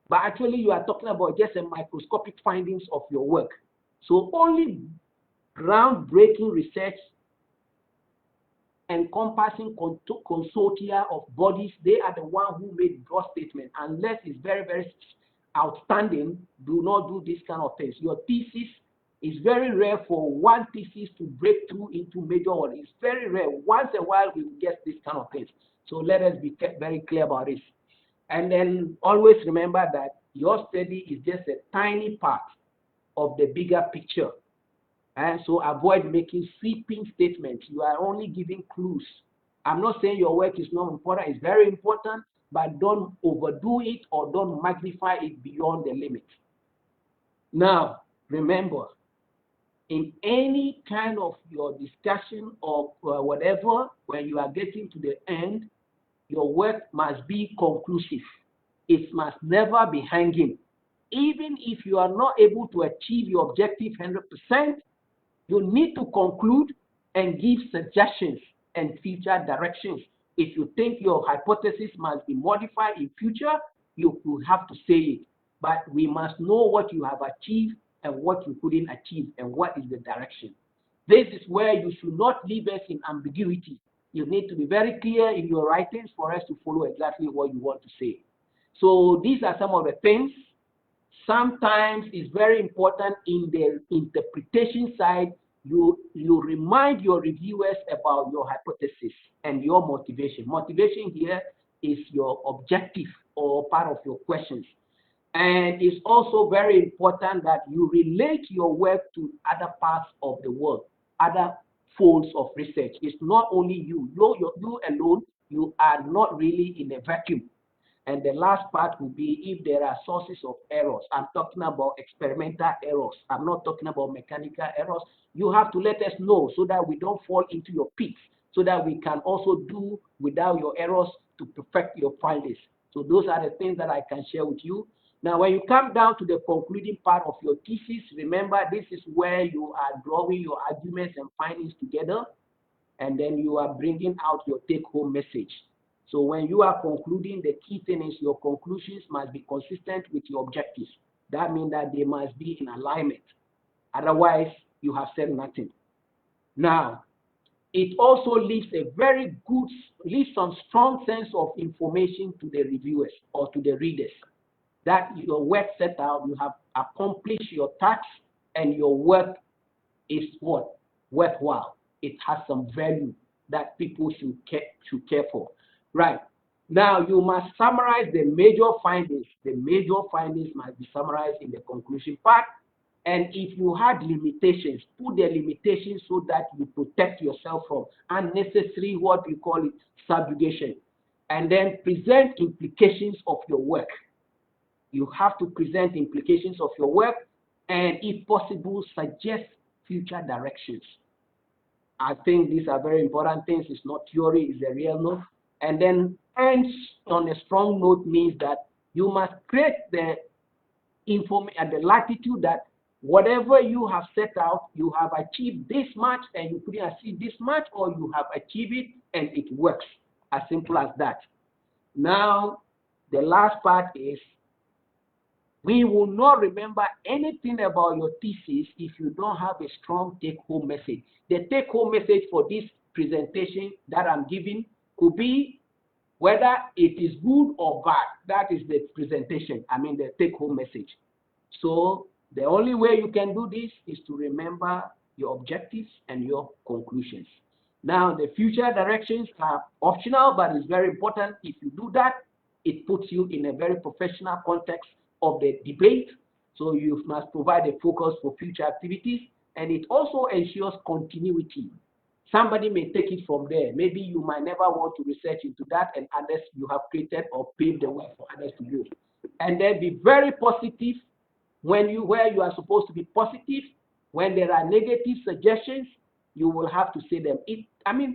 but actually you are talking about just a microscopic findings of your work. So only groundbreaking research encompassing consortia of bodies, they are the ones who made broad statement, unless it's very, very outstanding, do not do this kind of things. Your thesis is very rare for one thesis to break through into major one. It's very rare. Once in a while, we will get this kind of things. So let us be very clear about this. And then always remember that your study is just a tiny part of the bigger picture. And so avoid making sweeping statements. You are only giving clues. I'm not saying your work is not important. It's very important, but don't overdo it or don't magnify it beyond the limit. Now, remember, in any kind of your discussion or whatever, when you are getting to the end, your work must be conclusive. It must never be hanging. Even if you are not able to achieve your objective 100%, you need to conclude and give suggestions and future directions. If you think your hypothesis must be modified in future, you have to say it. But we must know what you have achieved and what you couldn't achieve and what is the direction. This is where you should not leave us in ambiguity. You need to be very clear in your writings for us to follow exactly what you want to say. So these are some of the things. Sometimes it's very important in the interpretation side, you remind your reviewers about your hypothesis and your motivation. Motivation here is your objective or part of your questions. And it's also very important that you relate your work to other parts of the world, other folds of research. It's not only you. You alone, you are not really in a vacuum. And the last part will be if there are sources of errors. I'm talking about experimental errors. I'm not talking about mechanical errors. You have to let us know so that we don't fall into your pits, so that we can also do without your errors to perfect your findings. So those are the things that I can share with you. Now, when you come down to the concluding part of your thesis, remember this is where you are drawing your arguments and findings together, and then you are bringing out your take-home message. So when you are concluding, the key thing is your conclusions must be consistent with your objectives. That means that they must be in alignment. Otherwise, you have said nothing. Now, it also leaves some strong sense of information to the reviewers or to the readers. That your work set out, you have accomplished your task, and your work is what? Worthwhile. It has some value that people should care for. Right. Now, you must summarize the major findings. The major findings must be summarized in the conclusion part. And if you had limitations, put the limitations so that you protect yourself from unnecessary, what we call it, subjugation. And then present implications of your work. You have to present implications of your work and, if possible, suggest future directions. I think these are very important things. It's not theory, it's a real note. And then ends on a strong note means that you must create the latitude that whatever you have set out, you have achieved this much and you couldn't achieve this much, or you have achieved it and it works. As simple as that. Now, the last part is we will not remember anything about your thesis if you don't have a strong take-home message. The take-home message for this presentation that I'm giving could be whether it is good or bad. That is the presentation, the take-home message. So the only way you can do this is to remember your objectives and your conclusions. Now, the future directions are optional, but it's very important. If you do that, it puts you in a very professional context of the debate. So you must provide a focus for future activities, and it also ensures continuity. Somebody may take it from there. Maybe you might never want to research into that, and others you have created or paved the way for others to use. And then be very positive where you are supposed to be positive. When there are negative suggestions, you will have to say them.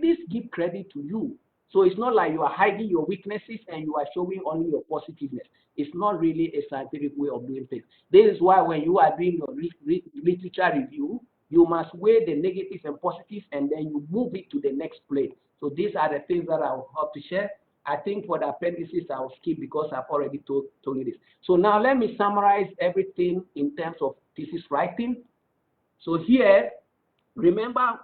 This gives credit to you. So it's not like you are hiding your weaknesses and you are showing only your positiveness. It's not really a scientific way of doing things. This is why when you are doing your literature review, you must weigh the negatives and positives, and then you move it to the next plane. So these are the things that I will have to share. I think for the appendices, I will skip because I've already told you this. So now let me summarize everything in terms of thesis writing. So here, remember,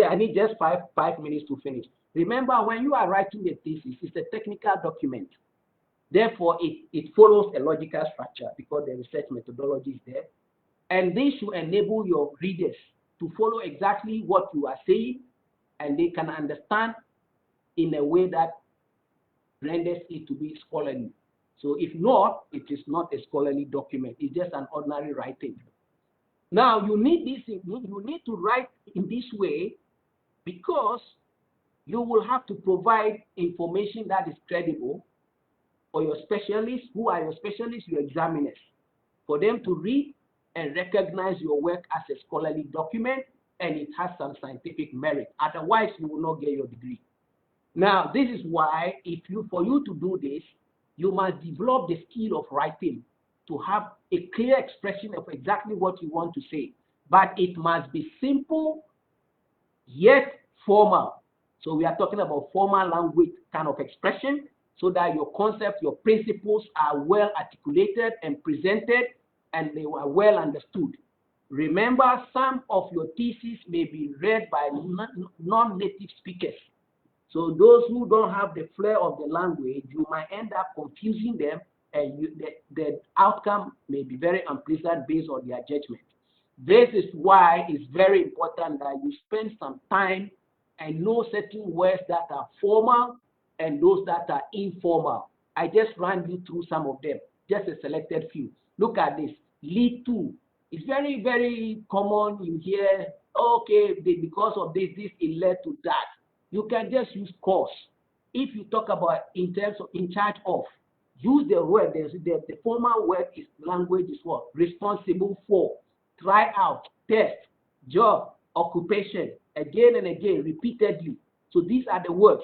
I need just five minutes to finish. Remember, when you are writing a thesis, it's a technical document. Therefore, it follows a logical structure because the research methodology is there. And this should enable your readers to follow exactly what you are saying, and they can understand in a way that renders it to be scholarly. So if not, it is not a scholarly document. It's just an ordinary writing. Now, you need to write in this way because you will have to provide information that is credible for your specialists. Who are your specialists? Your examiners. For them to read and recognize your work as a scholarly document, and it has some scientific merit. Otherwise, you will not get your degree. Now, this is why for you to do this, you must develop the skill of writing to have a clear expression of exactly what you want to say. But it must be simple, yet formal. So we are talking about formal language kind of expression, so that your concepts, your principles are well articulated and presented, and they were well understood. Remember, some of your theses may be read by non-native speakers. So those who don't have the flair of the language, you might end up confusing them, and the outcome may be very unpleasant based on their judgment. This is why it's very important that you spend some time and know certain words that are formal and those that are informal. I just ran you through some of them, just a selected few. Look at this, lead to. It's very, very common. You hear, okay, because of this, it led to that. You can just use course. If you talk about in terms of in charge of, use the word. The formal word is language is what? Responsible for, try out, test, job, occupation, again and again, repeatedly. So these are the words.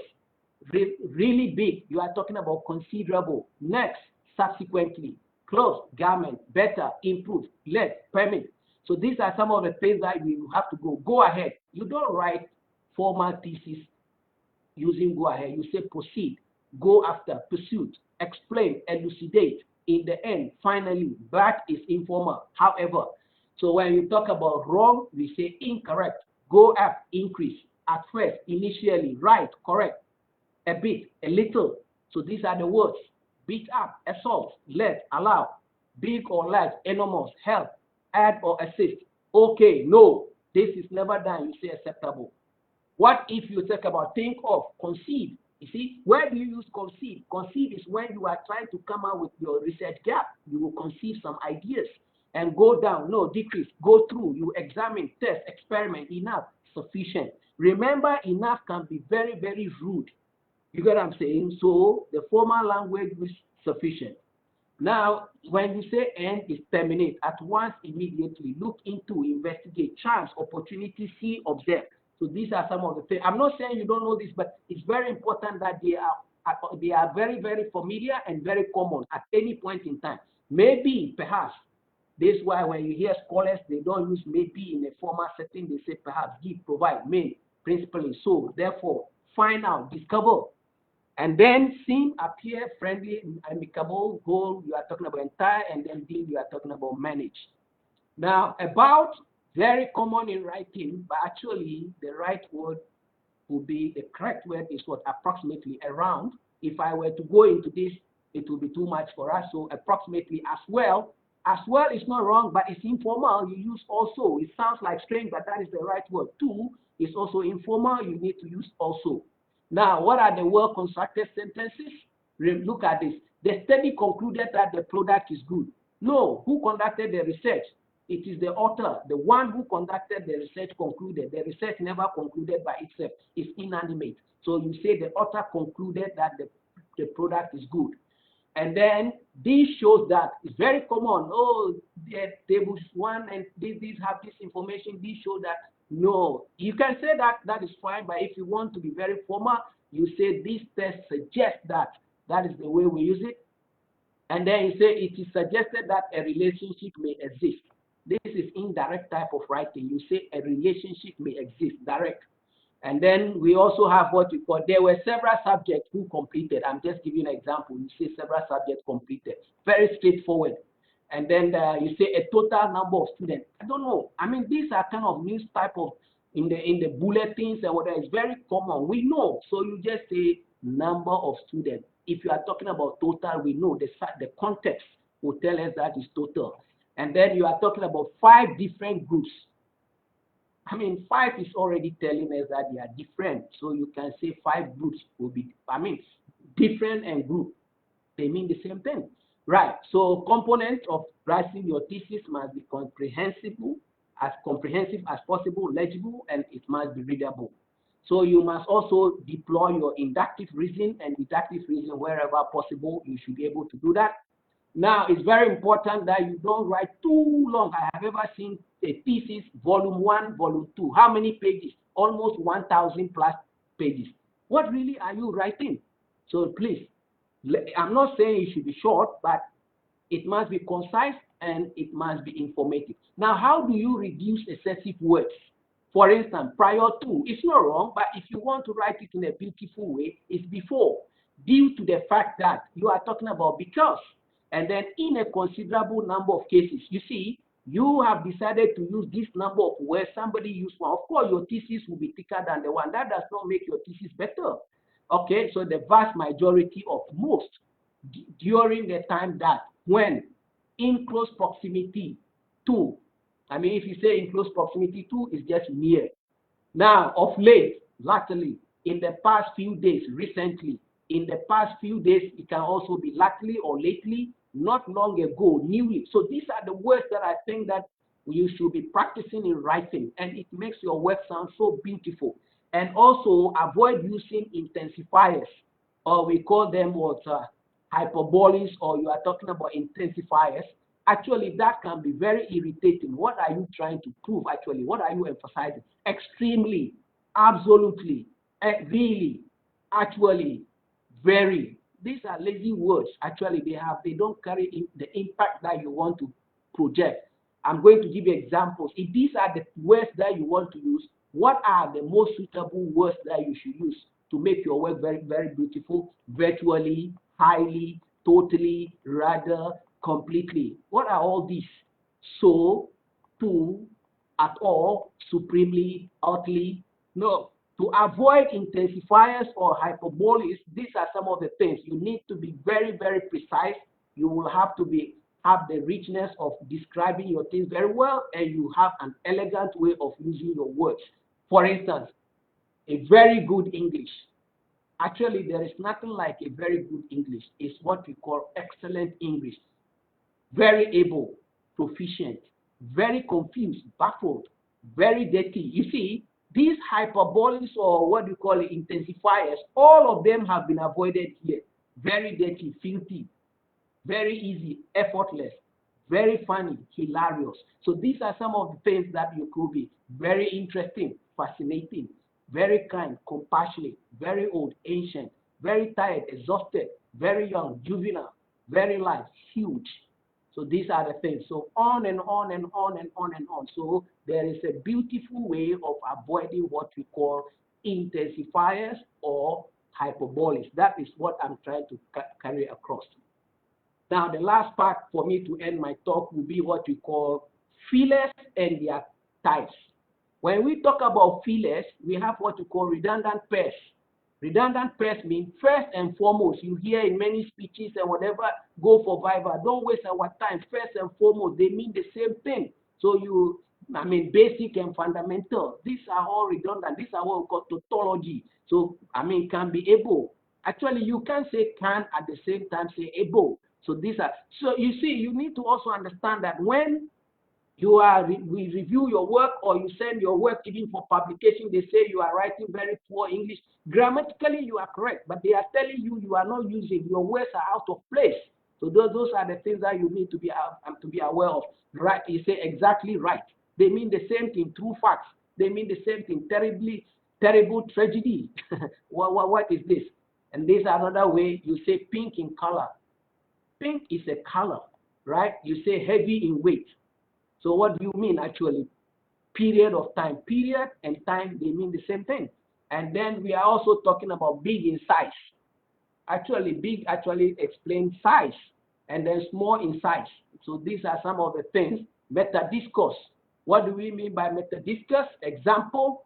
Really big, you are talking about considerable, next, subsequently, close, garment, better, improve, let, permit. So these are some of the things that you have to go ahead. You don't write formal thesis using go ahead. You say proceed, go after, pursuit, explain, elucidate, in the end, finally. That is informal. However, so when you talk about wrong, we say incorrect, go up, increase, at first, initially, right, correct, a bit, a little. So these are the words. Beat up, assault, let, allow, big or large, enormous, help, add or assist. Okay, no, this is never done. You say acceptable. What if you talk about think of, conceive? You see, where do you use conceive? Conceive is when you are trying to come out with your research gap. You will conceive some ideas and go down. No, decrease, go through. You examine, test, experiment. Enough, sufficient. Remember, enough can be very, very rude. You get what I'm saying? So the formal language is sufficient. Now, when you say end is terminate, at once, immediately, look into, investigate, chance, opportunity, see, observe. So these are some of the things. I'm not saying you don't know this, but it's very important that they are very, very familiar and very common at any point in time. Maybe, perhaps, this is why when you hear scholars, they don't use maybe in a formal setting. They say perhaps, give, provide, main, principally. So therefore, find out, discover. And then seem, appear, friendly, amicable, goal, you are talking about entire, and then deal, you are talking about manage. Now, about, very common in writing, but actually the right word would be, the correct word is what? Approximately, around. If I were to go into this, it would be too much for us. So approximately, as well. As well is not wrong, but it's informal. You use also. It sounds like strange, but that is the right word. To is also informal. You need to use also. Now, what are the well-constructed sentences? Look at this. The study concluded that the product is good. No, who conducted the research? It is the author. The one who conducted the research concluded. The research never concluded by itself. It's inanimate. So you say the author concluded that the product is good. And then this shows that it's very common. Oh, the tables 1 and these have this information. These show that. No, you can say that is fine, but if you want to be very formal, you say this test suggests that. That is the way we use it. And then you say it is suggested that a relationship may exist. This is indirect type of writing. You say a relationship may exist, direct. And then we also have what you call, there were several subjects who completed. I'm just giving you an example. You say several subjects completed. Very straightforward. And then you say a total number of students. I don't know. I mean, these are kind of news type of, in the bulletins and whatever. It's very common. We know. So you just say number of students. If you are talking about total, we know the context will tell us that is total. And then you are talking about 5 different groups. I mean, 5 is already telling us that they are different. So you can say 5 groups will be, different and group. They mean the same thing. Right. So components of writing your thesis must be comprehensive as possible, legible, and it must be readable. So you must also deploy your inductive reasoning and deductive reasoning wherever possible. You should be able to do that. Now, it's very important that you don't write too long. I have ever seen a thesis, volume 1, volume 2. How many pages? Almost 1,000 plus pages. What really are you writing? So please, I'm not saying it should be short, but it must be concise and it must be informative. Now, how do you reduce excessive words? For instance, prior to, it's not wrong, but if you want to write it in a beautiful way, it's before, due to the fact that you are talking about because, and then in a considerable number of cases, you see, you have decided to use this number of words, somebody used one. Of course, your thesis will be thicker than the one. That does not make your thesis better. Okay, so the vast majority of most, during the time that when in close proximity to, if you say in close proximity to, it's just near. Now, of late, latterly, in the past few days, recently, in the past few days, it can also be latterly or lately, not long ago, newly. So these are the words that I think that you should be practicing in writing, and it makes your work sound so beautiful. And also avoid using intensifiers, or we call them what hyperboles, or you are talking about intensifiers. Actually, that can be very irritating. What are you trying to prove? Actually, what are you emphasizing? Extremely, absolutely, really, actually, very. These are lazy words. Actually, they don't carry the impact that you want to project. I'm going to give you examples. If these are the words that you want to use, what are the most suitable words that you should use to make your work very, very beautiful? Virtually, highly, totally, rather, completely. What are all these? So, to, at all, supremely, utterly. No. To avoid intensifiers or hyperboles, these are some of the things. You need to be very, very precise. You will have to have the richness of describing your things very well, and you have an elegant way of using your words. For instance, a very good English. Actually, there is nothing like a very good English. It's what we call excellent English. Very able, proficient, very confused, baffled, very dirty. You see, these hyperboles, or what you call it, intensifiers, all of them have been avoided here. Very dirty, filthy, very easy, effortless, very funny, hilarious. So these are some of the things that you could be very interesting, fascinating, very kind, compassionate, very old, ancient, very tired, exhausted, very young, juvenile, very light, huge. So these are the things. So on and on and on and on and on. So there is a beautiful way of avoiding what we call intensifiers or hyperboles. That is what I'm trying to carry across. Now, the last part for me to end my talk will be what we call fillers and their types. When we talk about fillers, we have what we call redundant pairs. Redundant pairs mean first and foremost. You hear in many speeches and whatever, go for Viva. Don't waste our time. First and foremost, they mean the same thing. So basic and fundamental. These are all redundant. These are what we call tautology. So, can be able. Actually, you can say can at the same time say able. So these are, so you see, you need to also understand that when you are, we review your work or you send your work even for publication, they say you are writing very poor English. Grammatically, you are correct, but they are telling you you are not using, your words are out of place. So those are the things that you need to be aware of. Right? You say exactly right. They mean the same thing, true facts. They mean the same thing, terrible tragedy. What is this? And this is another way you say pink in color. Pink is a color, right? You say heavy in weight. So what do you mean actually? Period of time. Period and time, they mean the same thing. And then we are also talking about big in size. Actually, big actually explains size, and then small in size. So these are some of the things. Metadiscourse. What do we mean by metadiscourse? Example,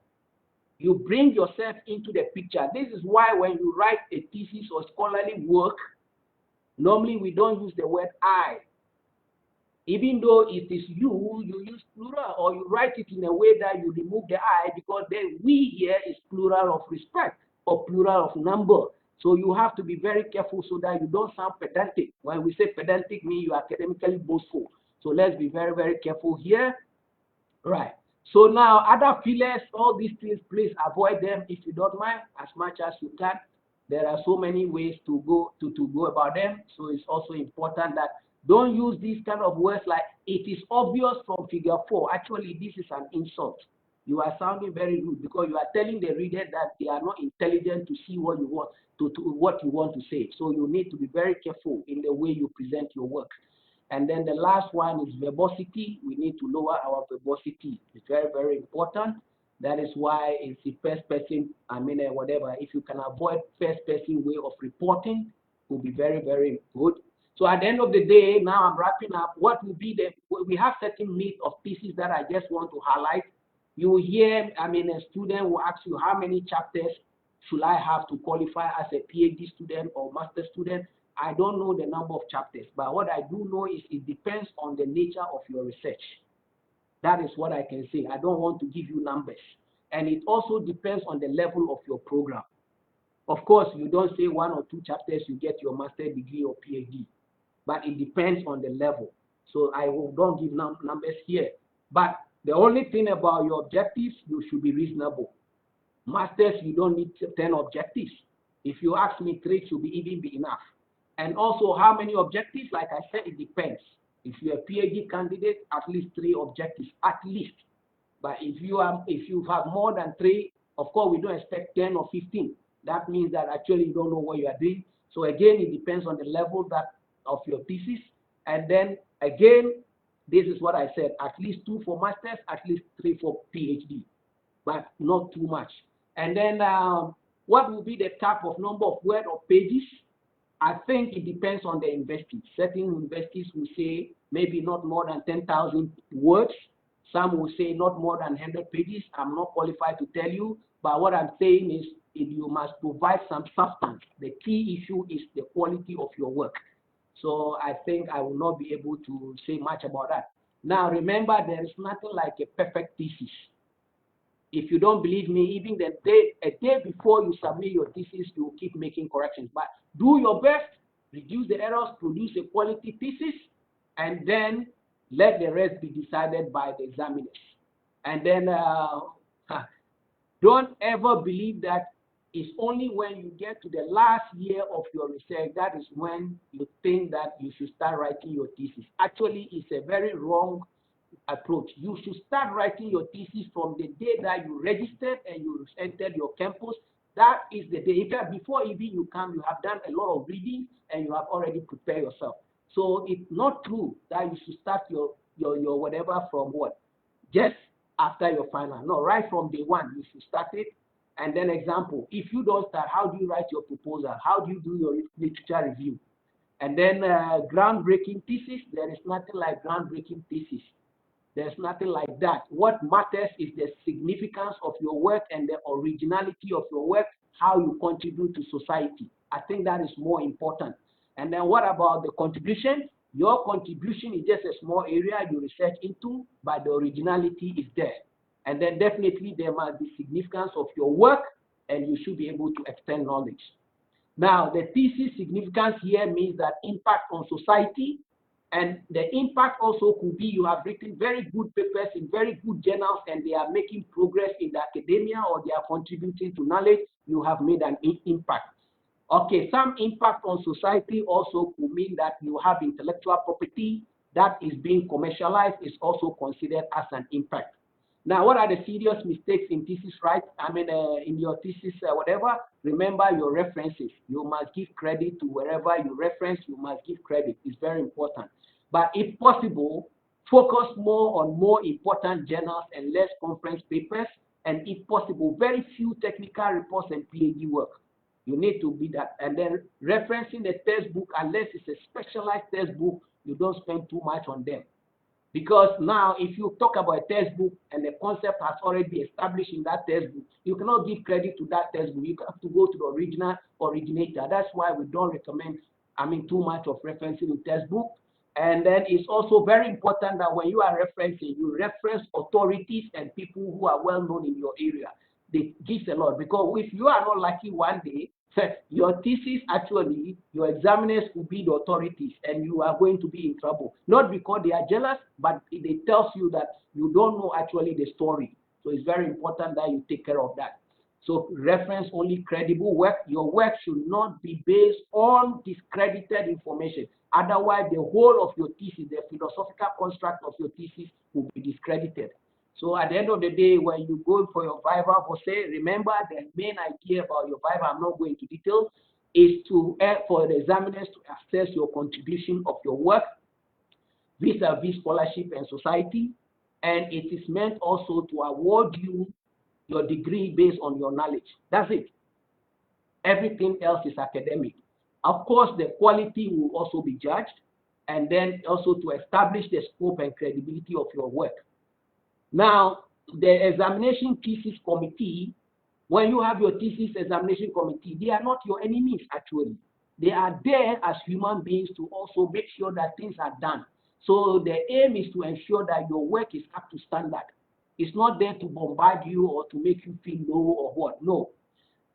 You bring yourself into the picture. This is why when you write a thesis or scholarly work, normally we don't use the word I. Even though it is you use plural, or you write it in a way that you remove the I, because then we here is plural of respect or plural of number. So you have to be very careful so that you don't sound pedantic. When we say pedantic, means you are academically boastful. So let's be very, very careful here. Right. So now other fillers, all these things, please avoid them if you don't mind, as much as you can. There are so many ways to go about them. So it's also important that don't use these kind of words like it is obvious from figure 4. Actually, this is an insult. You are sounding very rude because you are telling the reader that they are not intelligent to see what you want what you want to say. So you need to be very careful in the way you present your work. And then the last one is verbosity. We need to lower our verbosity. It's very, very important. That is why it's the first person, whatever. If you can avoid first person way of reporting, it will be very, very good. So at the end of the day, now I'm wrapping up. What will be we have certain myths of pieces that I just want to highlight. You will hear, a student will ask you how many chapters should I have to qualify as a PhD student or master student. I don't know the number of chapters, but what I do know is it depends on the nature of your research. That is what I can say. I don't want to give you numbers. And it also depends on the level of your program. Of course, you don't say 1 or 2 chapters, you get your master degree or PhD, but it depends on the level. So I don't give numbers here. But the only thing about your objectives, you should be reasonable. Masters, you don't need 10 objectives. If you ask me, 3 should even be enough. And also, how many objectives? Like I said, it depends. If you're a PhD candidate, at least 3 objectives, at least. But if you have more than 3, of course, we don't expect 10 or 15. That means that actually you don't know what you are doing. So again, it depends on the level of your thesis. And then again, this is what I said: at least 2 for masters, at least 3 for PhD, but not too much. And then what will be the type of number of words or pages? I think it depends on the university. Certain universities will say maybe not more than 10,000 words. Some will say not more than 100 pages. I'm not qualified to tell you, but what I'm saying is you must provide some substance. The key issue is the quality of your work. So I think I will not be able to say much about that. Now remember, there is nothing like a perfect thesis. If you don't believe me, even a day before you submit your thesis, you will keep making corrections. But do your best, reduce the errors, produce a quality thesis, and then let the rest be decided by the examiners. And then don't ever believe that it's only when you get to the last year of your research that is when you think that you should start writing your thesis. Actually, it's a very wrong approach. You should start writing your thesis from the day that you registered and you entered your campus. That is the day. In fact, before even you come, you have done a lot of reading and you have already prepared yourself. So it's not true that you should start your whatever from what? Just after your final. No, right from day one, you should start it. And then example, if you don't start, how do you write your proposal? How do you do your literature review? And then groundbreaking thesis, there is nothing like groundbreaking thesis. There's nothing like that. What matters is the significance of your work and the originality of your work, how you contribute to society. I think that is more important. And then what about the contribution? Your contribution is just a small area you research into, but the originality is there. And then definitely there must be significance of your work, and you should be able to extend knowledge. Now, the thesis significance here means that impact on society. And the impact also could be you have written very good papers in very good journals and they are making progress in the academia or they are contributing to knowledge. You have made an impact. Okay, some impact on society also could mean that you have intellectual property that is being commercialized is also considered as an impact. Now, what are the serious mistakes in thesis, right? In your thesis, whatever, remember your references. You must give credit to wherever you reference, you must give credit. It's very important. But if possible, focus more on more important journals and less conference papers, and if possible, very few technical reports and PhD work. You need to be that. And then referencing the textbook, unless it's a specialized textbook, you don't spend too much on them. Because now, if you talk about a textbook and the concept has already been established in that textbook, you cannot give credit to that textbook. You have to go to the original originator. That's why we don't recommend, too much of referencing in textbook. And then it's also very important that when you are referencing, you reference authorities and people who are well known in your area. They gives a lot, because if you are not lucky one day, your thesis actually, your examiners will be the authorities and you are going to be in trouble. Not because they are jealous, but it tells you that you don't know actually the story. So it's very important that you take care of that. So reference only credible work. Your work should not be based on discredited information. Otherwise, the whole of your thesis, the philosophical construct of your thesis will be discredited. So at the end of the day, when you go for your Viva Jose, remember the main idea about your Viva, I'm not going into details, is to for the examiners to assess your contribution of your work vis-a-vis scholarship and society. And it is meant also to award you your degree based on your knowledge. That's it. Everything else is academic. Of course, the quality will also be judged, and then also to establish the scope and credibility of your work. Now, the examination thesis committee, when you have your thesis examination committee, they are not your enemies, actually. They are there as human beings to also make sure that things are done. So the aim is to ensure that your work is up to standard. It's not there to bombard you or to make you feel low or what. No.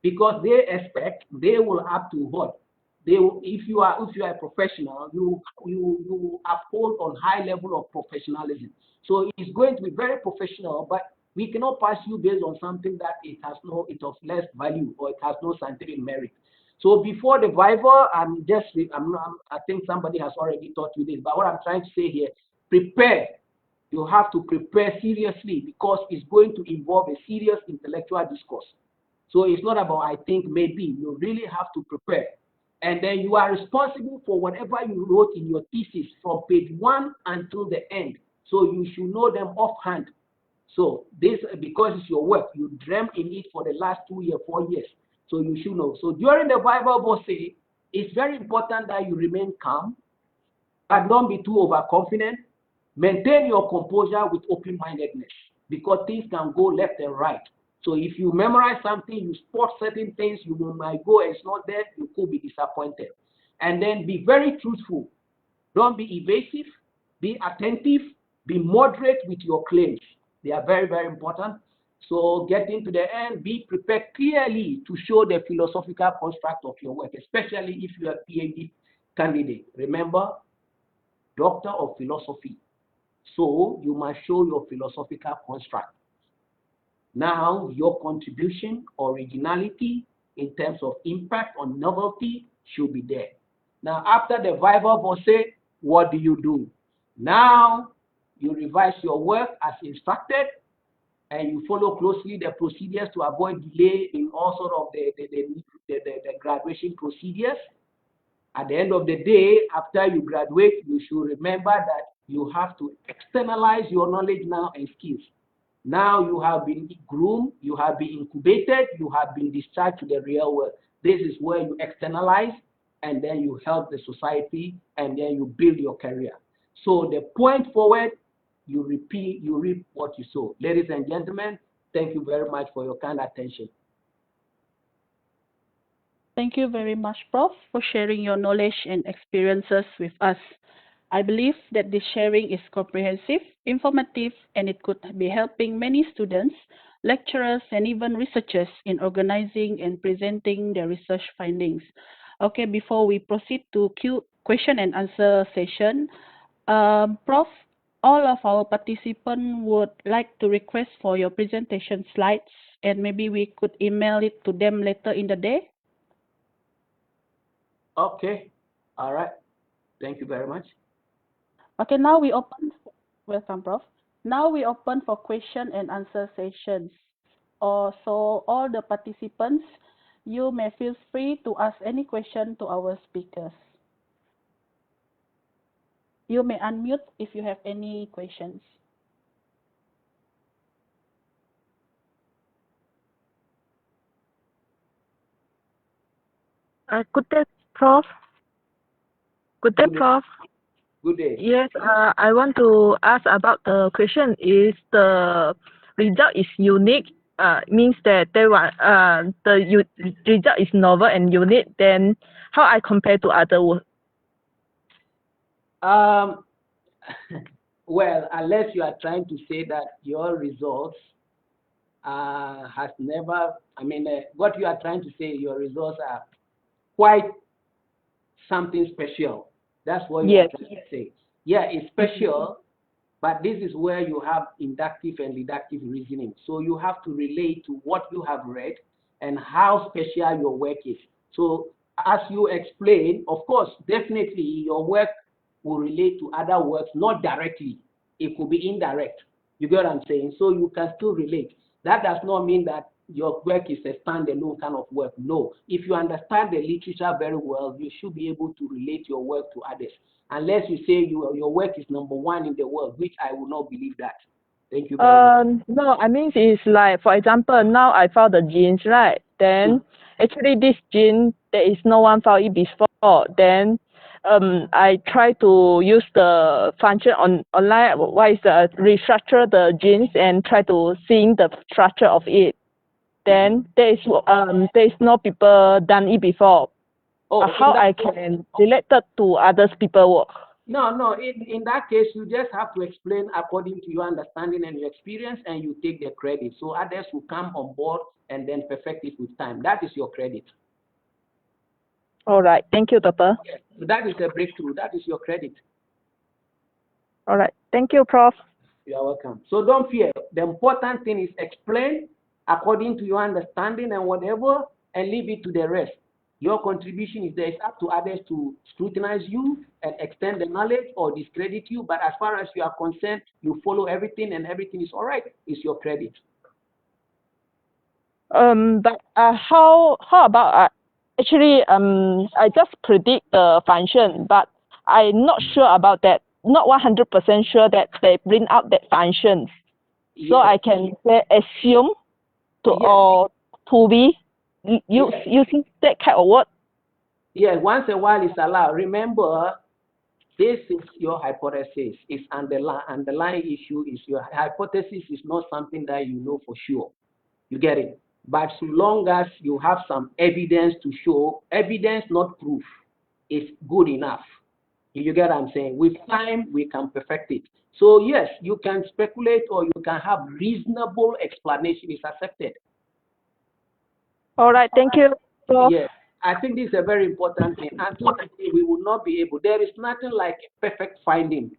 Because they expect, they will have to what? They will, if you are a professional, you uphold on high level of professionalism. So it's going to be very professional, but we cannot pass you based on something that it of less value or it has no scientific merit. So before the Viva, I think somebody has already taught you this, but what I'm trying to say here, prepare. You have to prepare seriously, because it's going to involve a serious intellectual discourse. So it's not about I think, maybe. You really have to prepare. And then you are responsible for whatever you wrote in your thesis from page 1 until the end. So you should know them offhand. So this, because it's your work, you dreamt in it for the last 2 years, 4 years. So you should know. So during the Viva Voce, it's very important that you remain calm, but don't be too overconfident. Maintain your composure with open-mindedness, because things can go left and right. So if you memorize something, you spot certain things, you might go and it's not there, you could be disappointed. And then be very truthful. Don't be evasive, be attentive, be moderate with your claims. They are very, very important. So getting to the end, be prepared clearly to show the philosophical construct of your work, especially if you are a PhD candidate. Remember, Doctor of Philosophy. So you must show your philosophical construct. Now, your contribution, originality, in terms of impact on novelty, should be there. Now, after the Viva Voce, what do? Now, you revise your work as instructed, and you follow closely the procedures to avoid delay in all sort of the graduation procedures. At the end of the day, after you graduate, you should remember that you have to externalize your knowledge now and skills. Now you have been groomed, you have been incubated, you have been discharged to the real world. This is where you externalize, and then you help the society, and then you build your career. So the point forward, you reap what you sow. Ladies and gentlemen, thank you very much for your kind attention. Thank you very much, Prof, for sharing your knowledge and experiences with us. I believe that this sharing is comprehensive, informative, and it could be helping many students, lecturers, and even researchers in organizing and presenting their research findings. Okay, before we proceed to question and answer session, Prof, all of our participants would like to request for your presentation slides, and maybe we could email it to them later in the day. Okay, all right. Thank you very much. Okay, now we open, welcome, Prof. Now we open for question and answer sessions. So all the participants, you may feel free to ask any question to our speakers. You may unmute if you have any questions. Good day, Prof. Good day, Prof. Good day. Yes, I want to ask about the question. Is the result is unique? Means that result is novel and unique. Then how I compare to other work? Well, unless you are trying to say that your results has never, what you are trying to say, your results are quite something special. That's what you are trying to say. Yeah, it's special, but this is where you have inductive and deductive reasoning. So you have to relate to what you have read and how special your work is. So as you explain, of course, definitely your work will relate to other works, not directly. It could be indirect. You get what I'm saying? So you can still relate. That does not mean that your work is a standalone kind of work. No. If you understand the literature very well, you should be able to relate your work to others. Unless you say your work is #1 in the world, which I will not believe that. Thank you very much. No, I mean it's like, for example, now I found the genes, right? Then actually this gene, there is no one found it before. Then I try to use the function online. What is restructure the genes and try to see the structure of it. Then there is no people done it before. How I can relate that to others people work? No. In that case, you just have to explain according to your understanding and your experience, and you take the credit. So others will come on board and then perfect it with time. That is your credit. All right. Thank you, Doctor. Yes. So that is a breakthrough. That is your credit. All right. Thank you, Prof. You are welcome. So don't fear. The important thing is explain according to your understanding and whatever, and leave it to the rest. Your contribution is there. It's up to others to scrutinize you and extend the knowledge or discredit you. But as far as you are concerned, you follow everything and everything is all right. It's your credit. But how about actually I just predict the function, but I'm not sure about that. Not 100% sure that they bring out that function. Yes. So I can say assume to or to be using that kind of word. Yeah, once a while it's allowed. Remember, this is your hypothesis. It's underlying issue is your hypothesis is not something that you know for sure. You get it? But so long as you have some evidence to show, evidence not proof, is good enough. You get what I'm saying? With time, we can perfect it. So yes, you can speculate or you can have reasonable explanation is accepted. All right, thank you. Yes, I think this is a very important thing. Unfortunately, we will not be able. There is nothing like a perfect finding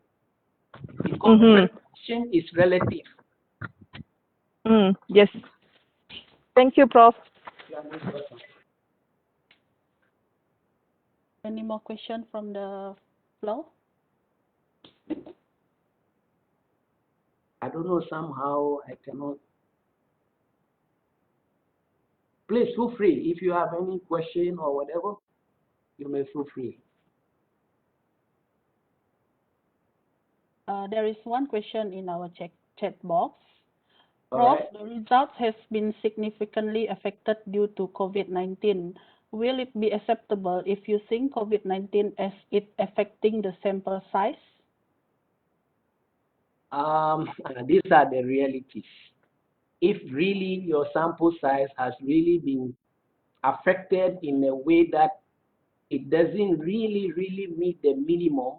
because perfection is relative. Yes. Thank you, Prof. Any more questions from the floor? I don't know, somehow I cannot. Please feel free. If you have any question or whatever, you may feel free. There is one question in our chat box. Prof, the result has been significantly affected due to COVID-19. Will it be acceptable if you think COVID-19 as it affecting the sample size? These are the realities. If really your sample size has really been affected in a way that it doesn't really meet the minimum,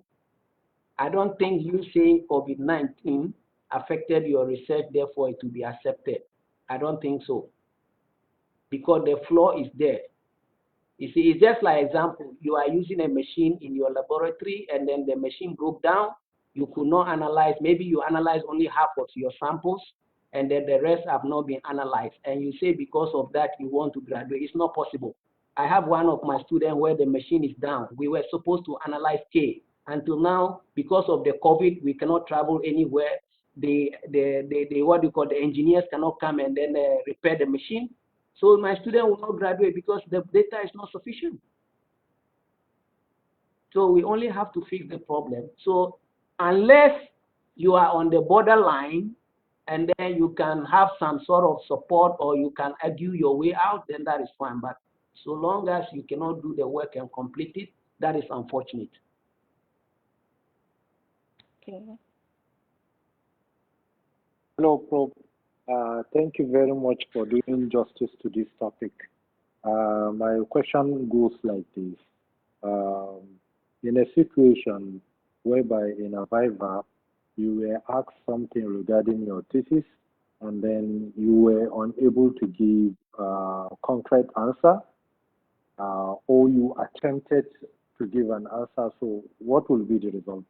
I don't think you saying COVID-19 affected your research, therefore it will be accepted. I don't think so. Because the flaw is there. You see, it's just like example, you are using a machine in your laboratory and then the machine broke down. You could not analyze, maybe you analyze only half of your samples and then the rest have not been analyzed. And you say because of that you want to graduate. It's not possible. I have one of my students where the machine is down. We were supposed to analyze K. Until now, because of the COVID, we cannot travel anywhere. The engineers cannot come and then repair the machine. So my student will not graduate because the data is not sufficient. So we only have to fix the problem. So unless you are on the borderline and then you can have some sort of support or you can argue your way out, then that is fine. But so long as you cannot do the work and complete it, that is unfortunate. Okay. Hello, Prof. Thank you very much for doing justice to this topic. My question goes like this. In a situation whereby in a Viva, you were asked something regarding your thesis, and then you were unable to give a concrete answer, or you attempted to give an answer, so what will be the result?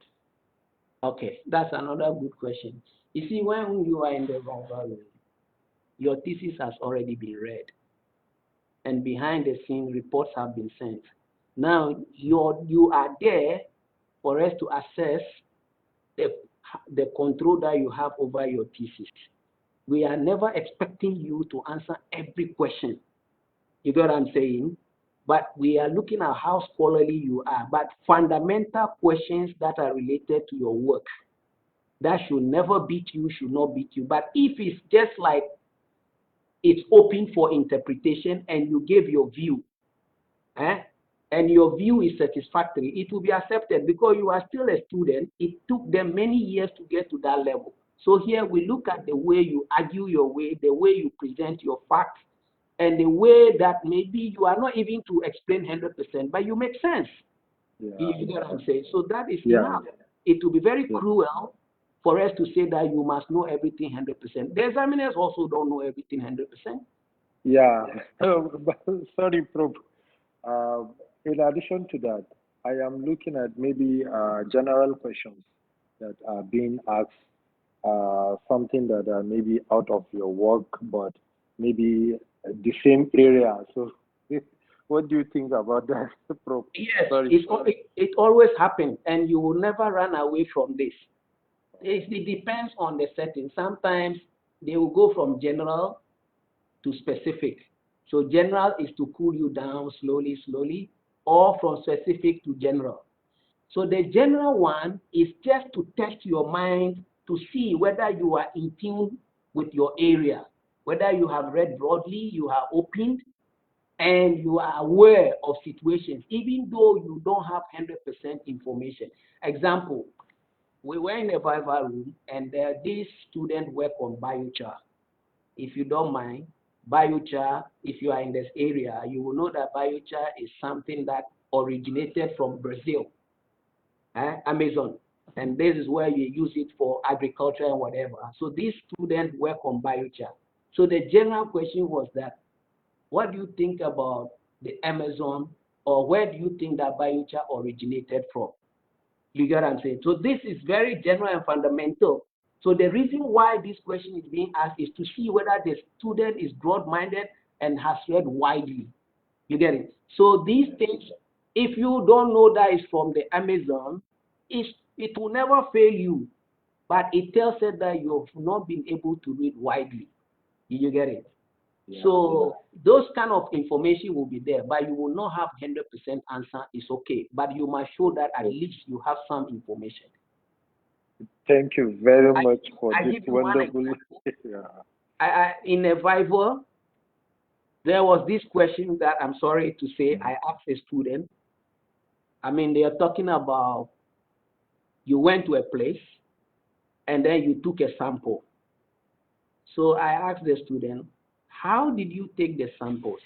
Okay, that's another good question. You see, when you are in the Viva room, your thesis has already been read, and behind the scene, reports have been sent. Now, you are there for us to assess the control that you have over your thesis. We are never expecting you to answer every question. You get what I'm saying? But we are looking at how scholarly you are. But fundamental questions that are related to your work, that should never beat you, should not beat you. But if it's just like it's open for interpretation and you gave your view, and your view is satisfactory, it will be accepted because you are still a student. It took them many years to get to that level. So here we look at the way you argue your way, the way you present your facts, and the way that maybe you are not even to explain 100%, but you make sense. You get what I'm saying? So that is enough. It will be very cruel for us to say that you must know everything 100%. The examiners also don't know everything 100%. Yeah, sorry, Prof. In addition to that, I am looking at maybe general questions that are being asked, something that are maybe out of your work, but maybe the same area. So, what do you think about that, Prof? Yes, Sorry. it always happens, and you will never run away from this. It depends on the setting. Sometimes they will go from general to specific. So general is to cool you down slowly, or from specific to general. So the general one is just to test your mind to see whether you are in tune with your area, whether you have read broadly, you are opened, and you are aware of situations, even though you don't have 100% information. Example, we were in a Viva room, and this student worked on biochar. If you don't mind, biochar, if you are in this area, you will know that biochar is something that originated from Brazil, Amazon. And this is where you use it for agriculture and whatever. So these students work on biochar. So the general question was that, what do you think about the Amazon, or where do you think that biochar originated from? You get what I'm saying? So this is very general and fundamental. So the reason why this question is being asked is to see whether the student is broad-minded and has read widely. You get it? So these things, if you don't know that it's from the Amazon, it will never fail you. But it tells us that you have not been able to read widely. You get it? Yeah. So those kind of information will be there, but you will not have 100% answer. It's okay, but you must show that at least you have some information. Thank you very much for this give you wonderful. In a Viva, there was this question that I'm sorry to say I asked a student. I mean, they are talking about you went to a place and then you took a sample. So I asked the student, how did you take the samples?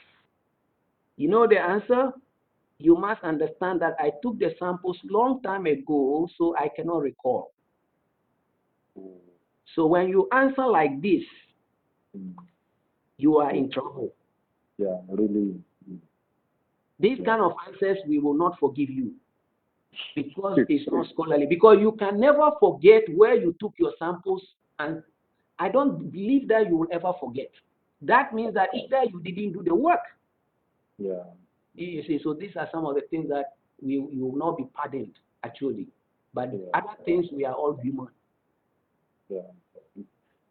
You know the answer? You must understand that I took the samples long time ago, so I cannot recall. So when you answer like this, you are in trouble. Yeah, really. These kind of answers, we will not forgive you because it's not scholarly. Because you can never forget where you took your samples, and I don't believe that you will ever forget. That means that either you didn't do the work. Yeah. You see, so these are some of the things that you will not be pardoned, actually. But other things, we are all human. Yeah.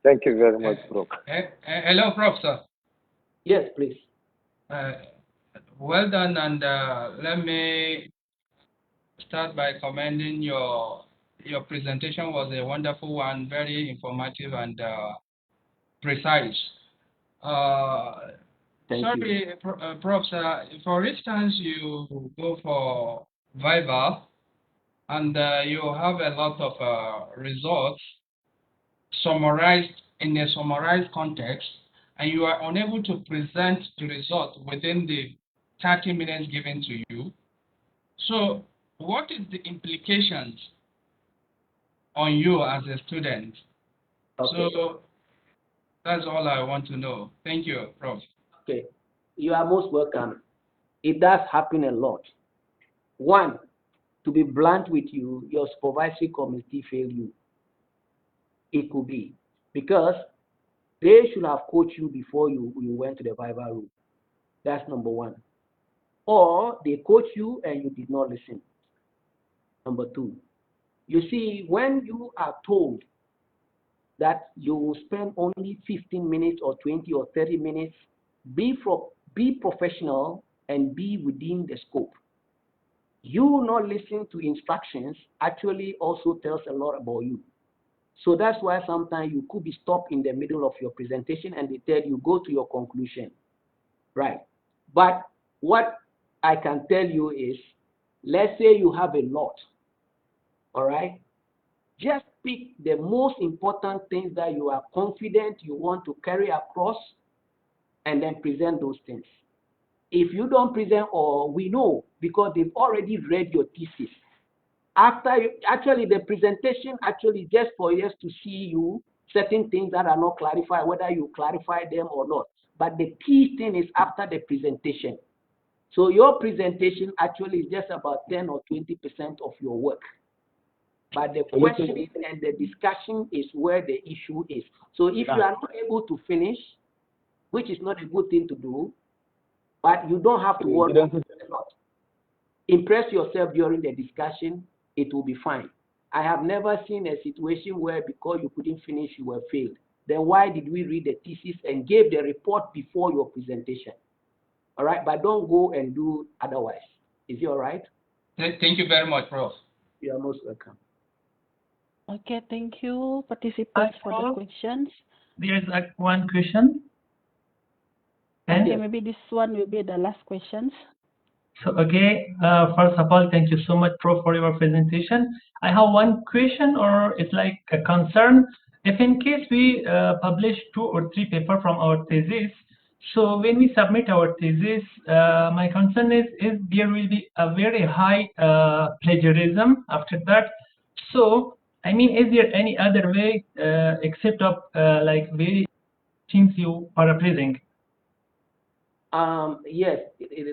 Thank you very much, Prof. Hello, Professor. Yes, please. Well done, and let me start by commending your presentation. Was a wonderful one, very informative and precise. Sorry, Professor, for instance, you go for Viva, and you have a lot of results summarized in a summarized context, and you are unable to present the result within the 30 minutes given to you. So what is the implications on you as a student? Okay. So that's all I want to know. Thank you, Prof. Okay, you are most welcome. It does happen a lot. One, to be blunt with you, your supervisory committee failed you. It could be because they should have coached you before you went to the Viva room. That's number one. Or they coached you and you did not listen. Number two, you see, when you are told that you will spend only 15 minutes or 20 or 30 minutes, be professional and be within the scope. You not listening to instructions actually also tells a lot about you. So that's why sometimes you could be stopped in the middle of your presentation and they tell you go to your conclusion, right? But what I can tell you is, let's say you have a lot, all right? Just pick the most important things that you are confident you want to carry across and then present those things. If you don't present all, we know because they've already read your thesis. Actually, the presentation actually just for us to see you certain things that are not clarified, whether you clarify them or not. But the key thing is after the presentation. So your presentation actually is just about 10 or 20% of your work. But the questioning and the discussion is where the issue is. So if you are not able to finish, which is not a good thing to do, but you don't have to worry a lot. Impress yourself during the discussion, it will be fine. I have never seen a situation where because you couldn't finish, you were failed. Then why did we read the thesis and give the report before your presentation? All right, but don't go and do otherwise. Is it all right? Thank you very much, Prof. You are most welcome. Okay, thank you, participants, for the questions. There is one question. Okay, maybe this one will be the last questions. So, okay, first of all, thank you so much, Prof, for your presentation. I have one question, or it's like a concern. If in case we publish 2 or 3 papers from our thesis, so when we submit our thesis, my concern is there will be a very high plagiarism after that. So, I mean, is there any other way except of like very things you paraphrasing? Yes,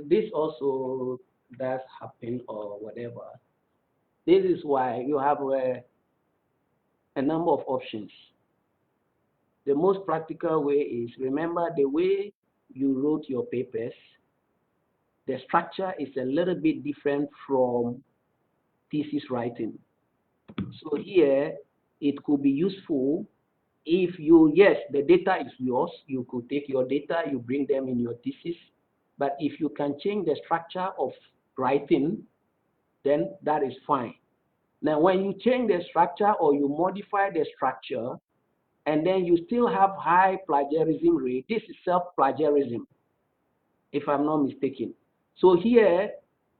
this also does happen or whatever. This is why you have a number of options. The most practical way is, remember the way you wrote your papers, the structure is a little bit different from thesis writing. So here, it could be useful if you, yes, the data is yours, you could take your data, you bring them in your thesis, but if you can change the structure of writing, then that is fine. Now, when you change the structure or you modify the structure, and then you still have high plagiarism rate, this is self-plagiarism, if I'm not mistaken. So here,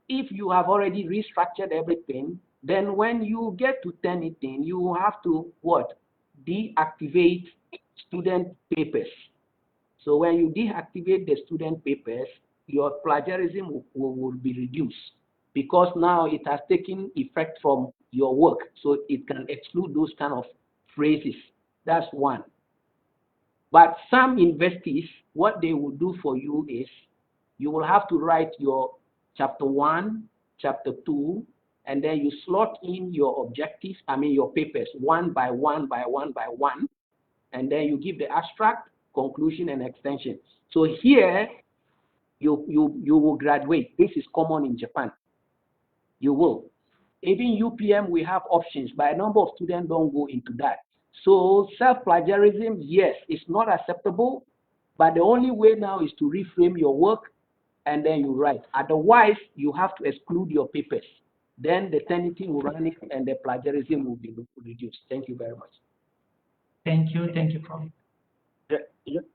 if you have already restructured everything, then when you get to Turnitin, you have to what? Deactivate student papers. So when you deactivate the student papers, your plagiarism will be reduced because now it has taken effect from your work. So it can exclude those kind of phrases. That's one. But some universities, what they will do for you is you will have to write your chapter 1, chapter 2, and then you slot in your objectives, your papers, one by one by one by one, and then you give the abstract, conclusion, and extension. So here, you will graduate. This is common in Japan. You will. Even UPM, we have options, but a number of students don't go into that. So self-plagiarism, yes, it's not acceptable, but the only way now is to reframe your work and then you write. Otherwise, you have to exclude your papers. Then the Turnitin will run it and the plagiarism will be reduced. Thank you very much. Thank you, Prof.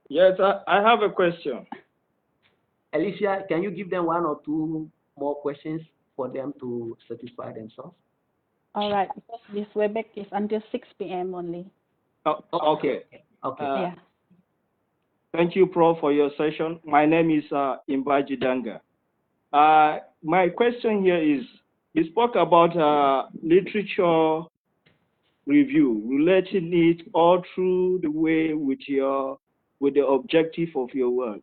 Yes, I have a question. Alicia, can you give them 1 or 2 more questions for them to satisfy themselves? All right, because this Webex is until 6 p.m. only. Oh, okay. Okay. Yeah. Thank you, Prof, for your session. My name is Imbaji Danga. My question here is, you spoke about literature review, relating it all through the way with the objective of your work.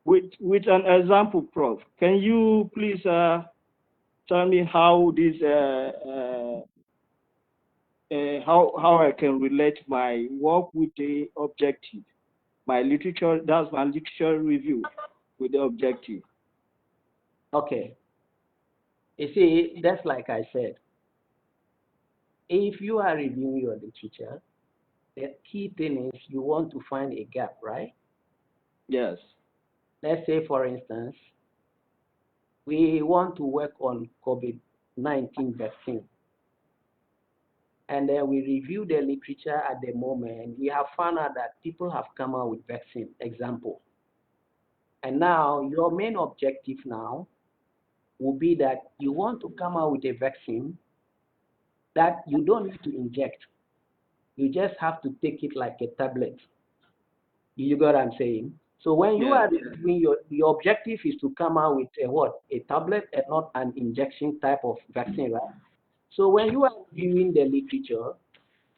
With an example, Prof, can you please tell me how this how I can relate my work with the objective, my literature review with the objective? Okay. You see, that's like I said. If you are reviewing your literature, the key thing is you want to find a gap, right? Yes. Let's say, for instance, we want to work on COVID-19 vaccine. And then we review the literature at the moment. We have found out that people have come out with vaccine, example. And now your main objective now will be that you want to come out with a vaccine that you don't need to inject. You just have to take it like a tablet. You got what I'm saying? So when you are reviewing your objective is to come out with a tablet and not an injection type of vaccine, right? So when you are reviewing the literature,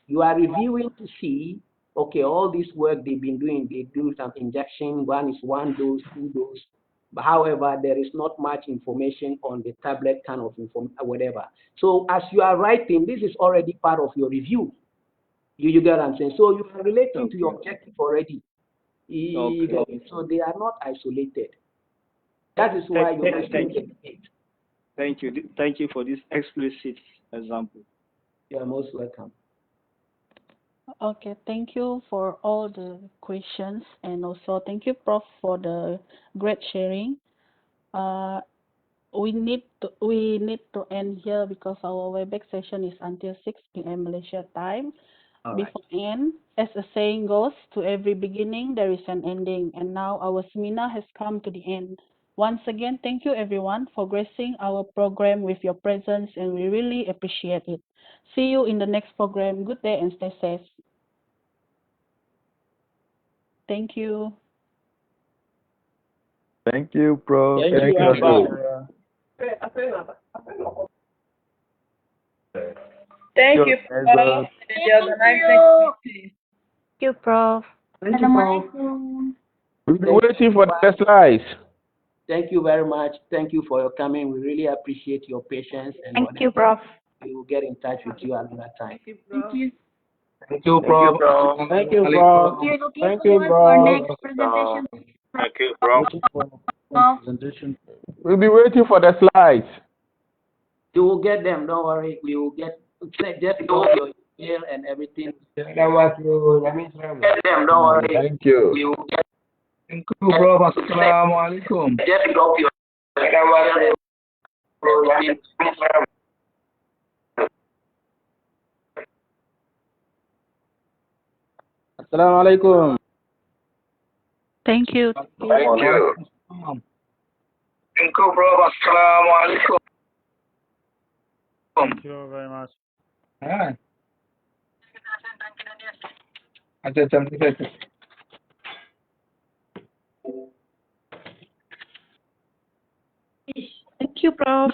you are reviewing to see, okay, all this work they've been doing, they do some injection, one is 1 dose, 2 dose. But however, there is not much information on the tablet kind of whatever. So as you are writing, this is already part of your review. You get what I'm saying? So you are relating to your objective already. So they are not isolated. That is why you Thank you. Thank you for this explicit example. You are most welcome. Okay, thank you for all the questions, and also thank you, Prof, for the great sharing. We need to end here because our Webex session is until 6 p.m. Malaysia time. Before end, as a saying goes, to every beginning there is an ending, and now our seminar has come to the end. Once again, thank you everyone for gracing our program with your presence, and we really appreciate it. See you in the next program. Good day and stay safe. Thank you. Thank you, Prof. Thank you. Thank you, Prof. Thank you, Prof. Thank you, Prof. We'll be waiting for the slides. Thank you very much. Thank you for your coming. We really appreciate your patience. And Thank you, Prof. We will get in touch with you another time. Thank you. Thank you, Prof. Thank you, Prof. Thank you, Prof. Next presentation. Thank you, Prof. We'll be waiting for the slides. You will get them. Don't worry. We will get just drop your email and everything. Get them. Don't worry. Thank you. We will get. Thank you, Prof. Assalamu alaikum. Just drop your Assalamu alaikum. Thank you. Thank you. Thank you, Prof. Assalamu alaikum. Thank you very much. Thank you, Prof.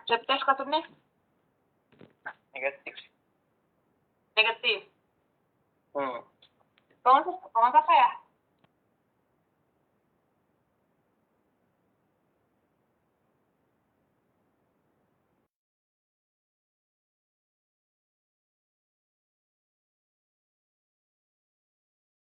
Swab test katanya? Negatif. Negatif. Kamu apa ya?